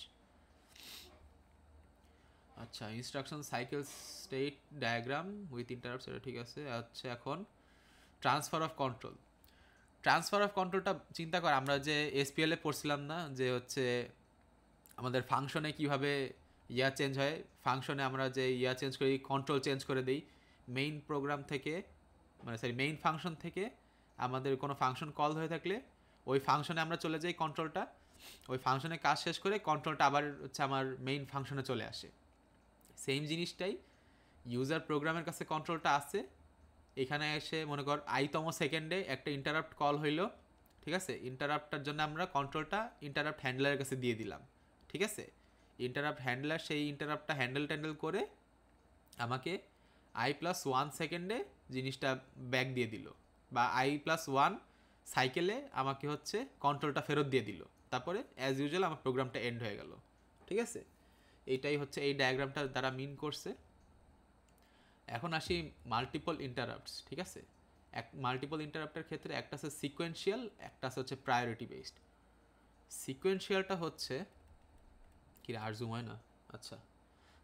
S1: আচ্ছা, instruction cycle state diagram with interrupt, সেটা ঠিক আছে। আচ্ছা, এখন transfer of control. Transfer of কন্ট্রোলটা চিন্তা কর, আমরা যে এসপিএলে পড়ছিলাম না যে হচ্ছে আমাদের ফাংশনে কিভাবে ইয়া চেঞ্জ হয়, ফাংশনে আমরা যে ইয়া চেঞ্জ করি, কন্ট্রোল চেঞ্জ করে দিই মেইন প্রোগ্রাম থেকে, মানে সরি মেইন ফাংশন থেকে আমাদের কোনো ফাংশন কল হয়ে থাকলে ওই ফাংশনে আমরা চলে যাই কন্ট্রোলটা, ওই ফাংশনে কাজ শেষ করে কন্ট্রোলটা আবার হচ্ছে আমার মেইন ফাংশনে চলে আসে। সেম জিনিসটাই ইউজার প্রোগ্রামের কাছে কন্ট্রোলটা আছে, এখানে এসে মনে কর আইতম সেকেন্ডে একটা ইন্টারাপ্ট কল হইলো, ঠিক আছে, ইন্টারাপ্টটার জন্য আমরা কন্ট্রোলটা ইন্টারাপ্ট হ্যান্ডলারের কাছে দিয়ে দিলাম, ঠিক আছে? ইন্টারাপ্ট হ্যান্ডলার সেই ইন্টারাপ্টটা হ্যান্ডেল করে আমাকে i+1 সেকেন্ডে জিনিসটা ব্যাক দিয়ে দিল, বা i+1 সাইকেলে আমাকে হচ্ছে কন্ট্রোলটা ফেরত দিয়ে দিল, তারপরে অ্যাজ ইউজুয়াল আমার প্রোগ্রামটা এন্ড হয়ে গেল, ঠিক আছে? এইটাই হচ্ছে এই ডায়াগ্রামটা দ্বারা মিন করছে। এখন আসি মাল্টিপল ইন্টারাপ্টস, ঠিক আছে? এক মাল্টিপল ইন্টারাপ্টের ক্ষেত্রে একটা আছে সিকোয়েন্সিয়াল, একটা আছে হচ্ছে প্রায়োরিটি বেসড। সিকোয়েন্সিয়ালটা হচ্ছে কি আর জুম হয় না, আচ্ছা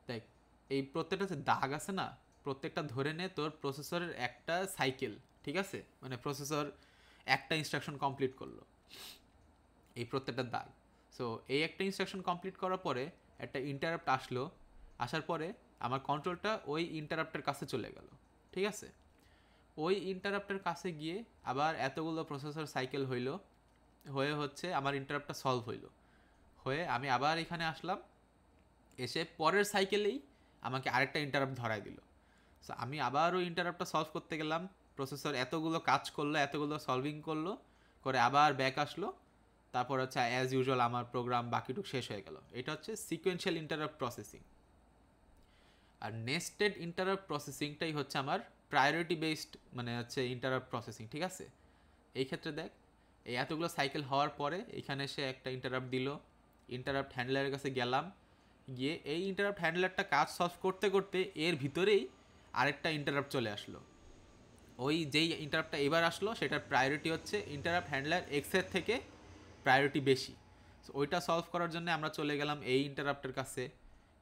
S1: দেখ এই প্রত্যেকটা যে দাগ আছে না, প্রত্যেকটা ধরে নে তোর প্রসেসরের একটা সাইকেল, ঠিক আছে, মানে প্রসেসর একটা ইনস্ট্রাকশন কমপ্লিট করলো, এই প্রত্যেকটা দাগ। সো এই একটা ইনস্ট্রাকশন কমপ্লিট করার পরে একটা ইন্টারাপ্ট আসলো, আসার পরে আমার কন্ট্রোলটা ওই ইন্টারাপ্টের কাছে চলে গেল, ঠিক আছে। ওই ইন্টারাপ্টের কাছে গিয়ে আবার এতগুলো প্রসেসর সাইকেল হইলো, হয়ে হচ্ছে আমার ইন্টারাপ্টটা সলভ হইলো, হয়ে আমি আবার এখানে আসলাম, এসে পরের সাইকেলেই আমাকে আরেকটা ইন্টারাপ্ট ধরাই দিল। সো আমি আবার ওই ইন্টারাপ্টটা সলভ করতে গেলাম, প্রসেসর এতগুলো কাজ করলো, এতগুলো সলভিং করলো, করে আবার ব্যাক আসলো, তারপর হচ্ছে অ্যাজ ইউজুয়াল আমার প্রোগ্রাম বাকিটুকু শেষ হয়ে গেল। এটা হচ্ছে সিকোয়েন্সিয়াল ইন্টারাপ্ট প্রসেসিং। আর নেস্টেড ইন্টারাপ্ট প্রসেসিংটাই হচ্ছে আমার প্রায়োরিটি বেসড মানে হচ্ছে ইন্টারাপ্ট প্রসেসিং, ঠিক আছে। এই ক্ষেত্রে দেখ এই এতগুলো সাইকেল হওয়ার পরে এখানে সে একটা ইন্টারাপ্ট দিল, ইন্টারাপ্ট হ্যান্ডলারের কাছে গেলাম, গিয়ে এই ইন্টারাপ্ট হ্যান্ডলারটা কাজ সলভ করতে করতে এর ভিতরেই আরেকটা ইন্টারাপ্ট চলে আসলো। ওই যেই ইন্টারাপ্টটা এবার আসলো সেটার প্রায়োরিটি হচ্ছে ইন্টারাপ্ট হ্যান্ডলার এক্সের থেকে প্রায়োরিটি বেশি। সো ওইটা সলভ করার জন্য আমরা চলে গেলাম এই ইন্টারাপ্টের কাছে,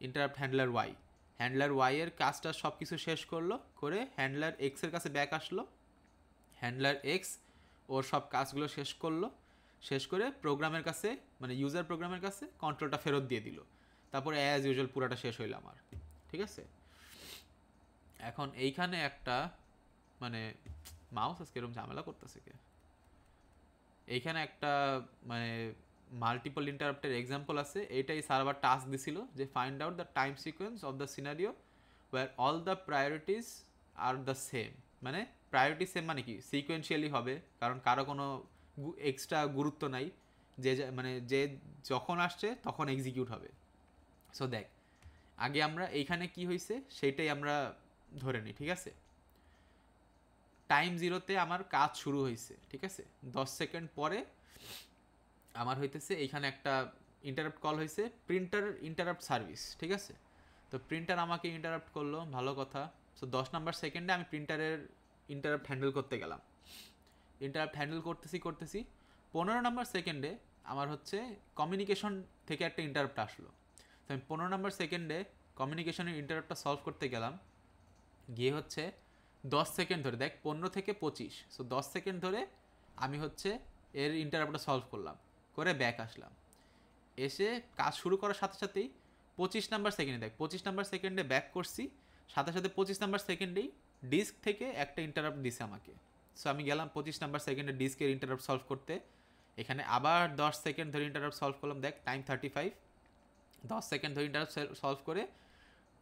S1: interrupt handler Y. Handler Y এর কাজটা সব কিছু শেষ করলো, করে হ্যান্ডলার এক্সের কাছে ব্যাক আসলো, হ্যান্ডলার এক্স ওর সব কাজগুলো শেষ করলো, শেষ করে প্রোগ্রামের কাছে মানে ইউজার প্রোগ্রামের কাছে কন্ট্রোলটা ফেরত দিয়ে দিল, তারপরে অ্যাজ ইউজুয়াল পুরাটা শেষ হইলো আমার, ঠিক আছে। এখন এইখানে একটা মানে মাউস আজকে এরকম ঝামেলা করতেছে কে, এইখানে একটা মানে মাল্টিপল ইন্টারাপ্টের এক্সাম্পল আছে। এইটাই সার্ভার টাস্ক দিছিল যে find out the time sequence of the scenario where all the priorities are the same. মানে প্রায়োরিটি সেম মানে কি সিকোয়েন্সিয়ালি হবে, কারণ কারো কোনো এক্সট্রা গুরুত্ব নাই, যে মানে যে যখন আসছে তখন এক্সিকিউট হবে। সো দেখ আগে আমরা এইখানে কি হয়েছে সেইটাই আমরা ধরে নিই, ঠিক আছে। টাইম জিরোতে আমার কাজ শুরু হয়েছে, ঠিক আছে, 10 সেকেন্ড পরে আমার হইতেছে এইখানে একটা ইন্টারাপ্ট কল হয়েছে, প্রিন্টার ইন্টারাপ্ট সার্ভিস, ঠিক আছে। তো প্রিন্টার আমাকে ইন্টারাপ্ট করলো, ভালো কথা। সো 10 নাম্বার সেকেন্ডে আমি প্রিন্টারের ইন্টারাপ্ট হ্যান্ডেল করতে গেলাম, ইন্টারাপ্ট হ্যান্ডেল করতেছি 15 নাম্বার সেকেন্ডে আমার হচ্ছে কমিউনিকেশন থেকে একটা ইন্টারাপ্ট আসলো। তো আমি 15 নাম্বার সেকেন্ডে কমিউনিকেশনের ইন্টারাপ্টটা সলভ করতে গেলাম, গিয়ে হচ্ছে 10 সেকেন্ড ধরে দেখ 15 থেকে 25, সো 10 সেকেন্ড ধরে আমি হচ্ছে এর ইন্টারাপ্টটা সলভ করলাম, করে ব্যাক আসলাম, এসে কাজ শুরু করার সাথে সাথেই 25 নাম্বার সেকেন্ডে দেখ 25 নাম্বার সেকেন্ডে ব্যাক করছি, সাথে সাথে 25 নাম্বার সেকেন্ডেই ডিস্ক থেকে একটা ইন্টারাপ্ট দিছে আমাকে। সো আমি গেলাম 25 নাম্বার সেকেন্ডে ডিস্কের ইন্টারাপ্ট সলভ করতে, এখানে আবার 10 সেকেন্ড ধরে ইন্টারাপ্ট সলভ করলাম, দেখ টাইম 35, 10 সেকেন্ড ধরে ইন্টারাপ্ট সলভ করে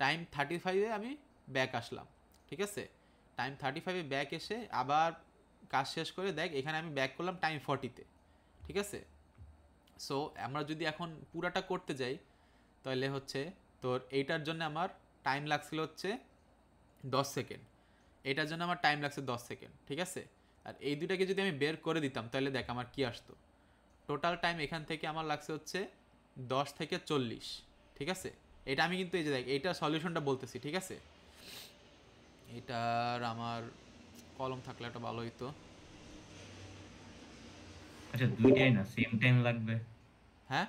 S1: টাইম 35-এ আমি ব্যাক আসলাম, ঠিক আছে। টাইম 35-এ ব্যাক এসে আবার কাজ শেষ করে দেখ এখানে আমি ব্যাক করলাম টাইম 40-তে, ঠিক আছে। সো আমরা যদি এখন পুরাটা করতে যাই তাহলে হচ্ছে তোর এইটার জন্য আমার টাইম লাগছিল হচ্ছে 10 সেকেন্ড, এটার জন্য আমার টাইম লাগছে 10 সেকেন্ড, ঠিক আছে। আর এই দুটাকে যদি আমি বের করে দিতাম তাহলে দেখ আমার কি আসতো, টোটাল টাইম এখান থেকে আমার লাগছে হচ্ছে 10 থেকে 40, ঠিক আছে। এটা আমি কিন্তু এই যে দেখ এইটা সলিউশনটা বলতেছি, ঠিক আছে। এটার আমার কলম থাকলে একটা ভালো হইতো।
S2: আচ্ছা দুইটাই না সেম টাইম লাগবে?
S1: হ্যাঁ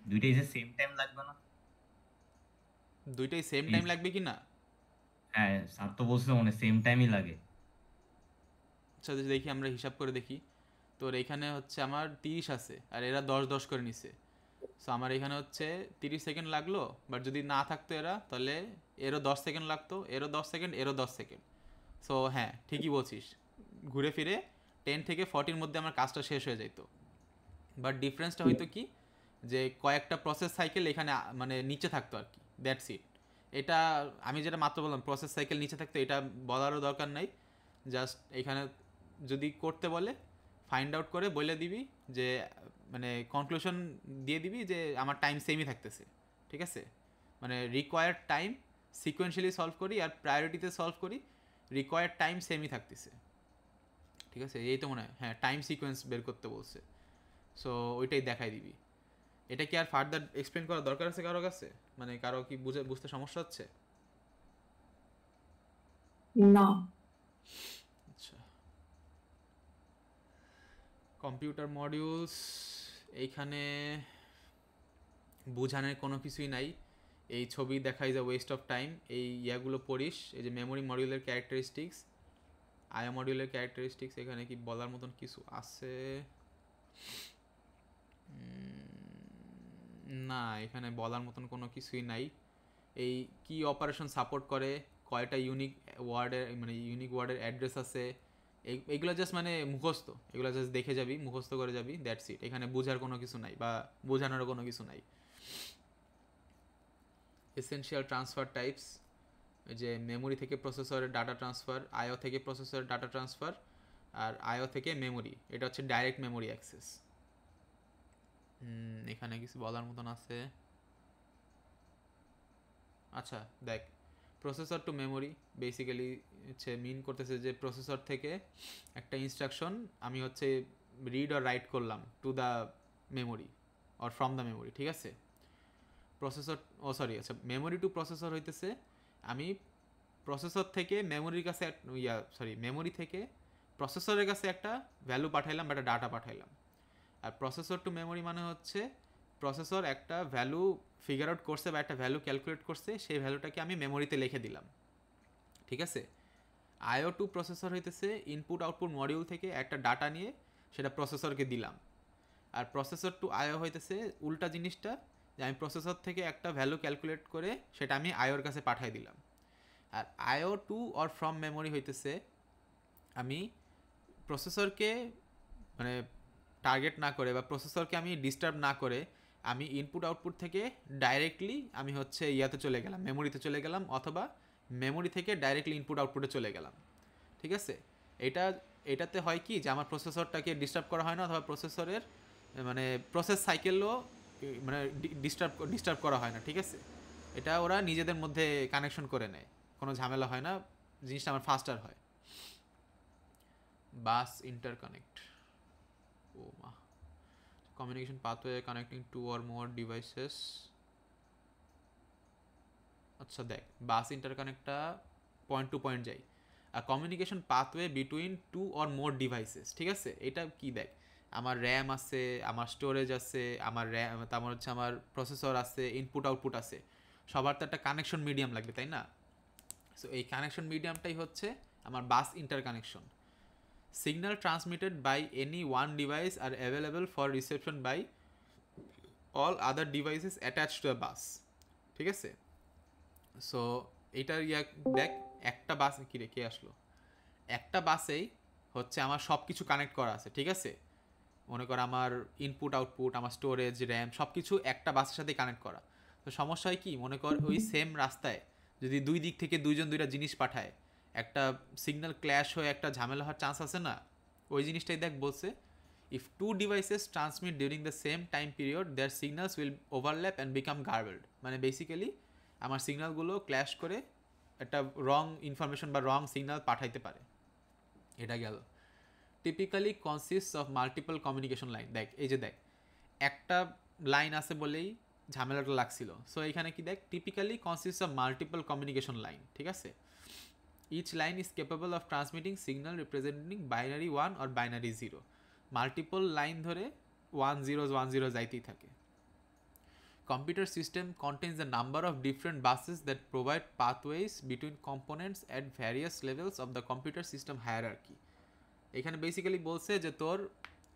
S2: দুইটাই যে সেম টাইম লাগবে না?
S1: দুইটাই সেম টাইম লাগবে কি না?
S2: হ্যাঁ স্যার তো বলছিল মানে সেম টাইমই লাগে।
S1: আচ্ছা দেখি আমরা হিসাব করে দেখি, তোর এখানে হচ্ছে আমার 30 আছে আর এরা 10-10 করে নিছে। সো আমার এখানে হচ্ছে 30 সেকেন্ড লাগলো, বাট যদি না থাকতো এরা তাহলে এরও 10 সেকেন্ড লাগতো, এরও 10 সেকেন্ড, এরও 10 সেকেন্ড। সো হ্যাঁ ঠিকই বলছিস, ঘুরে ফিরে 10 থেকে 40-র মধ্যে আমার কাজটা শেষ হয়ে যেত। বাট ডিফারেন্সটা হয়তো কি যে কয়েকটা প্রসেস সাইকেল এখানে মানে নিচে থাকতো আর কি, দ্যাটস ইট। এটা আমি যেটা মাত্র বললাম প্রসেস সাইকেল নিচে থাকতো, এটা বলারও দরকার নাই, জাস্ট এখানে যদি করতে বলে ফাইন্ড আউট করে বলে দিবি যে মানে কনক্লুশন দিয়ে দিবি যে আমার টাইম সেমই থাকতেছে, ঠিক আছে। মানে রিকোয়ার্ড টাইম সিকোয়েন্সিয়ালি সলভ করি আর প্রায়োরিটিতে সলভ করি, রিকোয়ার্ড টাইম সেমই থাকতেছে, ঠিক আছে। এই তো মনে হয় হ্যাঁ টাইম সিকোয়েন্স বের করতে বলছে, সো ওইটাই দেখাই দিবি। এটা কি আর ফার্দার এক্সপ্লেন করার দরকার আছে কারো কাছে, মানে কারো কি বুঝতে সমস্যা হচ্ছে?
S3: না।
S1: আচ্ছা কম্পিউটার মডিউলস এইখানে বোঝানোর কোনো কিছুই নাই, এই ছবি দেখাই যা ওয়েস্ট অফ টাইম। এই ইয়াগুলো পড়িস, এই যে মেমোরি মডিউলের ক্যারেক্টারিস্টিক্স, আইও মডিউলের ক্যারেক্টারিস্টিক্স, এখানে কি বলার মতন কিছু আছে? না, এখানে বলার মতন কোনো কিছুই নাই। এই কি অপারেশন সাপোর্ট করে, কয়টা ইউনিক ওয়ার্ডের মানে ইউনিক ওয়ার্ডের অ্যাড্রেস আছে, এইগুলো জাস্ট মানে মুখস্থ, এগুলো জাস্ট দেখে যাবি, মুখস্থ করে যাবি, দ্যাটস ইট। এখানে বোঝার কোনো কিছু নাই বা বোঝানোর কোনো কিছু নাই। এসেনশিয়াল ট্রান্সফার টাইপস, যে মেমোরি থেকে প্রসেসরের ডাটা ট্রান্সফার, আইও থেকে প্রসেসরের ডাটা ট্রান্সফার, আর আইও থেকে মেমোরি, এটা হচ্ছে ডাইরেক্ট মেমোরি অ্যাক্সেস। এখানে কিছু বলার মতন আছে? আচ্ছা দেখ, প্রসেসর টু মেমোরি বেসিক্যালি হচ্ছে মিন করতেছে যে প্রসেসর থেকে একটা ইনস্ট্রাকশন আমি হচ্ছে রিড অর রাইট করলাম two the memory or from the memory, ঠিক আছে? প্রসেসর আচ্ছা মেমোরি টু প্রসেসর হইতেছে আমি প্রসেসর থেকে মেমোরির কাছে মেমোরি থেকে প্রসেসরের কাছে একটা ভ্যালু পাঠাইলাম বা একটা ডাটা পাঠাইলাম। আর প্রসেসর টু মেমোরি মানে হচ্ছে প্রসেসর একটা ভ্যালু ফিগার আউট করছে বা একটা ভ্যালু ক্যালকুলেট করছে, সেই ভ্যালুটাকে আমি মেমোরিতে লিখে দিলাম, ঠিক আছে? আইও টু প্রসেসর হইতেছে ইনপুট আউটপুট মডিউল থেকে একটা ডাটা নিয়ে সেটা প্রসেসরকে দিলাম। আর প্রসেসর টু আইও হইতেছে উল্টা জিনিসটা, যে আমি প্রসেসর থেকে একটা ভ্যালু ক্যালকুলেট করে সেটা আমি আইওর কাছে পাঠিয়ে দিলাম। আর আইও টু অর ফ্রম মেমোরি হইতেছে আমি প্রসেসরকে মানে টার্গেট না করে বা প্রসেসরকে আমি ডিস্টার্ব না করে আমি ইনপুট আউটপুট থেকে ডাইরেক্টলি আমি হচ্ছে ইয়াতে চলে গেলাম, মেমোরিতে চলে গেলাম, অথবা মেমোরি থেকে ডাইরেক্টলি ইনপুট আউটপুটে চলে গেলাম, ঠিক আছে? এটাতে হয় কি যে আমার প্রসেসরটাকে ডিস্টার্ব করা হয় না, অথবা প্রসেসরের মানে প্রসেস সাইকেলও মানে ডিস্টার্ব করা হয় না, ঠিক আছে? এটা ওরা নিজেদের মধ্যে কানেকশন করে নেয়, কোনো ঝামেলা হয় না, জিনিসটা আমার ফাস্টার হয়। বাস ইন্টারকানেক্ট, ও মা, communication pathway connecting two or more devices। আচ্ছা দেখ, বাস ইন্টারকানেক্টটা পয়েন্ট টু পয়েন্ট যাই, আর communication pathway between two or more devices, ঠিক আছে? এটা কি দেখ, আমার র্যাম আছে, আমার স্টোরেজ আছে, আমার র্যাম, তারপর হচ্ছে আমার প্রসেসর আছে, ইনপুট আউটপুট আছে, সবার তো একটা কানেকশন মিডিয়াম লাগবে, তাই না? সো এই কানেকশন মিডিয়ামটাই হচ্ছে আমার বাস interconnection. Signal transmitted by any one device are available for reception by all other devices attached to a bus, ঠিক আছে? সো এটার দেখ, একটা বাস কে আসলো, একটা বাসেই হচ্ছে আমার সব কিছু কানেক্ট করা আছে, ঠিক আছে? মনে কর আমার ইনপুট আউটপুট, আমার স্টোরেজ, র্যাম সব কিছু একটা বাসের সাথে কানেক্ট করা। তো সমস্যা হয় কি, মনে কর ওই সেম রাস্তায় যদি দুই দিক থেকে দুইটা জিনিস পাঠায়, একটা সিগন্যাল ক্ল্যাশ হয়ে একটা ঝামেলা হওয়ার চান্স আছে না? ওই জিনিসটাই দেখ বলছে, if two devices transmit during the same time period their signals will overlap and become garbled. মানে বেসিক্যালি আমার সিগন্যালগুলো ক্ল্যাশ করে একটা রং ইনফরমেশন বা রং সিগন্যাল পাঠাইতে পারে। এটা গেল। Typically consists of multiple communication line. দেখ এই যে দেখ, একটা লাইন আছে বলেই ঝামেলাটা লাগছিল। সো এখানে কি দেখ, typically consists of multiple communication line, ঠিক আছে? Each line is capable of transmitting signal representing binary 1 or binary 0. Multiple line ধরে 1 0 যাইতেই থাকে। Computer system contains a number of different buses that provide pathways between components at various levels of the computer system hierarchy. এখানে basically বলছে যে তোর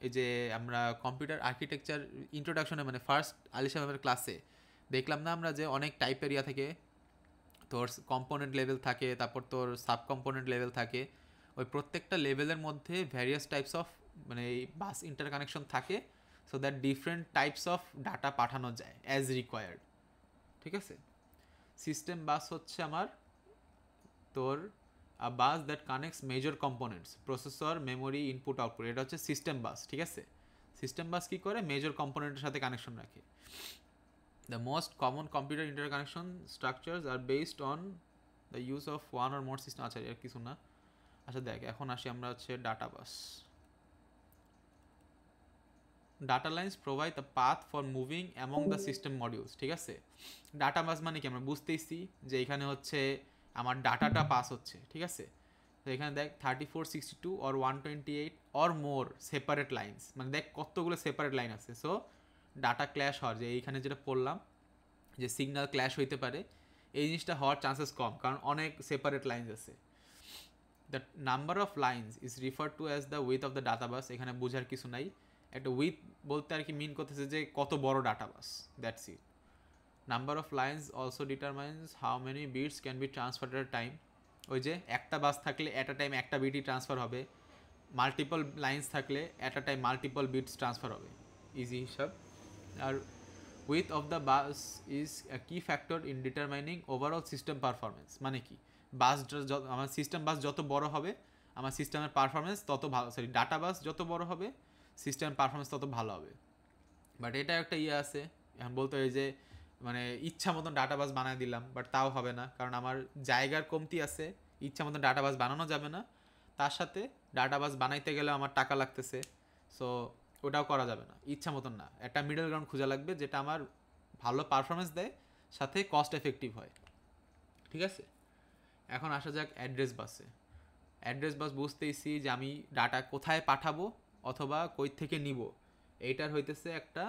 S1: এই যে আমরা কম্পিউটার আর্কিটেকচার ইন্ট্রোডাকশনে মানে ফার্স্ট আলিশা ম্যামের ক্লাসে দেখলাম না আমরা যে অনেক টাইপের ইয়া থাকে, তোর কম্পোনেন্ট লেভেল থাকে, তারপর তোর সাব কম্পোনেন্ট লেভেল থাকে, ওই প্রত্যেকটা লেভেলের মধ্যে ভ্যারিয়াস টাইপস অফ মানে বাস ইন্টারকানেকশন থাকে, so that different types of data পাঠানো যায় অ্যাজ রিকোয়ার্ড, ঠিক আছে? সিস্টেম বাস হচ্ছে আমার তোর bus that connects major components, processor, memory, input output, এটা হচ্ছে সিস্টেম বাস, ঠিক আছে? সিস্টেম বাস কী করে, মেজর কম্পোনেন্টের সাথে কানেকশন রাখে। The most common computer interconnection structures are based on the use of one or more system। আচ্ছা এর কিছু না। আচ্ছা দেখ, এখন আসি আমরা হচ্ছে data bus. Data lines provide the path for moving among the system modules, ঠিক আছে? ডাটা বাস মানে কি, আমরা বুঝতেইছি যে এখানে হচ্ছে আমার ডাটাটা পাস হচ্ছে, ঠিক আছে? তো এখানে দেখ 3462 or 128 or more separate lines, মানে দেখ কতগুলো সেপারেট লাইন আছে। সো ডাটা ক্ল্যাশ হওয়ার, যে এইখানে যেটা পড়লাম যে সিগন্যাল ক্ল্যাশ হইতে পারে, এই জিনিসটা হওয়ার চান্সেস কম, কারণ অনেক সেপারেট লাইনস আছে। The number of lines is refer to as the width of the data bus. এখানে বোঝার কিছু নাই, একটা উইথ বলতে আর কি মিন করতেছে যে কত বড় data bus, that's it. Number of lines also determines how many bits can be transferred at a time. ওই যে একটা বাস থাকলে অ্যাট আ টাইম একটা বিটই ট্রান্সফার হবে, মাল্টিপল লাইন্স থাকলে at a time multiple bits transfer হবে, ইজি হিসাব। আর width of the bus is a key factor in determining overall system performance. মানে কি, বাস আমার সিস্টেম বাস যত বড় হবে আমার সিস্টেমের পারফরমেন্স তত ভালো, সরি ডাটা বাস যত বড় হবে সিস্টেমের পারফরমেন্স তত ভালো হবে। বাট এটা একটা ইয়ে আছে, এখন বলতে হয় যে মানে ইচ্ছা মতন ডাটাবাস বানায় দিলাম, বাট তাও হবে না, কারণ আমার জায়গার কমতি আছে, ইচ্ছা মতন ডাটাবাস বানানো যাবে না। তার সাথে ডাটাবাস বানাইতে গেলে আমার টাকা লাগতেছে, সো ওটাও করা যাবে না, ইচ্ছা মতন না। একটা মিডল গ্রাউন্ড খোঁজা লাগবে যেটা আমার ভালো পারফরমেন্স দেয়, সাথে কস্ট এফেক্টিভ হয়, ঠিক আছে। এখন আসা যাক অ্যাড্রেস বাসে। অ্যাড্রেস বাস বুঝতেইছি যে আমি ডাটা কোথায় পাঠাবো অথবা কই থেকে নিব, এইটার হইতেছে একটা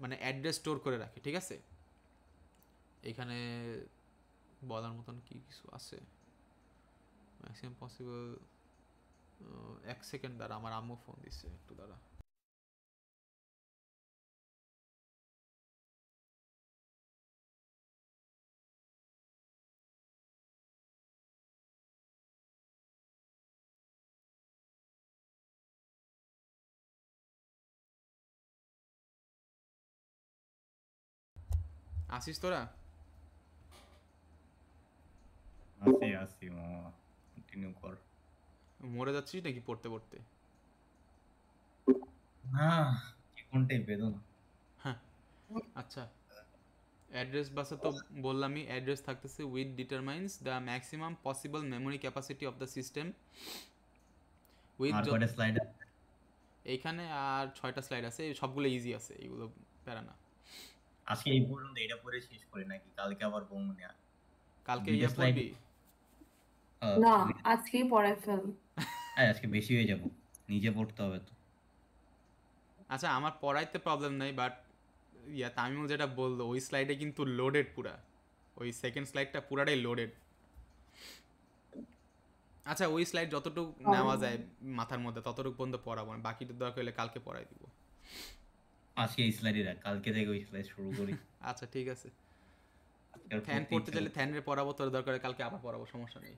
S1: মানে অ্যাড্রেস স্টোর করে রাখে, ঠিক আছে। এখানে বলার মতন কি কিছু আছে, ম্যাক্সিমাম পসিবল। এক সেকেন্ড দ্বারা, আমার আম্মু ফোন দিচ্ছে, একটু দ্বারা। আসিস তোরা?
S2: আসি মামা, কন্টিনিউ কর।
S1: মরে যাচ্ছিস নাকি পড়তে পড়তে?
S2: না, কোনটাই বেদনা।
S1: হ্যাঁ, আচ্ছা। অ্যাড্রেস বাসে তো বললামই, অ্যাড্রেস থাকতেছে width determines the maximum possible memory capacity of the system width.
S2: আর কয়টা স্লাইড?
S1: এইখানে আর 6টা স্লাইড আছে, সবগুলো ইজি আছে, এগুলো প্যারা না।
S2: আজকে এই পর্যন্ত এটা পড়ে শেষ করে নাকি কালকে আবার বলবো না?
S1: কালকে
S2: দুইটা
S1: ইয়ে
S2: slide-
S1: পড়বি?
S3: না, আজকেই পড়ায় ফেল।
S2: আজকে বেশি হয়ে যাব, নিজে পড়তে হবে তো।
S1: আচ্ছা, আমার পড়াইতে প্রবলেম নাই, বাট তামিমুল যেটা বললো ওই স্লাইডে কিন্তু লোডেড পুরা, ওই সেকেন্ড স্লাইডটা পুরাটাই লোডেড। আচ্ছা, ওই স্লাইড যতটুকু নেওয়া যায় মাথার মধ্যে ততটুকু পর্যন্ত পড়াবো, বাকিটা দরকার হলে কালকে পড়াই দিব।
S2: আজকে এই স্লাইডে রাখ, কালকে থেকে ওই স্লাইড শুরু করি।
S1: আচ্ছা ঠিক আছে,
S2: আজকে আর
S1: ফ্যান
S2: পড়তে
S1: পড়তে
S2: ইচ্ছা
S1: চাইলে
S2: করছে
S1: ফ্যানের পড়াবো, তোর দরকার হলে কালকে আবার পড়াবো, সমস্যা নেই,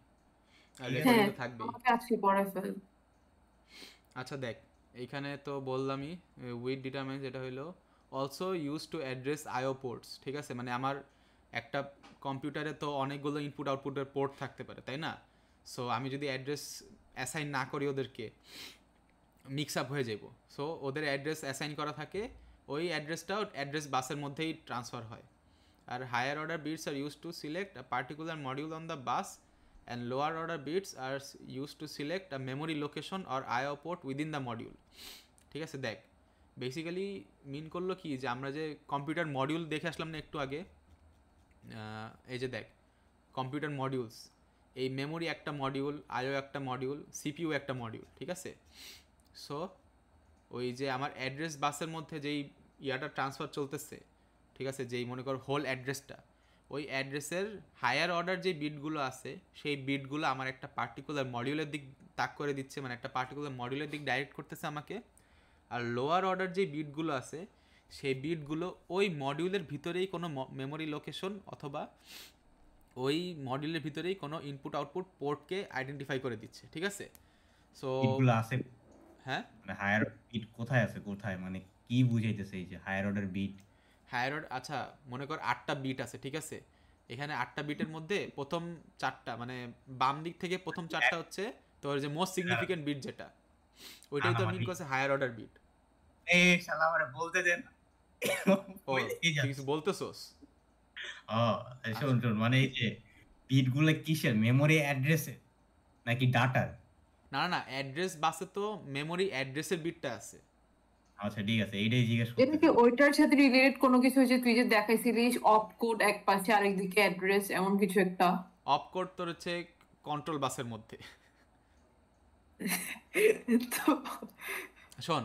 S1: আর
S2: ঠিক আছে।
S1: রেকর্ডিং
S3: হ্যাঁ,
S1: তো থাকবেই।
S3: আমাকে আজকে পড়ায় ফেল।
S1: আচ্ছা দেখ, এইখানে তো বললামই উইথ ডিটারমাইন্স, এটা হলো also use to address IO ports, ঠিক আছে। মানে আমার একটা কম্পিউটারে তো অনেকগুলো ইনপুট আউটপুটের পোর্ট থাকতে পারে, তাই না? সো আমি যদি অ্যাড্রেস অ্যাসাইন না করি ওদেরকে, মিক্স আপ হয়ে যাব। সো ওদের অ্যাড্রেস অ্যাসাইন করা থাকে, ওই অ্যাড্রেসটাও অ্যাড্রেস বাসের মধ্যেই ট্রান্সফার হয়। আর higher order bits are use to select a particular module on the bus, and lower order bits are used to select a memory location or IO port within the module, ঠিক আছে। দেখ basically মিন করলো কি, যে আমরা যে computer module দেখে আসলাম না একটু আগে, এই যে দেখ কম্পিউটার মডিউলস, এই মেমোরি একটা মডিউল, আইও একটা মডিউল, সিপিইউ একটা মডিউল, ঠিক আছে। সো ওই যে আমার অ্যাড্রেস বাসের মধ্যে যেই ইয়াটা ট্রান্সফার চলতেছে, ঠিক আছে, যেই মনে কর হোল অ্যাড্রেসটা, ওই অ্যাড্রেসের হায়ার অর্ডার যে বিটগুলো আছে সেই বিটগুলো আমার একটা পার্টিকুলার মডিউলের দিক তাক করে দিচ্ছে, মানে একটা পার্টিকুলার মডিউলের দিক ডাইরেক্ট করতেছে আমাকে। আর লোয়ার অর্ডার যে বিটগুলো আছে সেই বিটগুলো ওই মডিউলের ভিতরেই কোনো মেমোরি লোকেশন অথবা ওই মডিউলের ভিতরেই কোনো ইনপুট আউটপুট পোর্টকে আইডেন্টিফাই করে দিচ্ছে, ঠিক আছে। সো
S2: বিটগুলো আছে,
S1: হ্যাঁ,
S2: মানে হায়ার বিট কোথায় আছে, কোথায় মানে কি বুঝাইতেছে এই যে higher order bit?
S1: Higher order, আচ্ছা মনে কর 8টা বিট আছে, ঠিক আছে। এখানে 8টা বিটের মধ্যে প্রথম 4টা, মানে বাম দিক থেকে প্রথম 4টা হচ্ছে তোর যে মোস্ট সিগনিফিকেন্ট বিট, যেটা ওইটাই তো মিন করছে হায়ার অর্ডার বিট।
S2: এই শালা আমারে বলতে দেন।
S1: ও তুই কিছু বলতেছস?
S2: শোন মানে এই যে বিটগুলো কিসের, মেমোরি অ্যাড্রেসে নাকি ডাটার?
S1: না না, অ্যাড্রেস বাসে তো মেমোরি অ্যাড্রেসের বিটটা আছে।
S2: আচ্ছা ঠিক আছে, এইটাই জিজ্ঞেস
S3: এটা কি ওইটার সাথে রিলেটেড কোনো কিছু, যে তুই যে দেখাইছিলিস অপ কোড এক পাশে আরেকদিকে অ্যাড্রেস, এমন কিছু একটা?
S1: অপ কোড তোর হচ্ছে কন্ট্রোল বাসের মধ্যে,
S3: তো
S1: শোন,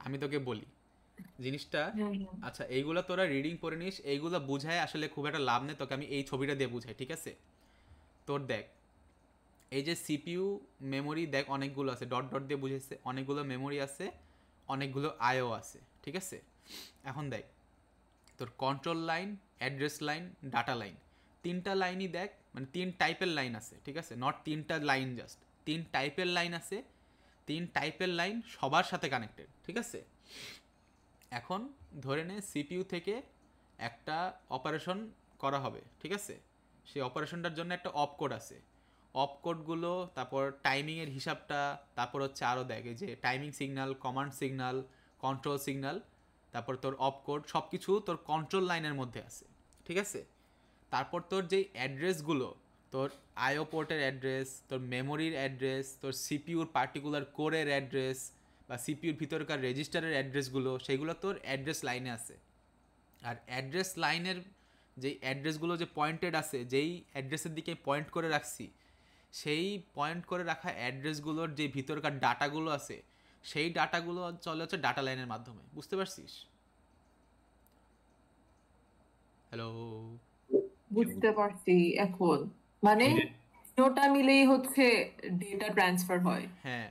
S1: আমি তোকে বলি জিনিসটা। আচ্ছা, এইগুলো তোরা রিডিং পড়ে নিস, এইগুলো বুঝায় আসলে খুব একটা লাভ নেই, তোকে আমি এই ছবিটা দিয়ে বুঝাই, ঠিক আছে? তোর দেখ, এই যে সিপিইউ মেমোরি দেখ অনেকগুলো আছে, ডট ডট দিয়ে বুঝেছে, অনেকগুলো মেমোরি আছে, অনেকগুলো আইও আছে, ঠিক আছে? এখন দেখ, তোর control line, address line, data line, তিনটা লাইনই দেখ, মানে তিন টাইপের লাইন আছে, ঠিক আছে? নট তিনটা লাইন, জাস্ট তিন টাইপের লাইন আছে। তিন টাইপের লাইন সবার সাথে কানেক্টেড, ঠিক আছে? এখন ধরে নে সিপিইউ থেকে একটা অপারেশন করা হবে, ঠিক আছে? সেই অপারেশনটার জন্য একটা অপ কোড আছে। অপ কোডগুলো, তারপর টাইমিংয়ের হিসাবটা, তারপর হচ্ছে আরও দেখে যে timing signal, command signal, control signal, তারপর তোর অপ কোড, সব কিছু তোর কন্ট্রোল লাইনের মধ্যে আছে, ঠিক আছে? তারপর তোর যেই অ্যাড্রেসগুলো, তোর আইও পোর্টের অ্যাড্রেস, তোর মেমোরির অ্যাড্রেস, তোর সিপিইউর পার্টিকুলার কোরের অ্যাড্রেস বা সিপিইউর ভিতরকার রেজিস্টারের অ্যাড্রেসগুলো, সেগুলো তোর অ্যাড্রেস লাইনে আছে। আর অ্যাড্রেস লাইনের যেই অ্যাড্রেসগুলো যে পয়েন্টেড আছে, যেই অ্যাড্রেসের দিকে পয়েন্ট করে রাখছি, সেই পয়েন্ট করে রাখা অ্যাড্রেসগুলোর যে ভিতরকার ডাটাগুলো আছে, সেই ডাটাগুলো চলে হচ্ছে ডাটা লাইনের মাধ্যমে। বুঝতে পারছিস? হ্যালো?
S3: বুঝতে পারছি এখন, মানে ওটা মিলেই হচ্ছে ডেটা ট্রান্সফার হয়।
S1: হ্যাঁ,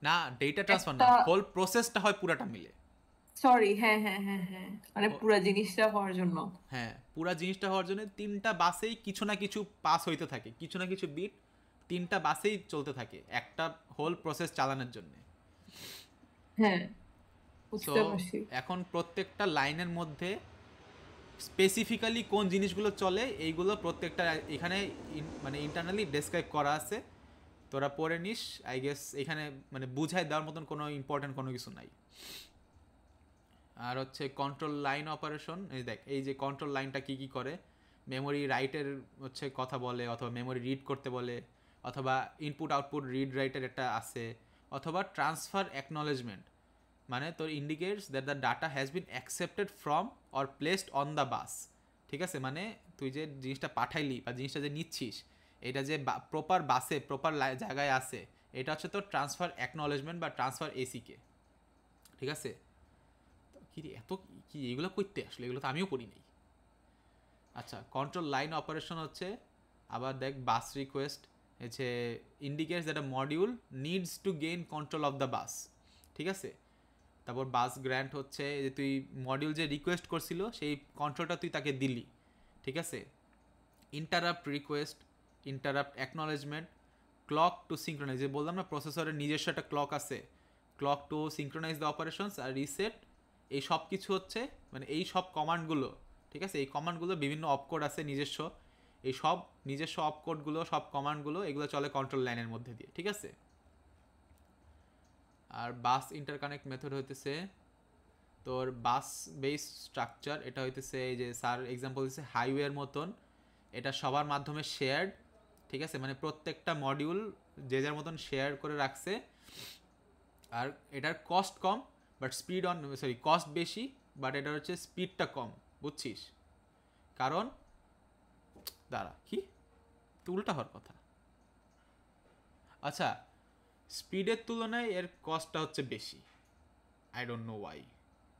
S1: না, ডেটা ট্রান্সফার না,
S3: একটা
S1: হোল প্রসেসটা হয় পুরাটা মিলে।
S3: সরি, হ্যাঁ হ্যাঁ হ্যাঁ হ্যাঁ, মানে পুরো জিনিসটা হওয়ার জন্য।
S1: হ্যাঁ, পুরা জিনিসটা হওয়ার জন্য তিনটা বাসেই কিছু না কিছু পাস হইতে থাকে, কিছু না কিছু বিট তিনটা বাসেই চলতে থাকে একটা হোল প্রসেস চালানোর জন্য।
S3: হ্যাঁ,
S1: সো
S3: বুঝতে পারছি।
S1: এখন প্রত্যেকটা লাইনের মধ্যে স্পেসিফিক্যালি কোন জিনিসগুলো চলে, এইগুলো প্রত্যেকটা এখানে মানে ইন্টারনালি ডেসক্রাইব করা আছে। তোরা পড়ে নিস, আই গেস এখানে মানে বুঝাই দেওয়ার মতন কোনো ইম্পর্টেন্ট কোনো কিছু নাই। আর হচ্ছে কন্ট্রোল লাইন অপারেশন, এই দেখ এই যে কন্ট্রোল লাইনটা কি কি করে, মেমোরি রাইটের হচ্ছে কথা বলে, অথবা মেমোরি রিড করতে বলে, অথবা ইনপুট আউটপুট রিড রাইটের একটা আছে, অথবা ট্রান্সফার অ্যাকনলেজমেন্ট, মানে তোর indicates that the data has been accepted from or placed on the বাস, ঠিক আছে? মানে তুই যে জিনিসটা পাঠাইলি বা জিনিসটা যে নিচ্ছিস, এটা যে প্রপার বাসে প্রপার জায়গায় আছে, এটা হচ্ছে তোর ট্রান্সফার অ্যাকনলেজমেন্ট বা ট্রান্সফার এসিকে, ঠিক আছে? কি রে, এত কি এগুলো করতে আসলে, এগুলো তো আমিও করি নাই। আচ্ছা, কন্ট্রোল লাইন অপারেশন হচ্ছে আবার দেখ বাস রিকোয়েস্ট, হচ্ছে indicates that a module needs to gain control of the বাস, ঠিক আছে? তারপর বাস গ্র্যান্ট হচ্ছে যে তুই মডিউল যে রিকোয়েস্ট করছিল সেই কন্ট্রোলটা তুই তাকে দিলি, ঠিক আছে? Interrupt request, interrupt acknowledgement, clock to synchronize, যে বললাম না প্রসেসরের নিজস্ব একটা ক্লক আছে, clock to synchronize the operations, আর রিসেট, এই সব কিছু হচ্ছে মানে এই সব কমান্ডগুলো, ঠিক আছে? এই কমান্ডগুলো বিভিন্ন অপকোড আছে নিজস্ব, এই সব নিজস্ব অপকোডগুলো, সব কমান্ডগুলো, এগুলো চলে কন্ট্রোল লাইনের মধ্যে দিয়ে, ঠিক আছে? আর বাস ইন্টারকানেক্ট মেথড হইতেছে তোর বাস বেস স্ট্রাকচার, এটা হইতেছে এই যে স্যার এক্সাম্পল দিচ্ছে হাইওয়ের মতন, এটা সবার মাধ্যমে শেয়ার্ড, ঠিক আছে? মানে প্রত্যেকটা মডিউল যে যার মতন শেয়ার করে রাখছে, আর এটার cost com but speed on, sorry cost বেশি বাট এটার হচ্ছে স্পিডটা কম, বুঝছিস? কারণ দাঁড়া, কি তো উল্টা হওয়ার কথা। আচ্ছা, স্পিডের তুলনায় এর কস্টটা হচ্ছে বেশি, আই ডোন্ট নো ওয়াই।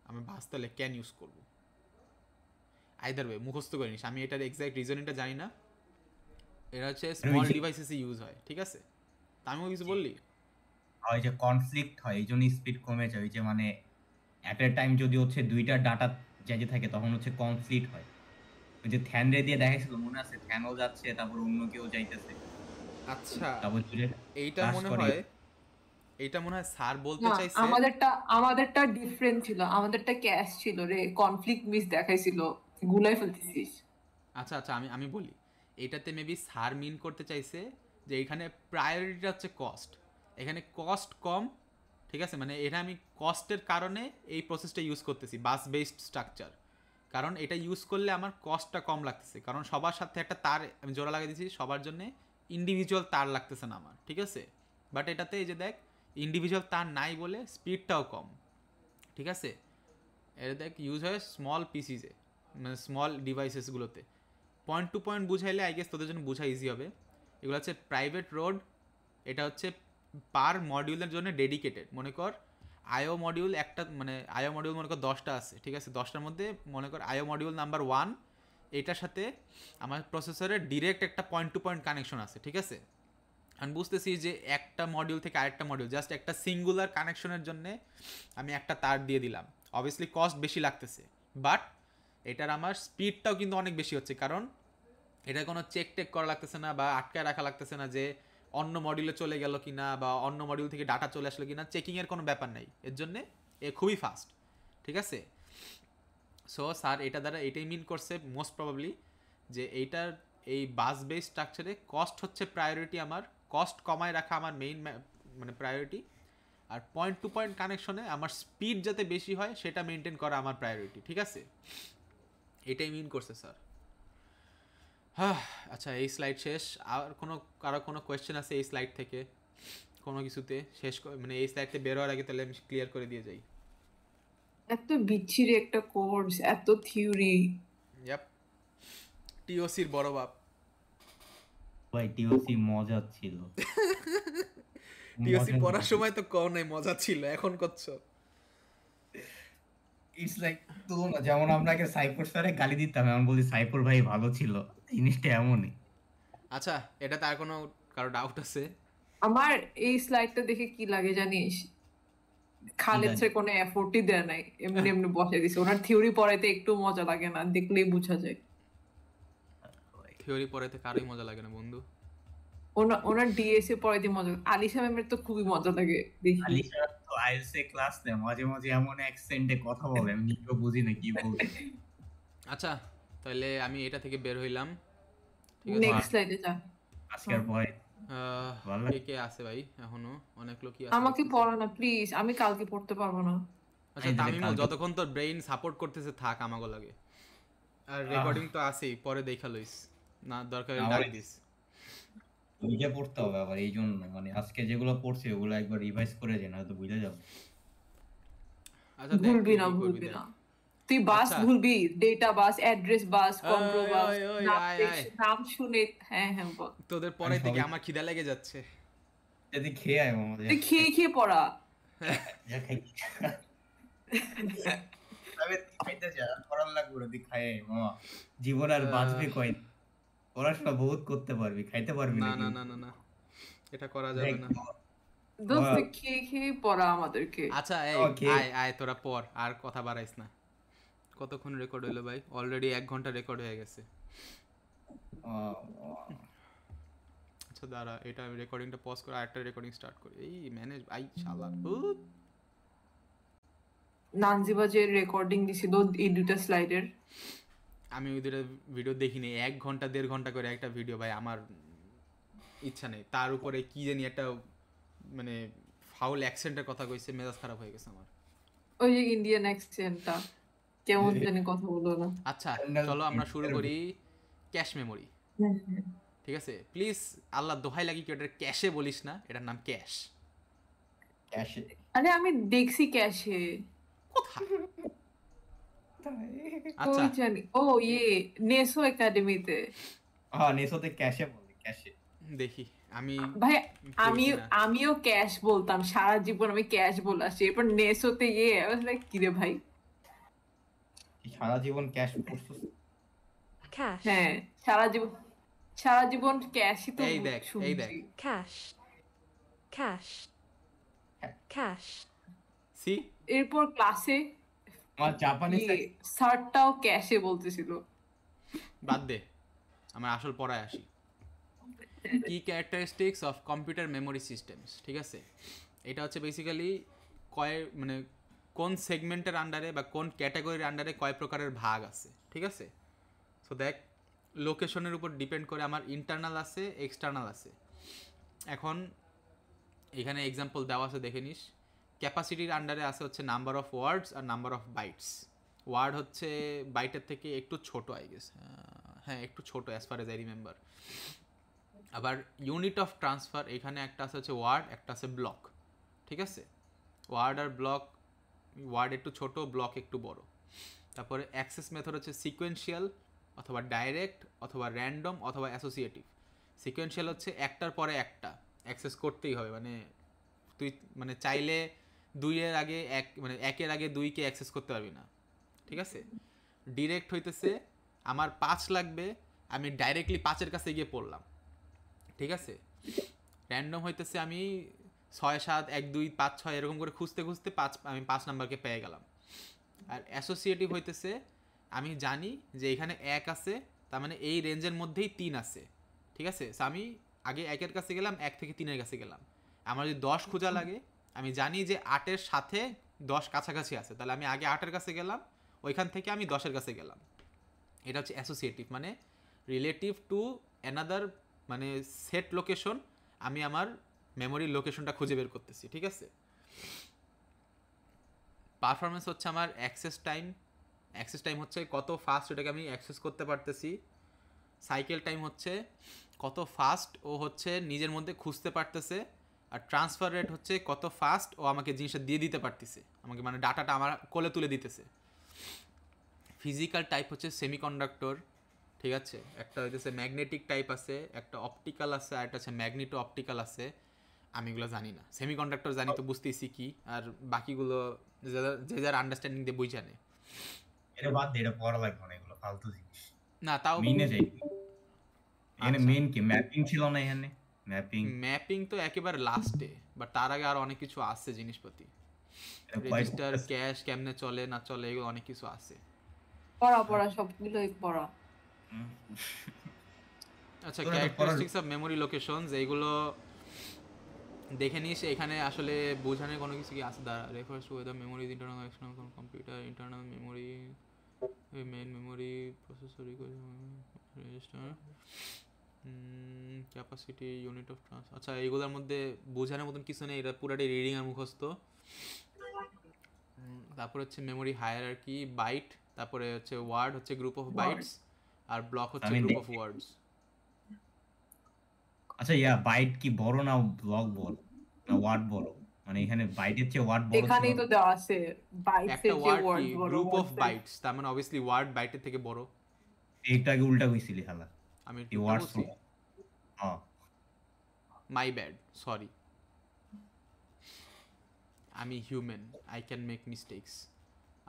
S1: আমি ভাস্তালে ক্যান ইউজ করবো, আইদার ওয়ে মুখস্থ করে নিস, আমি এটার এক্সাক্ট রিজনিংটা জানি না। এটা হচ্ছে স্মল ডিভাইসেসে ইউজ হয়, ঠিক আছে? তা আমিও কিছু বললি,
S2: ওই যে কনফ্লিক্ট হয় এই জন্য স্পিড কমে যায়, ওই যে মানে অ্যাট এ টাইম যদি হচ্ছে দুইটা ডাটা যাইতে থাকে তখন হচ্ছে কনফ্লিক্ট হয়। ওই যে থ্যান রে দিয়ে দেখাইছিল মনে আছে, থ্যানও যাচ্ছে তারপর অন্য কেউ যাইতেছে,
S1: আচ্ছা
S2: তারপর দুইটা
S1: এইটা
S2: ক্লাশ
S1: মনে
S2: করে।
S1: হয়, এইটা মনে হয় স্যার বলতে
S3: না,
S1: চাইছে।
S3: আমাদেরটা ডিফারেন্ট ছিল, আমাদেরটা ক্যাশ ছিল রে, কনফ্লিক্ট মিস দেখাইছিল, গুলাই ফেলতেছিস।
S1: আচ্ছা আচ্ছা, আমি বলি, এইটাতে মেবি স্যার মিন করতে চাইছে যে এখানে প্রায়োরিটিটা হচ্ছে কস্ট, এখানে কস্ট কম, ঠিক আছে? মানে এটা আমি কস্টের কারণে এই প্রসেসটা ইউজ করতেছি, বাস বেসড স্ট্রাকচার, কারণ এটা ইউজ করলে আমার কস্টটা কম লাগতেছে, কারণ সবার সাথে একটা তার আমি জোড়া লাগিয়ে দিয়েছি, সবার জন্য ইন্ডিভিজুয়াল তার লাগতেছে না আমার, ঠিক আছে? বাট এটাতে এই যে দেখ ইন্ডিভিজুয়াল তার নাই বলে স্পিডটাও কম, ঠিক আছে? এটা দেখ ইউজ হয় স্মল পিসিসে, মানে স্মল ডিভাইসেসগুলোতে। পয়েন্ট টু পয়েন্ট বুঝাইলে আই গেস তোদের জন্য বোঝা ইজি হবে। এগুলো হচ্ছে প্রাইভেট রোড, এটা হচ্ছে পার মডিউলের জন্য ডেডিকেটেড। মনে কর আইও মডিউল একটা, মানে আইও মডিউল মনে কর 10টা আছে, ঠিক আছে? 10টার মধ্যে মনে কর আইও মডিউল নাম্বার 1 এটার সাথে আমার প্রসেসরের ডিরেক্ট একটা পয়েন্ট টু পয়েন্ট কানেকশন আছে, ঠিক আছে? আমি বুঝতেছি যে একটা মডিউল থেকে আরেকটা মডিউল জাস্ট একটা সিঙ্গুলার কানেকশনের জন্য আমি একটা তার দিয়ে দিলাম, অবভিয়াসলি কস্ট বেশি লাগতেছে, বাট এটার আমার স্পিডটাও কিন্তু অনেক বেশি হচ্ছে, কারণ এটা কোনো চেক টেক করা লাগতেছে না বা আটকায় রাখা লাগতেছে না যে অন্য মডিউলে চলে গেল কিনা বা অন্য মডিউল থেকে ডাটা চলে আসলো কিনা, চেকিংয়ের কোনো ব্যাপার নাই, এর জন্যে এ খুবই ফাস্ট, ঠিক আছে? সো স্যার এটা দ্বারা এটাই মিন করছে মোস্ট প্রবাবলি যে এইটার এই বাস বেস স্ট্রাকচারে কস্ট হচ্ছে প্রায়োরিটি, আমার কস্ট কমায় রাখা আমার মেইন মানে priority, R point to point কানেকশনে আমার স্পিড যাতে বেশি হয় সেটা মেনটেন করা আমার প্রায়োরিটি, ঠিক আছে? এটাই মিন করছে স্যার। হ্যাঁ, আচ্ছা এই স্লাইড শেষ। আর কারো কোনো কোয়েশ্চেন আছে এই স্লাইড থেকে কোনো কিছুতে শেষ মানে এই স্লাইড থেকে বের হওয়ার আগে তাহলে আমি ক্লিয়ার করে দিয়ে যাই।
S3: এত বিচ্ছিরি একটা কোর্স, এত থিওরি।
S1: ইয়াপ, টিওসির বড় বাপ।
S2: ভাই টিওসি মজা ছিল।
S1: টিওসি পড়ার সময় তো কও নাই মজা ছিল, এখন করছো।
S2: ইটস লাইক তো না, যেমন আমরা আগে সাইফার স্যারে গালি দিতাম, এমন বলি সাইফার ভাই ভালো ছিল, জিনিসটা এমনই।
S1: আচ্ছা, এটাতে আর কোনো কারো ডাউট আছে?
S3: আমার এই স্লাইডটা দেখে কি লাগে জানিস? খালেদ
S2: লাগে?
S3: স্যার কোনো এফোর্টই দেয় নাই, এমনি এমনি বসে দিছে। ওনার থিওরি পড়াইতে একটু মজা লাগে না, দেখলেই বোঝা যায়।
S1: থিওরি পড়াইতে কারোই মজা লাগে না বন্ধু।
S3: ওনার ডিএসএ পড়াইতে মজা, আলিশা ম্যামের তো খুবই মজা লাগে দেখি।
S2: আলিশা তো আইএলসে ক্লাস নেয়, মাঝে মাঝে এমন অ্যাকসেন্টে কথা বলে আমি নিজেও বুঝি না কি বলছে।
S1: আচ্ছা, তাহলে আমি এটা থেকে বের হইলাম, ঠিক আছে?
S3: নেক্সট স্লাইডে যা।
S2: আজকের ভয় ভালো
S1: কে কে আছে ভাই? এখনো অনেক লোকই আছে
S3: আমাকে
S1: দেখতেছি।
S3: পড়া না প্লিজ, আমি কালকে পড়তে পারবো না।
S1: আচ্ছা
S2: এই তাহলে
S1: তামিমুল,
S2: কালকে-
S1: যতক্ষণ তোর ব্রেইন সাপোর্ট করতেছে থাক আমাগো লাগে। আর রেকর্ডিং তো আছেই, পরে দেখা লইস, না দরকার হলে ডাক
S2: আমার-
S1: দিস।
S2: বুঝে পড়তে হবে আবার, এই জন্য মানে আজকে যেগুলো পড়ছি ওগুলো একবার রিভাইজ করে যে না তো বুঝে যাবে।
S1: আচ্ছা দেখ
S3: ভুলবি
S1: তুই
S3: না,
S1: কি করবি
S3: ভুলবি
S1: দেখ।
S3: না। তুই বাস
S1: আচ্ছা।
S3: ভুলবি, ডেটা বাস, অ্যাড্রেস বাস, কন্ট্রোল
S1: ওই,
S3: বাস,
S1: ওই, ওই,
S3: নাম
S1: আয়,
S3: দেখে-
S1: আয়।
S3: নাম শুনে। হ্যাঁ হ্যাঁ বল।
S1: তোদের পরে থেকে
S2: সবাই-
S1: আমার খিদা লেগে যাচ্ছে।
S2: যদি খেয়ে আয় মামা,
S3: তুই খেয়ে খেয়ে পড়া।
S2: যা খাই তবে খাইতে যা করার লাগবে ওরা দি খায় মামা, জীবন আর বাঁচবে কয়, পড়াশোনা বহুত করতে পারবি, খাইতে পারবি
S1: না
S2: না
S1: না না না না, এটা করা যাবে না।
S3: দোস্ত তুই খেয়ে খেয়ে পড়া আমাদেরকে।
S1: আচ্ছা এই
S2: Okay.
S1: আয় আয় তোরা পর, আর কথা বাড়াইস না। কতক্ষণ রেকর্ড হলো ভাই? অলরেডি 1 ঘন্টা রেকর্ড হয়ে গেছে। আচ্ছা দাঁড়া, এটা আমি রেকর্ডিংটা পজ করে আরেকটা রেকর্ডিং স্টার্ট করি। এই ম্যানেজ আই শালা।
S3: নানজিবাজের রেকর্ডিং দিছিল এই দুটা স্লাইডের।
S1: আমি ওই দুটো ভিডিও দেখিনি, 1 ঘন্টা 1.5 ঘন্টা করে একটা ভিডিও ভাই, আমার ইচ্ছা নেই। তার উপরে কি জানি একটা মানে ফাউল অ্যাকসেন্টের কথা কইছে, মেজাজ খারাপ হয়ে গেছে আমার।
S3: ওই যে ইন্ডিয়ান অ্যাকসেন্টটা কেমন জানি কথা বলো না।
S1: আচ্ছা চলো আমরা শুরু করি। ক্যাশ মেমোরি, ঠিক আছে? প্লিজ আল্লাহ দোহাই লাগি কি ওটার ক্যাশে বলিস না, এটার নাম ক্যাশ।
S2: ক্যাশে
S3: আরে আমি দেখছি ক্যাশে।
S1: আচ্ছা
S3: ওই জানি, ও ইয়ে নেসো একাডেমিতে।
S2: হ্যাঁ নেসোতে ক্যাশে বলে, ক্যাশে
S1: দেখি আমি
S3: ভাই
S1: করি কিনা।
S3: আমিও ক্যাশ বলতাম সারা জীবন, আমি ক্যাশ বলে আসছি। এরপর নেসোতে ইয়ে কি রে ভাই।
S2: সারা জীবন ক্যাশ করছিস?
S5: Cash.
S3: হ্যাঁ সারা জীবন ক্যাশই তো
S1: এই দেখ, এই দেখ।
S3: শুনছি।
S5: Cash. Cash. Cash.
S1: সি
S3: এরপর ক্লাসে
S2: আমার জাপানিজ
S3: স্যারটাও ক্যাশে বলতেছিল।
S1: বাদ দে, আমরা আসল পড়ায় আসি। কি characteristics of computer memory systems, ঠিক আছে? এটা হচ্ছে বেসিক্যালি মানে কোন সেগমেন্টের আন্ডারে বা কোন ক্যাটাগরির আন্ডারে কয় প্রকারের ভাগ আছে, ঠিক আছে? সো দেখ, লোকেশনের উপর ডিপেন্ড করে আমার ইন্টারনাল আছে, এক্সটার্নাল আছে। এখন এখানে এক্সাম্পল দেওয়া আছে, দেখে নিস। ক্যাপাসিটির আন্ডারে আছে হচ্ছে নাম্বার অফ ওয়ার্ডস আর নাম্বার অফ বাইটস। ওয়ার্ড হচ্ছে বাইটের থেকে একটু ছোট, আই গেস, হ্যাঁ একটু ছোট as far age I remember. আবার ইউনিট অফ ট্রান্সফার, এখানে একটা আছে হচ্ছে ওয়ার্ড, একটা আছে ব্লক, ঠিক আছে? ওয়ার্ড আর ব্লক, ওয়ার্ড একটু ছোট, ব্লক একটু বড়। তারপরে অ্যাক্সেস মেথড হচ্ছে সিকোয়েন্সিয়াল অথবা ডাইরেক্ট অথবা র্যান্ডম অথবা অ্যাসোসিয়েটিভ। সিকোয়েন্সিয়াল হচ্ছে একটার পরে একটা অ্যাক্সেস করতেই হবে, মানে তুই মানে চাইলে 2 এর আগে 1 মানে 1-এর আগে 2-কে অ্যাক্সেস করতে পারবি না, ঠিক আছে? ডিরেক্ট হইতেছে আমার 5 লাগবে, আমি ডাইরেক্টলি 5-এর কাছে গিয়ে পড়লাম, ঠিক আছে? র্যান্ডম হইতেছে আমি 6 7 1 2 5 6 এরকম করে খুঁজতে খুঁজতে আমি 5 নাম্বারকে পেয়ে গেলাম। আর অ্যাসোসিয়েটিভ হইতেছে আমি জানি যে এখানে 1 আছে, তার মানে এই রেঞ্জের মধ্যেই 3 আছে, ঠিক আছে? সো আমি আগে 1-এর কাছে গেলাম, 1 থেকে 3-এর কাছে গেলাম। আমার যদি 10 খোঁজা লাগে, আমি জানি যে 8-এর সাথে 10 কাছাকাছি আছে, তাহলে আমি আগে 8-এর কাছে গেলাম, ওইখান থেকে আমি 10-এর কাছে গেলাম। এটা হচ্ছে অ্যাসোসিয়েটিভ, মানে রিলেটিভ টু অ্যানাদার মানে সেট লোকেশন আমি আমার মেমোরির লোকেশনটা খুঁজে বের করতেছি, ঠিক আছে? পারফরমেন্স হচ্ছে আমার অ্যাক্সেস টাইম হচ্ছে কত ফাস্ট এটাকে আমি অ্যাক্সেস করতে পারতেছি। সাইকেল টাইম হচ্ছে কত ফাস্ট ও হচ্ছে নিজের মধ্যে খুঁজতে পারতেছে। আর ট্রান্সফার রেট হচ্ছে কত ফাস্ট ও আমাকে জিনিসটা দিয়ে দিতে পারতেছে, আমাকে মানে ডাটাটা আমার কোলে তুলে দিতেছে। ফিজিক্যাল টাইপ হচ্ছে সেমিকন্ডাক্টর, ঠিক আছে? একটা হইতেছে ম্যাগনেটিক টাইপ আছে, একটা অপটিক্যাল আছে, আর একটা হচ্ছে ম্যাগনেটো অপটিক্যাল আছে। আমি এগুলো জানি না। সেমিকন্ডাক্টর জানি তো বুঝতেছি কি, আর বাকিগুলো যে যার আন্ডারস্ট্যান্ডিং দিয়ে বুঝ জানে।
S2: এটা বাদ দে, এটা পড়া লাগবে না, এগুলো ফালতু জিনিস।
S1: না তাও
S2: মেইনে যাই, এখানে
S1: আচ্ছা।
S2: মেইন কি ম্যাপিং ছিল না? এখানে
S1: ম্যাপিং তো একেবারে লাস্টে, বাট তার আগে আরো অনেক কিছু আছে জিনিসপাতি। রেজিস্টার ক্যাশ কেমনে চলে না চলে এগুলো অনেক কিছু আছে।
S3: পড়া সবগুলোই পড়া।
S1: আচ্ছা, ক্যারেক্টারিস্টিক্স অফ মেমোরি লোকেশনস এইগুলো দেখে নিস। এখানে আসলে বোঝানোর কোনো কিছু কি আছে? দ্বারা refers to weather memory internal external computer internal memory main memory processor register capacity unit of trans. আচ্ছা, এইগুলোর মধ্যে বোঝানোর মতন কিছু নেই, এটা পুরাটাই রিডিং আর মুখস্থ। তারপর হচ্ছে মেমোরি হায়ারার্কি, বাইট, তারপরে হচ্ছে ওয়ার্ড হচ্ছে গ্রুপ অফ বাইটস, আর ব্লক হচ্ছে গ্রুপ অফ ওয়ার্ডস।
S2: আচ্ছা বাইট কি বড় না ব্লক বড় না ওয়ার্ড বড়? মানে এখানে বাইটের চেয়ে ওয়ার্ড বড় ছিল।
S3: এখানেই তো দেওয়া আছে বাইটস
S1: একটা
S3: এর যে
S1: ওয়ার্ড
S3: ওয়ার্ড
S1: কি
S3: বড়,
S1: গ্রুপ অফ বাইটস, তার মানে অবভিয়াসলি ওয়ার্ড বাইটের থেকে বড়।
S2: এইটাকে উল্টা কইছিলি হালা,
S1: আমি
S2: এই ওয়ার্ড হ্যাঁ
S1: মাই ব্যাড, সরি, আমি human, I can make mistakes.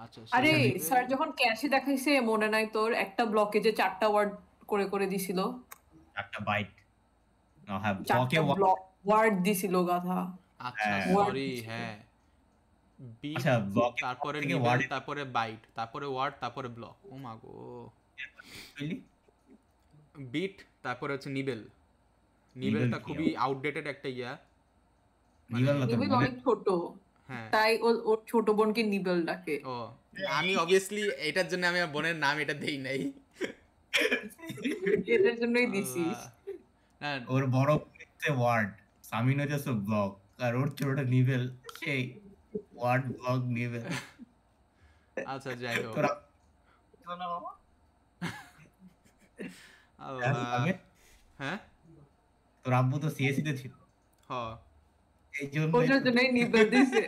S1: আচ্ছা,
S3: আরে স্যার যখন ক্যাশে দেখাইছে মনে নাই তোর, একটা ব্লকে যে 4টা ওয়ার্ড করে করে দিছিল,
S2: একটা বাইট হ্যাঁ ব্লকে
S3: 4টা ব্লক ওয়ার্ড দিছিল গাধা।
S1: আচ্ছা সরি, হ্যাঁ বিট,
S2: আচ্ছা ব্লকে
S1: তারপরে
S2: থেকে
S1: নিবেল,
S2: ওয়ার্ড
S1: তারপরে বাইট, তারপরে ওয়ার্ড, তারপরে ব্লক। ও মা গো,
S2: কইলি
S1: বিট, তারপরে হচ্ছে নিবেল। নিবেলটা খুবই আউটডেটেড একটা ইয়া।
S2: নিবেল না তো
S3: নিবেল অনেক ছোট,
S1: হ্যাঁ
S3: তাই ওর ছোট বোনকে নিবেল ডাকে।
S1: ও, আমি অবভিয়াসলি এটার জন্য আমি আমার বোনের নাম এটা দেই নাই।
S3: এটার জন্যই দিছিস।
S1: না,
S2: ওর বড় হচ্ছে ওয়ার্ড, সামিন হচ্ছে ব্লক, আর ওর ছোটটা নিবেল, সেই ওয়ার্ড ব্লক নিবেল।
S1: আচ্ছা যাই হোক,
S2: তোরা
S1: আল্লাহ। হ্যাঁ
S2: তোর আব্বু তো সিএসসি তে ছিল,
S1: হ,
S2: এই জন্য
S3: ওটার জন্যই নিবেল দিছে।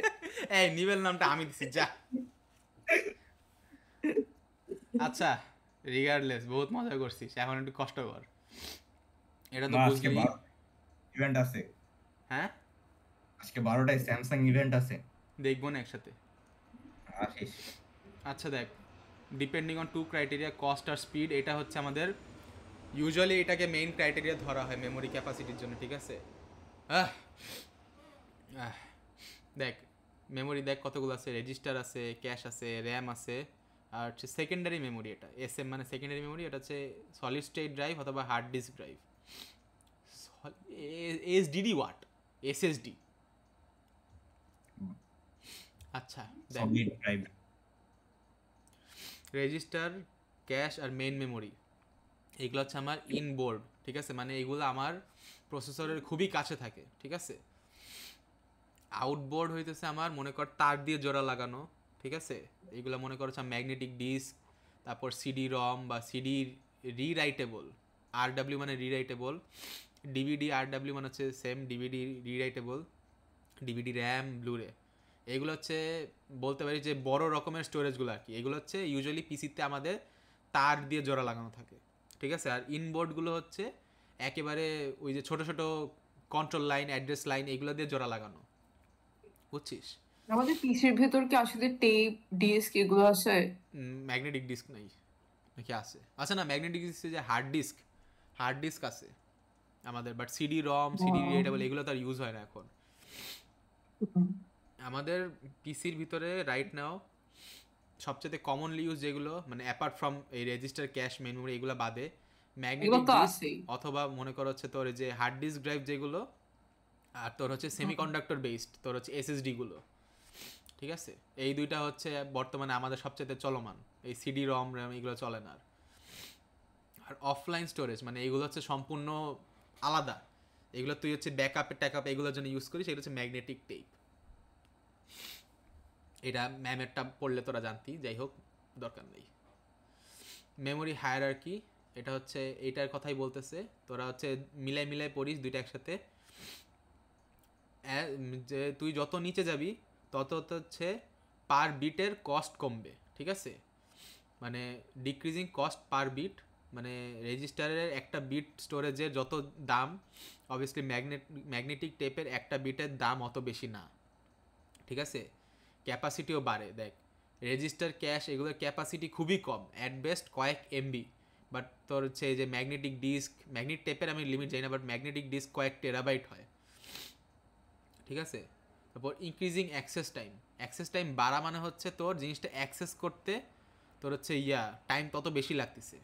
S1: এই নিবেল নামটা আমি দিছি যা। আচ্ছা রিগার্ডলেস, বহুত মজা করছিস, এখন একটু কষ্ট কর। এটা তো
S2: আজকে
S1: বুঝলি।
S2: ইভেন্ট আছে,
S1: হ্যাঁ
S2: আজকে 12টায় স্যামসাং ইভেন্ট আছে,
S1: দেখবো না একসাথে।
S2: আসিস।
S1: আচ্ছা দেখ, ডিপেন্ডিং অন 2 ক্রাইটেরিয়া, কস্ট আর স্পিড, এটা হচ্ছে আমাদের ইউজুয়ালি এটাকে মেইন ক্রাইটেরিয়া ধরা হয় মেমোরি ক্যাপাসিটির জন্য, ঠিক আছে? দেখ মেমোরি দেখ কতগুলো আছে, রেজিস্টার আছে, ক্যাশ আছে, র্যাম আছে, আর হচ্ছে সেকেন্ডারি মেমোরি। এটা এসএম মানে সেকেন্ডারি মেমোরি, এটা হচ্ছে সলিড স্টেট ড্রাইভ অথবা hard disk drive. SDD what, SSD. আচ্ছা দেখ,
S2: সলিড ড্রাইভ,
S1: রেজিস্টার, ক্যাশ আর মেইন মেমোরি এগুলো হচ্ছে আমার ইনবোর্ড, ঠিক আছে? মানে এগুলো আমার প্রসেসরের খুবই কাছে থাকে, ঠিক আছে? আউটবোর্ড হইতেছে আমার মনে কর তার দিয়ে জোড়া লাগানো, ঠিক আছে? এগুলো মনে করছে ম্যাগনেটিক ডিস্ক, তারপর সিডি রম বা সিডি রিরাইটেবল, আরডাব্লিউ মানে রিরাইটেবল, ডিভিডি আরডাব্লিউ মানে হচ্ছে সেম ডিভিডি রিরাইটেবল, ডিভিডি র্যাম, ব্লুরে। এগুলো হচ্ছে বলতে পারি যে বড় রকমের স্টোরেজগুলো আর কি। এগুলো হচ্ছে ইউজুয়ালি পিসিতে আমাদের তার দিয়ে জোড়া লাগানো থাকে, ঠিক আছে? আর ইনবোর্ডগুলো হচ্ছে একেবারে ওই যে ছোট ছোট কন্ট্রোল লাইন, অ্যাড্রেস লাইন, এগুলো দিয়ে জোড়া লাগানো। বুঝছিস?
S3: আমাদের পিসির ভেতর কি আসলে টেপ ডিস্ক এগুলো আছে?
S1: ম্যাগনেটিক ডিস্ক নাই নাকি আছে? আচ্ছা না, ম্যাগনেটিক ডিস্ক যে হার্ড ডিস্ক আছে আমাদের, but CD ROM, CD readable এগুলো তো আর ইউজ হয় না এখন। আমাদের পিসির ভিতরে রাইট নাও সবচেয়ে কমনলি ইউজ যেগুলো, মানে অ্যাপার্ট ফ্রম এই রেজিস্টার, ক্যাশ, মেন মেমোরি এগুলো বাদে,
S3: এগুলো
S1: ম্যাগনেটিক
S3: তো
S1: ডিস্ক
S3: আছেই।
S1: অথবা মনে করো হচ্ছে তোর এই যে হার্ড ডিস্ক ড্রাইভ যেগুলো, আর তোর হচ্ছে সেমিকন্ডাক্টর বেসড তোর হচ্ছে এসএসডি গুলো, ঠিক আছে? এই দুইটা হচ্ছে বর্তমানে আমাদের সবচেয়ে চলমান। এই সিডি রম র্যাম এগুলো চলে না আর। আর অফলাইন স্টোরেজ মানে এগুলো হচ্ছে সম্পূর্ণ আলাদা। এগুলো তুই হচ্ছে ব্যাকআপে ট্যাকআপ এগুলোর জন্য ইউজ করিস, এগুলো হচ্ছে ম্যাগনেটিক টেপ। এটা ম্যামেরটা পড়লে তোরা জানতি, যাই হোক দরকার নেই। মেমোরি হায়ারার্কি, এটা হচ্ছে এইটার কথাই বলতেছে, তোরা হচ্ছে মিলাই মিলাই পড়িস দুইটা একসাথে। যে তুই যত নিচে যাবি তত হচ্ছে পার বিটের কস্ট কমবে, ঠিক আছে? মানে ডিক্রিজিং কস্ট পার বিট, মানে রেজিস্টারের একটা বিট স্টোরেজের যত দাম, অবভিয়াসলি ম্যাগনেটিক টেপের একটা বিটের দাম অত বেশি না, ঠিক আছে? ক্যাপাসিটিও বাড়ে। দেখ রেজিস্টার, ক্যাশ এগুলোর ক্যাপাসিটি খুবই কম, অ্যাট বেস্ট কয়েক এমবি, বাট তোর হচ্ছে যে ম্যাগনেটিক ডিস্ক, ম্যাগনেট টেপের আমি লিমিট জানি না, বাট ম্যাগনেটিক ডিস্ক কয়েক টেরাবাইট হয়, ঠিক আছে? তারপর ইনক্রিজিং অ্যাক্সেস টাইম বাড়া মানে হচ্ছে তোর জিনিসটা অ্যাক্সেস করতে তোর হচ্ছে টাইম তত বেশি লাগতেছে।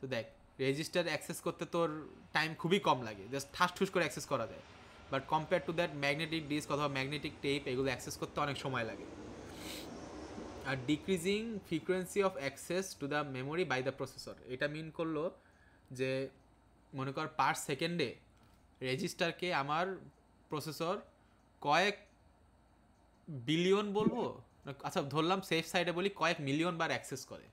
S1: তো দেখ রেজিস্টার অ্যাক্সেস করতে তোর টাইম খুবই কম লাগে, জাস্ট ঠাস ঠুস করে অ্যাক্সেস করা যায়, but compare to that magnetic disk অথবা ম্যাগনেটিক টেপ এগুলো অ্যাক্সেস করতে অনেক সময় লাগে। আর decreasing frequency of access to the memory by the processor, এটা মিন করলো যে মনে কর পার সেকেন্ডে রেজিস্টারকে আমার প্রসেসর কয়েক বিলিয়ন বলবো, আচ্ছা ধরলাম সেফ সাইডে বলি কয়েক মিলিয়ন বার অ্যাক্সেস করে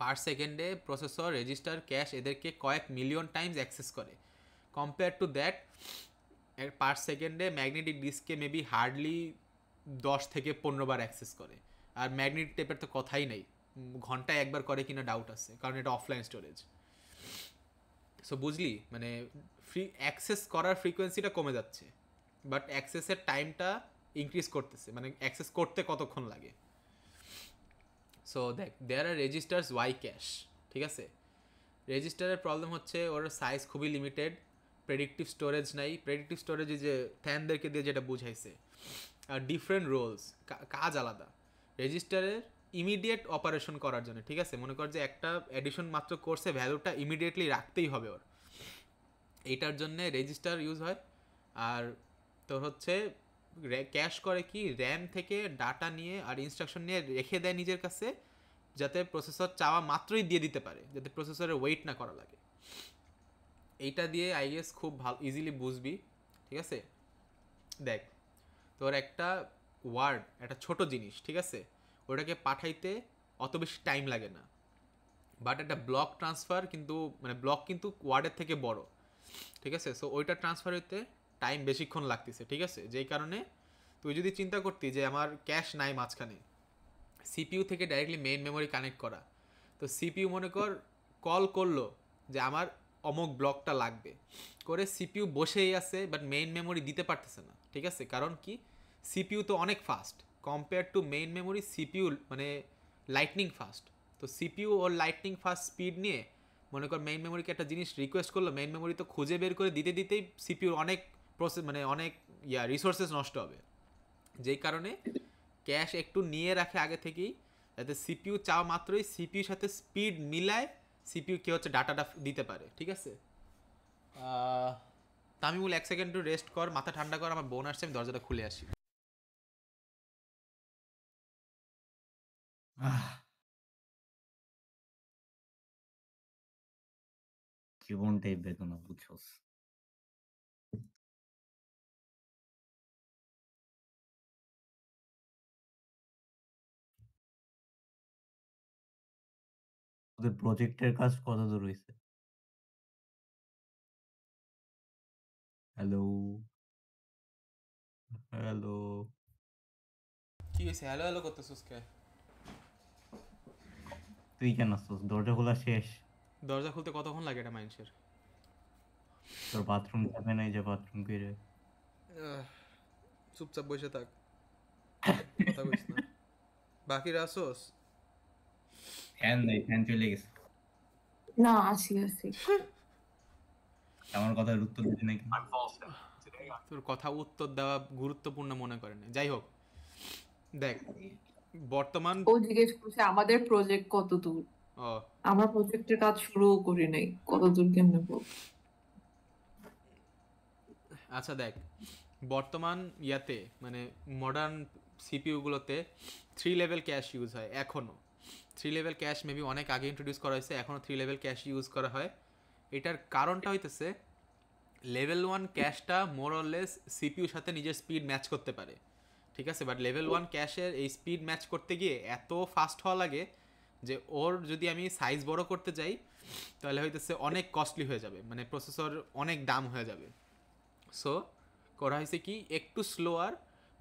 S1: পার সেকেন্ডে। প্রসেসর, রেজিস্টার, ক্যাশ এদেরকে কয়েক মিলিয়ন টাইমস অ্যাক্সেস করে। কম্পেয়ার টু দ্যাট পার সেকেন্ডে ম্যাগনেটিক ডিস্কে মেবি হার্ডলি 10 থেকে 15 বার অ্যাক্সেস করে। আর ম্যাগনেটিক টেপের তো কথাই নেই, ঘন্টায় একবার করে কিনা ডাউট আছে, কারণ এটা অফলাইন স্টোরেজ। সো বুঝলি, মানে অ্যাক্সেস করার ফ্রিকোয়েন্সিটা কমে যাচ্ছে, বাট অ্যাক্সেসের টাইমটা ইনক্রিজ করতেছে, মানে অ্যাক্সেস করতে কতক্ষণ লাগে। সো দেখ দেয়ার আর রেজিস্টার্স ওয়াই ক্যাশ, ঠিক আছে? রেজিস্টারের প্রবলেম হচ্ছে ওর সাইজ খুবই লিমিটেড, প্রেডিক্টিভ স্টোরেজ নাই। প্রেডিক্টিভ স্টোরেজে যে ফ্যানদেরকে দিয়ে যেটা বুঝাইছে, আর ডিফারেন্ট রোলস, কাজ আলাদা। রেজিস্টারের ইমিডিয়েট অপারেশন করার জন্য, ঠিক আছে? মনে কর যে একটা এডিশন মাত্র করছে, ভ্যালুটা ইমিডিয়েটলি রাখতেই হবে ওর, এইটার জন্য রেজিস্টার ইউজ হয়। আর তোর হচ্ছে ক্যাশ করে কি, র্যাম থেকে ডাটা নিয়ে আর ইনস্ট্রাকশন নিয়ে রেখে দেয় নিজের কাছে, যাতে প্রসেসর চাওয়া মাত্রই দিয়ে দিতে পারে, যাতে প্রসেসরের ওয়েট না করা লাগে। এইটা দিয়ে আই গেস খুব ভালো ইজিলি বুঝবি, ঠিক আছে? দেখ তোর একটা ওয়ার্ড, একটা ছোট জিনিস, ঠিক আছে, ওটাকে পাঠাইতে অত বেশি টাইম লাগে না, বাট একটা ব্লক ট্রান্সফার কিন্তু, মানে ব্লক কিন্তু ওয়ার্ডের থেকে বড়, ঠিক আছে? সো ওইটা ট্রান্সফার হইতে টাইম বেশিক্ষণ লাগতেছে, ঠিক আছে? যেই কারণে তুই যদি চিন্তা করতি যে আমার ক্যাশ নাই মাঝখানে, সিপিইউ থেকে ডাইরেক্টলি মেইন মেমোরি কানেক্ট করা, তো সিপিইউ মনে কর কল করলো যে আমার অমুক ব্লকটা লাগবে, করে সিপিইউ বসেই আছে, বাট মেইন মেমোরি দিতে পারতেছে না, ঠিক আছে? কারণ কি, সিপিইউ তো অনেক fast compare to main memory, CPU মানে লাইটনিং ফাস্ট। তো সিপিইউ ওর লাইটনিং ফাস্ট স্পিড নিয়ে মনে কর মেইন মেমোরিকে একটা জিনিস রিকোয়েস্ট করলো, মেইন মেমোরি তো খুঁজে বের করে দিতে দিতেই সিপিইউর অনেক প্রসেস, মানে অনেক রিসোর্সেস নষ্ট হবে, যেই কারণে ক্যাশ একটু নিয়ে রাখে আগে থেকেই, যাতে সিপিইউ চাওয়া মাত্রই সিপিইউর সাথে স্পিড মিলায় সিপিইউ কে হচ্ছে ডাটাটা দিতে পারে, ঠিক আছে? তামিমুল 1 সেকেন্ড একটু রেস্ট কর, মাথা ঠান্ডা কর, আমার বোন আসছে, আমি দরজাটা খুলে আসি।
S2: জীবনটাই বেদনা, বুঝছস? ওদের প্রজেক্টের কাজ কত দূর হয়েছে? Hello, hello.
S1: কি হয়েছে হ্যালো হ্যালো করতেছিস কে?
S2: তুই কেন আসছিস? দরজা খোলা শেষ।
S1: দরজা খুলতে কতক্ষণ লাগে এটা মানুষের?
S2: তোর বাথরুম যাবে নাই যে বাথরুম করে?
S1: চুপচাপ বসে থাক। কথা কইস না। বাকিরা আসোস?
S2: ফ্যান নেই, ফ্যান চলে গেছে।
S3: না, আছি আছি।
S2: আমার কথার উত্তর দিতে নাকি?
S1: তোর কথা উত্তর দেওয়া গুরুত্বপূর্ণ মনে করে না। যাই হোক, দেখ বর্তমান
S3: ও জিজ্ঞেস করছে আমাদের প্রজেক্ট কত দূর।
S1: ও
S3: আমরা প্রজেক্টের কাজ শুরুও করি নাই, কত দূর কেমনে বলবো?
S1: আচ্ছা দেখ, বর্তমান ইয়াতে মানে মডার্ন সিপিইউগুলোতে 3 লেভেল ক্যাশ ইউজ হয় এখনও। 3 লেভেল ক্যাশ মেবি অনেক আগে ইন্ট্রোডিউস করা হয়েছে, এখনও 3 লেভেল ক্যাশ ইউজ করা হয়। এটার কারণটা হইতেছে লেভেল 1 ক্যাশটা মোরলেস সিপিইউর সাথে নিজের স্পিড ম্যাচ করতে পারে, ঠিক আছে? বাট লেভেল 1 ক্যাশের এই স্পিড ম্যাচ করতে গিয়ে এত ফাস্ট হওয়া লাগে যে ওর যদি আমি সাইজ বড় করতে যাই তাহলে হইতেছে অনেক কস্টলি হয়ে যাবে, মানে প্রসেসর অনেক দাম হয়ে যাবে। সো করা হয়েছে কি একটু স্লোয়ার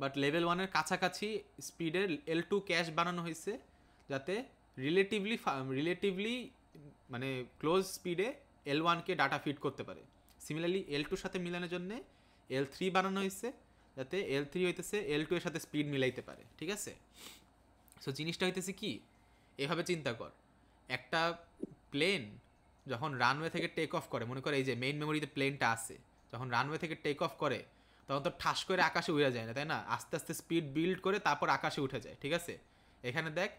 S1: বাট লেভেল 1-এর কাছাকাছি স্পিডের L2 ক্যাশ বানানো হয়েছে, যাতে রিলেটিভলি মানে ক্লোজ স্পিডে L1-কে ডাটা ফিড করতে পারে। সিমিলারলি L2-র সাথে মিলানোর জন্য L3 বানানো হয়েছে, যাতে L3 হইতেছে L2 এর সাথে স্পিড মিলাইতে পারে, ঠিক আছে? সো জিনিসটা হইতেছে কি, এভাবে চিন্তা কর, একটা প্লেন যখন রানওয়ে থেকে টেক অফ করে, মনে করে এই যে মেইন মেমোরিতে প্লেনটা আছে, যখন রানওয়ে থেকে টেক অফ করে তখন তো ঠাস করে আকাশে উড়ে যায় না, তাই না? আস্তে আস্তে স্পিড বিল্ড করে তারপর আকাশে উঠে যায়, ঠিক আছে? এখানে দেখ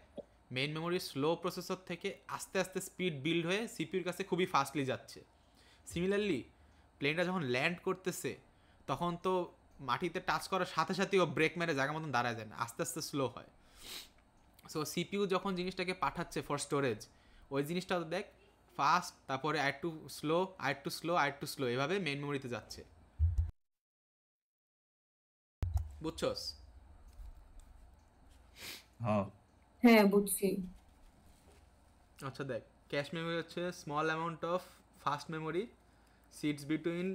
S1: মেইন মেমোরির স্লো প্রসেসর থেকে আস্তে আস্তে স্পিড বিল্ড হয়ে সিপিউর কাছে খুবই ফাস্টলি যাচ্ছে। সিমিলারলি প্লেনটা যখন ল্যান্ড করতেছে তখন তো মাটিতে টাচ করার সাথে সাথেই ও ব্রেক মেরে জায়গা মতন দাঁড়ায় যায় না, আস্তে আস্তে স্লো হয়। সো সিপিইউ যখন জিনিসটাকে পাঠাচ্ছে ফর স্টোরেজ, ওই জিনিসটা দেখ ফাস্ট, তারপরে আর একটু স্লো, আর একটু স্লো, আর একটু স্লো, এভাবে মেইন মেমোরিতে যাচ্ছে, বুঝছস?
S2: হ্যাঁ,
S3: হ্যাঁ, বুঝছি।
S1: আচ্ছা দেখ, ক্যাশ মেমোরি হচ্ছে small amount of fast memory sits between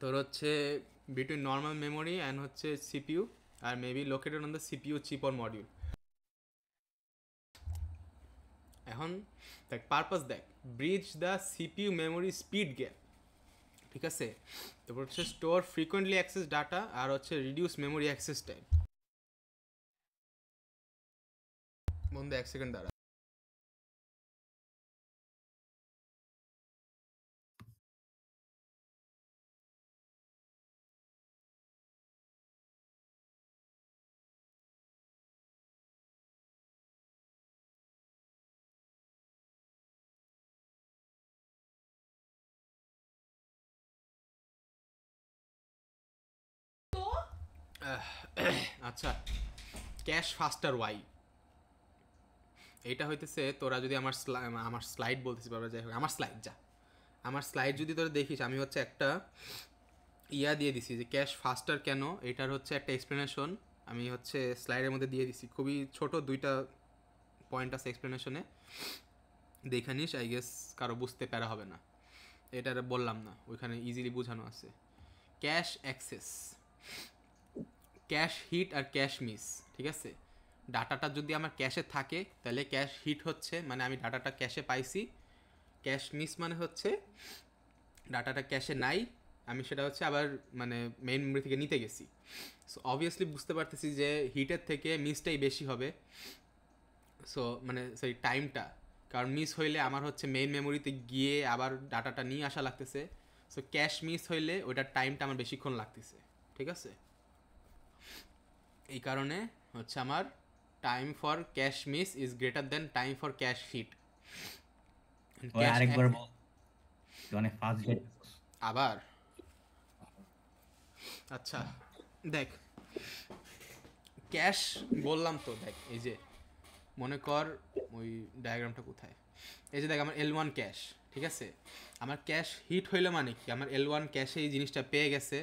S1: তোর হচ্ছে বিটুইন নর্মাল মেমোরি অ্যান্ড হচ্ছে সিপিইউ আর maybe located on the CPU chip or module. এখন দেখ পারপাস, দেখ bridge the CPU memory speed gap, ঠিক আছে? তারপর হচ্ছে স্টোর ফ্রিকোয়েন্টলি অ্যাক্সেস ডাটা আর হচ্ছে রিডিউস মেমোরি অ্যাক্সেস টাইম। বন্ধু 1 সেকেন্ড দাঁড়া। আচ্ছা, ক্যাশ ফাস্টার ওয়াই, এইটা হইতেছে তোরা যদি আমার স্লাইড বলতেছি বাবা, যাই হোক আমার স্লাইড যদি তোরা দেখিস, আমি হচ্ছে একটা ইয়া দিয়ে দিছি যে ক্যাশ ফাস্টার কেন, এটার হচ্ছে একটা এক্সপ্লেনেশন আমি হচ্ছে স্লাইডের মধ্যে দিয়ে দিছি। খুবই ছোট 2টা পয়েন্ট আছে এক্সপ্লেনেশনে, দেখে নিস, আই গেস কারো বুঝতে প্যারা হবে না। এটা আর বললাম না, ওইখানে ইজিলি বোঝানো আছে। ক্যাশ অ্যাক্সেস, ক্যাশ হিট আর ক্যাশ মিস, ঠিক আছে? ডাটাটা যদি আমার ক্যাশে থাকে তাহলে ক্যাশ হিট হচ্ছে মানে আমি ডাটাটা ক্যাশে পাইছি, ক্যাশ মিস মানে হচ্ছে ডাটাটা ক্যাশে নাই, আমি সেটা হচ্ছে আবার মানে মেইন মেমরি থেকে নিতে গেছি। সো অবভিয়াসলি বুঝতে পারতেছি যে হিটের থেকে মিসটাই বেশি হবে। সো মানে সেই টাইমটা, কারণ মিস হইলে আমার হচ্ছে মেইন মেমোরিতে গিয়ে আবার ডাটাটা নিয়ে আসা লাগতেছে। সো ক্যাশ মিস হইলে ওইটার টাইমটা আমার বেশিক্ষণ লাগতেছে, ঠিক আছে? এই কারণে হচ্ছে আমার time for cache miss is greater than time for cache hit.
S2: ওই আরেকবার বল, তুই অনেক ফাস্ট গেট।
S1: আবার আচ্ছা দেখ, ক্যাশ বললাম তো, দেখ এই যে মনে কর ওই ডায়াগ্রামটা কোথায়, এই যে দেখ আমার L1 ক্যাশ, ঠিক আছে? আমার ক্যাশ হিট হইলো মানে কি, আমার L1 ক্যাশে এই জিনিসটা পেয়ে গেছে,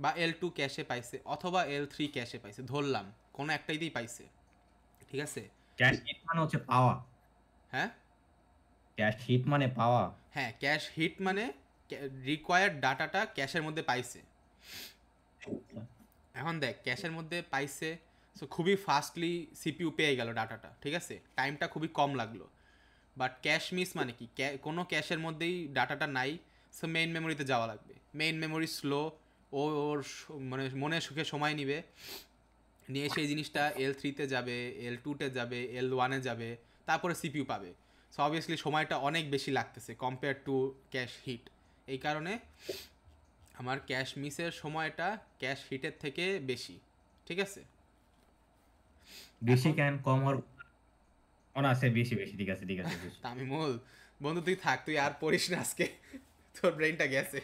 S1: বা L2 ক্যাশে পাইছে, অথবা L3 ক্যাশে পাইছে, ধরলাম কোনো একটাইতেই পাইছে, ঠিক আছে?
S2: ক্যাশ হিট মানে হচ্ছে পাওয়া।
S1: হ্যাঁ
S2: ক্যাশ হিট মানে পাওয়া।
S1: হ্যাঁ, ক্যাশ হিট মানে রিকোয়ার্ড ডাটাটা ক্যাশের মধ্যে পাইছে। এখন দেখ ক্যাশের মধ্যে পাইছে, সো খুবই ফাস্টলি সিপিইউ পেয়ে গেল ডাটাটা, ঠিক আছে? টাইমটা খুবই কম লাগলো। বাট ক্যাশ মিস মানে কি, কোনো ক্যাশের মধ্যেই ডাটাটা নাই, সো মেইন মেমোরিতে যাওয়া লাগবে। মেইন মেমোরি স্লো, ও ওর মানে মনে সুখে সময় নিবে, নিয়ে সেই জিনিসটা L3-তে যাবে, L2-তে যাবে, L1-এ যাবে, তারপরে সিপিইউ পাবে। সো অবভিয়াসলি সময়টা অনেক বেশি লাগতেছে কম্পেয়ার টু ক্যাশ হিট। এই কারণে আমার ক্যাশ মিসের সময়টা ক্যাশ হিটের থেকে বেশি। ঠিক আছে?
S2: বেশি
S1: এখন
S2: কেন কম আর আছে বেশি বেশি, ঠিক আছে ঠিক আছে বেশি।
S1: তামিমুল, বন্ধু তুই থাক, তুই আর পড়িস না আজকে, তোর ব্রেনটা গেছে।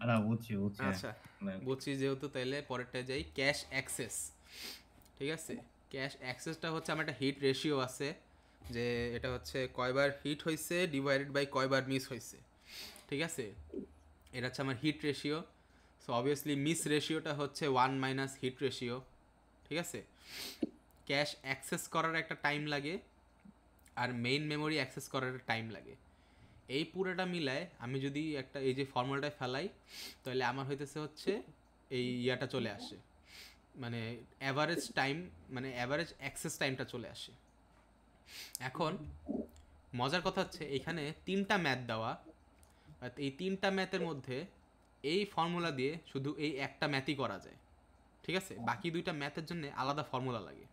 S2: আরে বুঝছি বুঝছি, হ্যাঁ।
S1: আচ্ছা,
S2: মানে
S1: বুঝছি যেহেতু, তাহলে পরেরটা যাই, ক্যাশ অ্যাক্সেস। ঠিক আছে, ক্যাশ অ্যাক্সেসটা হচ্ছে আমার একটা হিট রেশিও আছে, যে এটা হচ্ছে কয়বার হিট হয়েছে ডিভাইডেড বাই কয়বার মিস হয়েছে। ঠিক আছে, এটা হচ্ছে আমার hit ratio. So obviously miss রেশিওটা হচ্ছে 1 মাইনাস হিট রেশিও। ঠিক আছে, ক্যাশ অ্যাক্সেস করার একটা টাইম লাগে, আর মেইন মেমোরি অ্যাক্সেস করার একটা টাইম লাগে। এই পুরোটা মিলায় আমি যদি একটা এই যে ফর্মুলাটায় ফেলাই, তাহলে আমার হইতেছে হচ্ছে এই ইয়াটা চলে আসে, মানে অ্যাভারেজ টাইম, মানে অ্যাভারেজ অ্যাক্সেস টাইমটা চলে আসে। এখন মজার কথা হচ্ছে এখানে 3টা ম্যাথ দেওয়া, আর এই 3টা ম্যাথের মধ্যে এই ফর্মুলা দিয়ে শুধু এই একটা ম্যাথই করা যায়। ঠিক আছে, বাকি 2টা ম্যাথের জন্য আলাদা ফর্মুলা লাগে।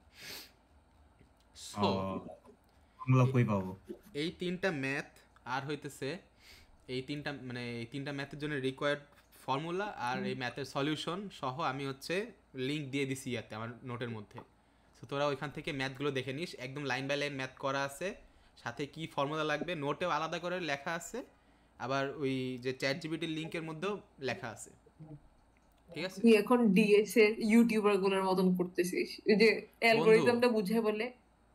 S1: সো
S2: আমরা কই পাবো?
S1: এই 3টা ম্যাথ আর হইতেছে এই 3টা ম্যাথের জন্য রিকোয়ার্ড ফর্মুলা আর এই ম্যাথের সলিউশন সহ আমি হচ্ছে লিঙ্ক দিয়ে দিছি ইয়াতে আমার নোটের মধ্যে। সো তোরা ওইখান থেকে ম্যাথগুলো দেখে নিস, একদম লাইন বাই লাইন ম্যাথ করা আছে, সাথে কি ফর্মুলা লাগবে নোটেও আলাদা করে লেখা আছে, আবার ওই যে চ্যাট জিপিটির লিঙ্কের মধ্যেও লেখা আছে। ঠিক আছে
S3: তুই এখন ডিএস এর ইউটিউবার গুলোর মতন করতেছিস, ওই যে
S1: বন্ধু,
S3: অ্যালগরিদমটা বুঝায় বলে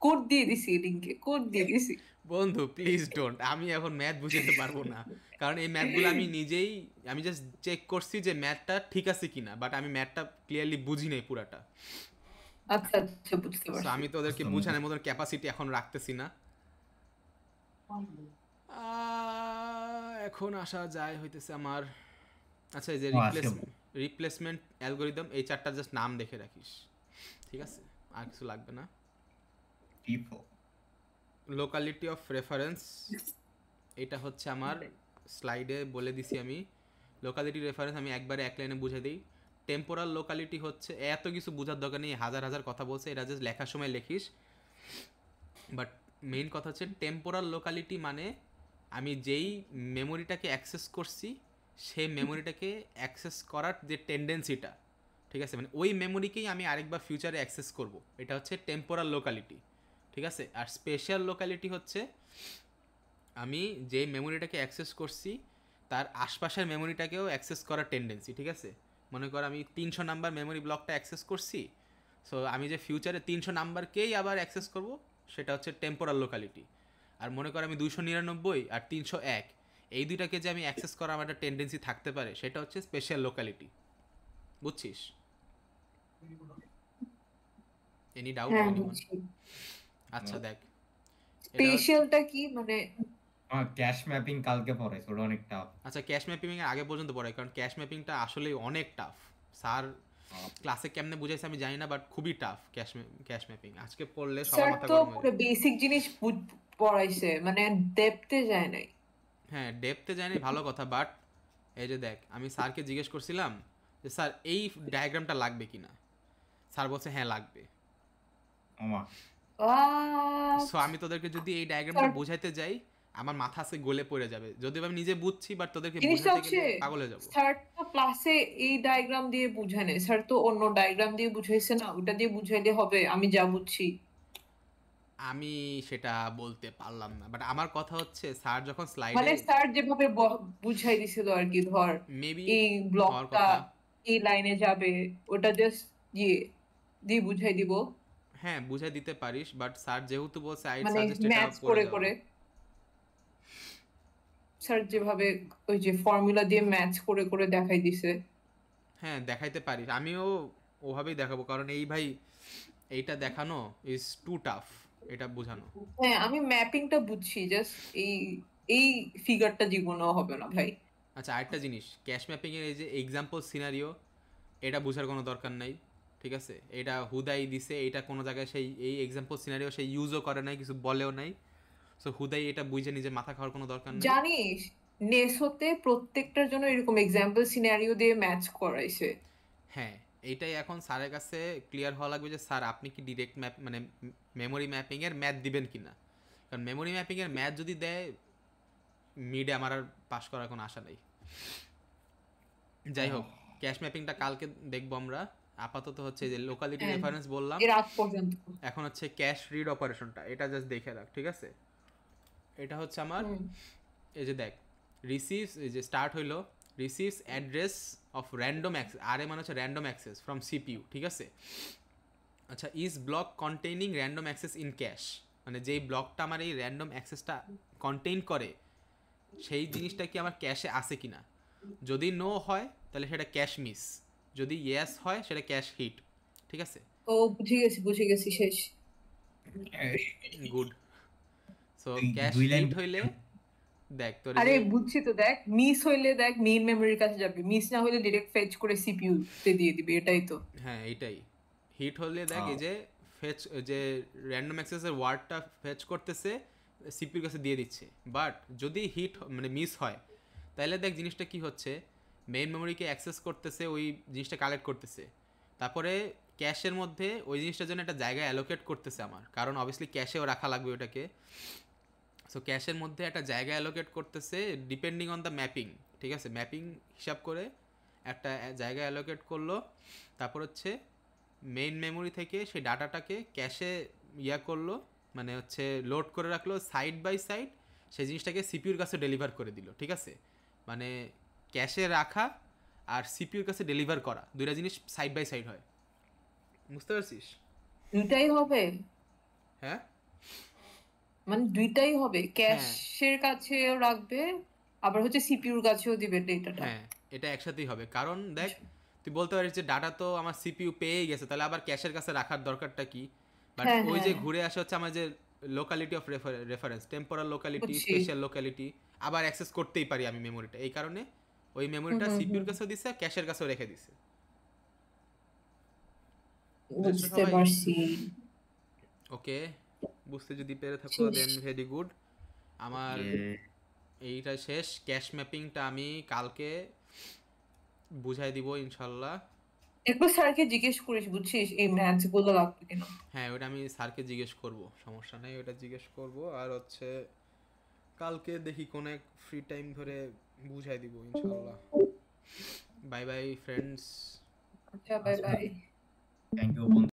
S3: কোড দিয়ে দিছি, লিংকে কোড দিয়ে দিছি।
S1: বন্ধু প্লিজ ডোন্ট, আমি এখন ম্যাথ বুঝাতে পারবো না, কারণ এই ম্যাথগুলো আমি নিজেই, আমি জাস্ট চেক করছি যে ম্যাথটা ঠিক আছে কিনা, বাট আমি ম্যাথটা ক্লিয়ারলি বুঝি নাই পুরাটা।
S3: আচ্ছা আচ্ছা, বুঝতে
S1: সো
S3: পারছি।
S1: আমি তো ওদেরকে বোঝানোর মতন ক্যাপাসিটি এখন রাখতেছি না। এখন আসা যায় হইতেছে আমার, আচ্ছা এই যে
S2: ও আজকে
S1: রিপ্লেসমেন্ট অ্যালগোরিদম, এই 4টা জাস্ট নাম দেখে রাখিস। ঠিক আছে, আর কিছু লাগবে না।
S2: টিপো
S1: লোকালিটি অফ রেফারেন্স, এটা হচ্ছে আমার স্লাইডে বলে দিছি আমি। লোকালিটি রেফারেন্স আমি একবারে এক লাইনে বুঝে দিই। টেম্পোরাল লোকালিটি হচ্ছে, এত কিছু বোঝার দরকার নেই, হাজার হাজার কথা বলছে, এটা জাস্ট লেখার সময় লেখিস। বাট মেইন কথা হচ্ছে টেম্পোরাল লোকালিটি মানে আমি যেই মেমোরিটাকে অ্যাক্সেস করছি সেই মেমোরিটাকে অ্যাক্সেস করার যে টেন্ডেন্সিটা, ঠিক আছে, মানে ওই মেমোরিকেই আমি আরেকবার ফিউচারে অ্যাক্সেস করব, এটা হচ্ছে টেম্পোরাল লোকালিটি। ঠিক আছে, আর স্পেশাল লোকালিটি হচ্ছে আমি যে মেমোরিটাকে অ্যাক্সেস করছি তার আশপাশের মেমোরিটাকেও অ্যাক্সেস করার টেন্ডেন্সি। ঠিক আছে, মনে কর আমি 300 নাম্বার মেমোরি ব্লকটা অ্যাক্সেস করছি, সো আমি যে ফিউচারে 300 নাম্বারকেই আবার অ্যাক্সেস করব সেটা হচ্ছে টেম্পোরাল লোকালিটি। আর মনে কর আমি 299 আর 301, এই দুইটাকে যে আমি অ্যাক্সেস করার আমার একটা টেন্ডেন্সি থাকতে পারে, সেটা হচ্ছে স্পেশাল লোকালিটি। বুঝছিস? এনি ডাউট
S3: হ্যাঁ
S1: এনিওয়ান?
S3: বুঝছি।
S1: আচ্ছা দেখ, এটা
S3: স্পেশালটা কি মানে?
S2: ক্যাশ ম্যাপিং কালকে পড়াইছে, ওটা অনেক টাফ।
S1: আচ্ছা ক্যাশ ম্যাপিং এর আগে পর্যন্ত পড়াই, কারণ ক্যাশ ম্যাপিংটা আসলে অনেক টাফ। স্যার ক্লাসে কেমনে বুঝাইছে আমি জানি না, বাট খুবই টাফ ক্যাশ ম্যাপিং। আজকে পড়লে সবার
S3: স্যার
S1: মাথা
S3: তো
S1: গরম হয়ে যাবে।
S3: বেসিক জিনিস পড়াইছে, মানে ডেপথে যায় নাই।
S1: হ্যাঁ ডেপথে যায়নি ভালো কথা, বাট এই যে দেখ আমি স্যারকে জিজ্ঞেস করছিলাম যে স্যার এই ডায়াগ্রামটা লাগবে কিনা, স্যার বলছে হ্যাঁ লাগবে।
S2: ওমা
S1: সো আমি তোদেরকে যদি এই ডায়াগ্রামটা
S3: স্যার
S1: বোঝাইতে যাই আমার মাথা আছে গলে পড়ে যাবে, যদিও আমি নিজে বুঝছি, বাট তোদেরকে
S3: জিনিসটা
S1: বোঝাতে
S3: হচ্ছে,
S1: গেলে পাগল হয়ে যাবো।
S3: স্যার তো ক্লাসে এই ডায়াগ্রাম দিয়ে বুঝায় নাই, স্যার তো অন্য ডায়াগ্রাম দিয়ে বুঝাইছে না, ওটা দিয়ে বুঝাইলে হবে আমি যা বুঝছি।
S1: আমি সেটা বলতে পারলাম না, বাট আমার কথা হচ্ছে স্যার যখন
S3: মানে
S1: স্লাইডে
S3: স্যার যেভাবে বুঝাই দিছিল আর কি, ধর
S1: মেবি
S3: এই
S1: হওয়ার
S3: ব্লকটা
S1: কথা,
S3: এই লাইনে যাবে, ওটা জাস্ট ইয়ে দিয়ে বুঝাই দিব,
S1: হ্যাঁ বুঝাই দিতে পারিস, বাট স্যার যেহেতু বলছে আই
S3: মানে
S1: সাজেস্ট এটা
S3: ম্যাচ
S1: পড়ে
S3: করে
S1: যাও।
S3: করে। স্যার যেভাবে ওই যে ফর্মুলা দিয়ে ম্যাচ করে করে দেখাই দিছে।
S1: হ্যাঁ দেখাইতে পারিস, আমিও ওভাবেই দেখাবো, কারণ এই ভাই এইটা দেখানো ইজ টু টাফ, এটা বোঝানো।
S3: হ্যাঁ আমি ম্যাপিংটা বুঝছি, জাস্ট এই এই ফিগারটা জীবনেও হবে না ভাই।
S1: আচ্ছা আরেকটা জিনিস, ক্যাশ ম্যাপিং এর এই যে এক্সাম্পল সিনারিও, এটা বোঝার কোনো দরকার নাই। ঠিক আছে, এটা হুদাই দিছে, এটা কোনো জায়গায় সেই এই এক্সাম্পল সিনারিও সেই ইউজও করে নাই, কিছু বলেও নাই। সো হুদাই এটা বুঝে নিজে মাথা খাওয়ার কোনো দরকার নাই।
S3: জানিস নেসোতে প্রত্যেকটার জন্য এরকম এক্সাম্পল সিনারিও দিয়ে ম্যাচ করাইছে।
S1: হ্যাঁ এইটাই এখন স্যারের কাছে ক্লিয়ার হওয়া লাগবে যে স্যার আপনি কি ডিরেক্ট ম্যাপ মানে মেমোরি ম্যাপিং এর ম্যাথ দিবেন কিনা, কারণ মেমোরি ম্যাপিং এর ম্যাথ যদি দেয় মিডে আমার আর পাস করার কোনো আশা নেই। যাই হোক, ক্যাশ ম্যাপিংটা কালকে দেখবো আমরা। আপাতত হচ্ছে যে লোকালিটি
S3: হ্যাঁ,
S1: রেফারেন্স বললাম,
S3: এর আগ পর্যন্ত।
S1: এখন হচ্ছে ক্যাশ রিড অপারেশনটা, এটা জাস্ট দেখে রাখ, ঠিক আছে? এটা হচ্ছে আমার
S3: হুম।
S1: এই যে দেখ রিসিভস, এই যে স্টার্ট হইলো receives address of random access, আর এ মানে হচ্ছে র্যান্ডম অ্যাক্সেস ফ্রম সিপিইউ, ঠিক আছে? আচ্ছা, is block containing random access in cache, মানে যেই ব্লকটা আমার এই র্যান্ডম অ্যাক্সেসটা কন্টেইন করে সেই জিনিসটা কি আমার ক্যাশে আছে কিনা। যদি নো হয় তাহলে সেটা ক্যাশ মিস, যদি ইয়েস হয় সেটা ক্যাশ হিট, ঠিক আছে?
S3: ও বুঝে গেছি শেষ।
S1: গুড। সো
S2: এই
S1: ক্যাশ
S2: দুই লাইন
S1: হিট হইলে দেখ তোর
S3: আরে
S1: যে
S3: বুঝছি তো, দেখ মিস হইলে দেখ মেইন মেমোরির কাছে যাবে, মিস না হইলে ডিরেক্ট ফেচ করে সিপিইউ তে দিয়ে দিবে, এটাই তো।
S1: হ্যাঁ এইটাই হিট হলে দেখ এই যে ফেচ, যে র্যান্ডম অ্যাক্সেসের ওয়ার্ডটা ফেচ করতেছে সিপির কাছে দিয়ে দিচ্ছে। বাট যদি হিট মানে মিস হয় তাহলে দেখ জিনিসটা কি হচ্ছে, মেইন মেমোরিকে অ্যাক্সেস করতেছে, ওই জিনিসটা কালেক্ট করতেছে, তারপরে ক্যাশের মধ্যে ওই জিনিসটার জন্য একটা জায়গা অ্যালোকেট করতেছে আমার, কারণ অবভিয়াসলি ক্যাশেও রাখা লাগবে ওটাকে। সো ক্যাশের মধ্যে একটা জায়গা অ্যালোকেট করতেছে ডিপেন্ডিং অন দ্য ম্যাপিং, ঠিক আছে? ম্যাপিং হিসাব করে একটা জায়গা অ্যালোকেট করলো, তারপর হচ্ছে মেইন মেমোরি থেকে সেই ডাটাটাকে ক্যাশে করলো, মানে হচ্ছে লোড করে রাখলো সাইড বাই সাইড, সেই জিনিসটাকে সিপিউর কাছে ডেলিভার করে দিল, ঠিক আছে? মানে ক্যাশে রাখা আর সিপিউর কাছে ডেলিভার করা দুইটা জিনিস সাইড বাই সাইড হয়, বুঝতে পারছিস?
S3: দুইটাই হবে,
S1: হ্যাঁ
S3: মানে দুইটাই হবে, ক্যাশের কাছেও রাখবে আবার হচ্ছে সিপিইউর কাছেও দিবে ডেটাটা।
S1: হ্যাঁ, এটা একসাথেই হবে, কারণ দেখ তুই বলতে পারিস যে ডাটা তো আমার সিপিইউ পেয়েই গেছে, তাহলে আবার ক্যাশের কাছে রাখার দরকারটা কি? বাট
S3: হ্যাঁ,
S1: ওই যে
S3: হ্যাঁ।
S1: ঘুরে আসে হচ্ছে আমার যে locality of reference, temporal locality,
S3: বুঝছি।
S1: স্পেশাল লোকালিটি, আবার অ্যাক্সেস করতেই পারি আমি মেমোরিটা, এই কারণে ওই মেমোরিটা সিপিইউর কাছেও দিছে, ক্যাশের কাছেও রেখে দিছে।
S3: বুঝতে পারছি।
S1: ওকে, বুঝতে যদি পেরে থাকো
S3: শেষ।
S1: দেন ভেরি গুড। আমার এইটা শেষ, ক্যাশ ম্যাপিংটা আমি কালকে বুঝাই দিব ইনশাল্লাহ।
S3: একটু স্যারকে জিজ্ঞেস করিস, বুঝছিস, এই ম্যাথস গুলো লাগবে কিনা।
S1: হ্যাঁ, ওটা আমি স্যারকে জিজ্ঞেস করব, সমস্যা নেই, ওটা জিজ্ঞেস করব। আর হচ্ছে কালকে দেখি কোন এক ফ্রি টাইম ধরে বুঝাই দিব ইনশাল্লাহ। Bye bye friends.
S3: আচ্ছা, বাই বাই।
S2: থ্যাংক ইউ বন্ধু।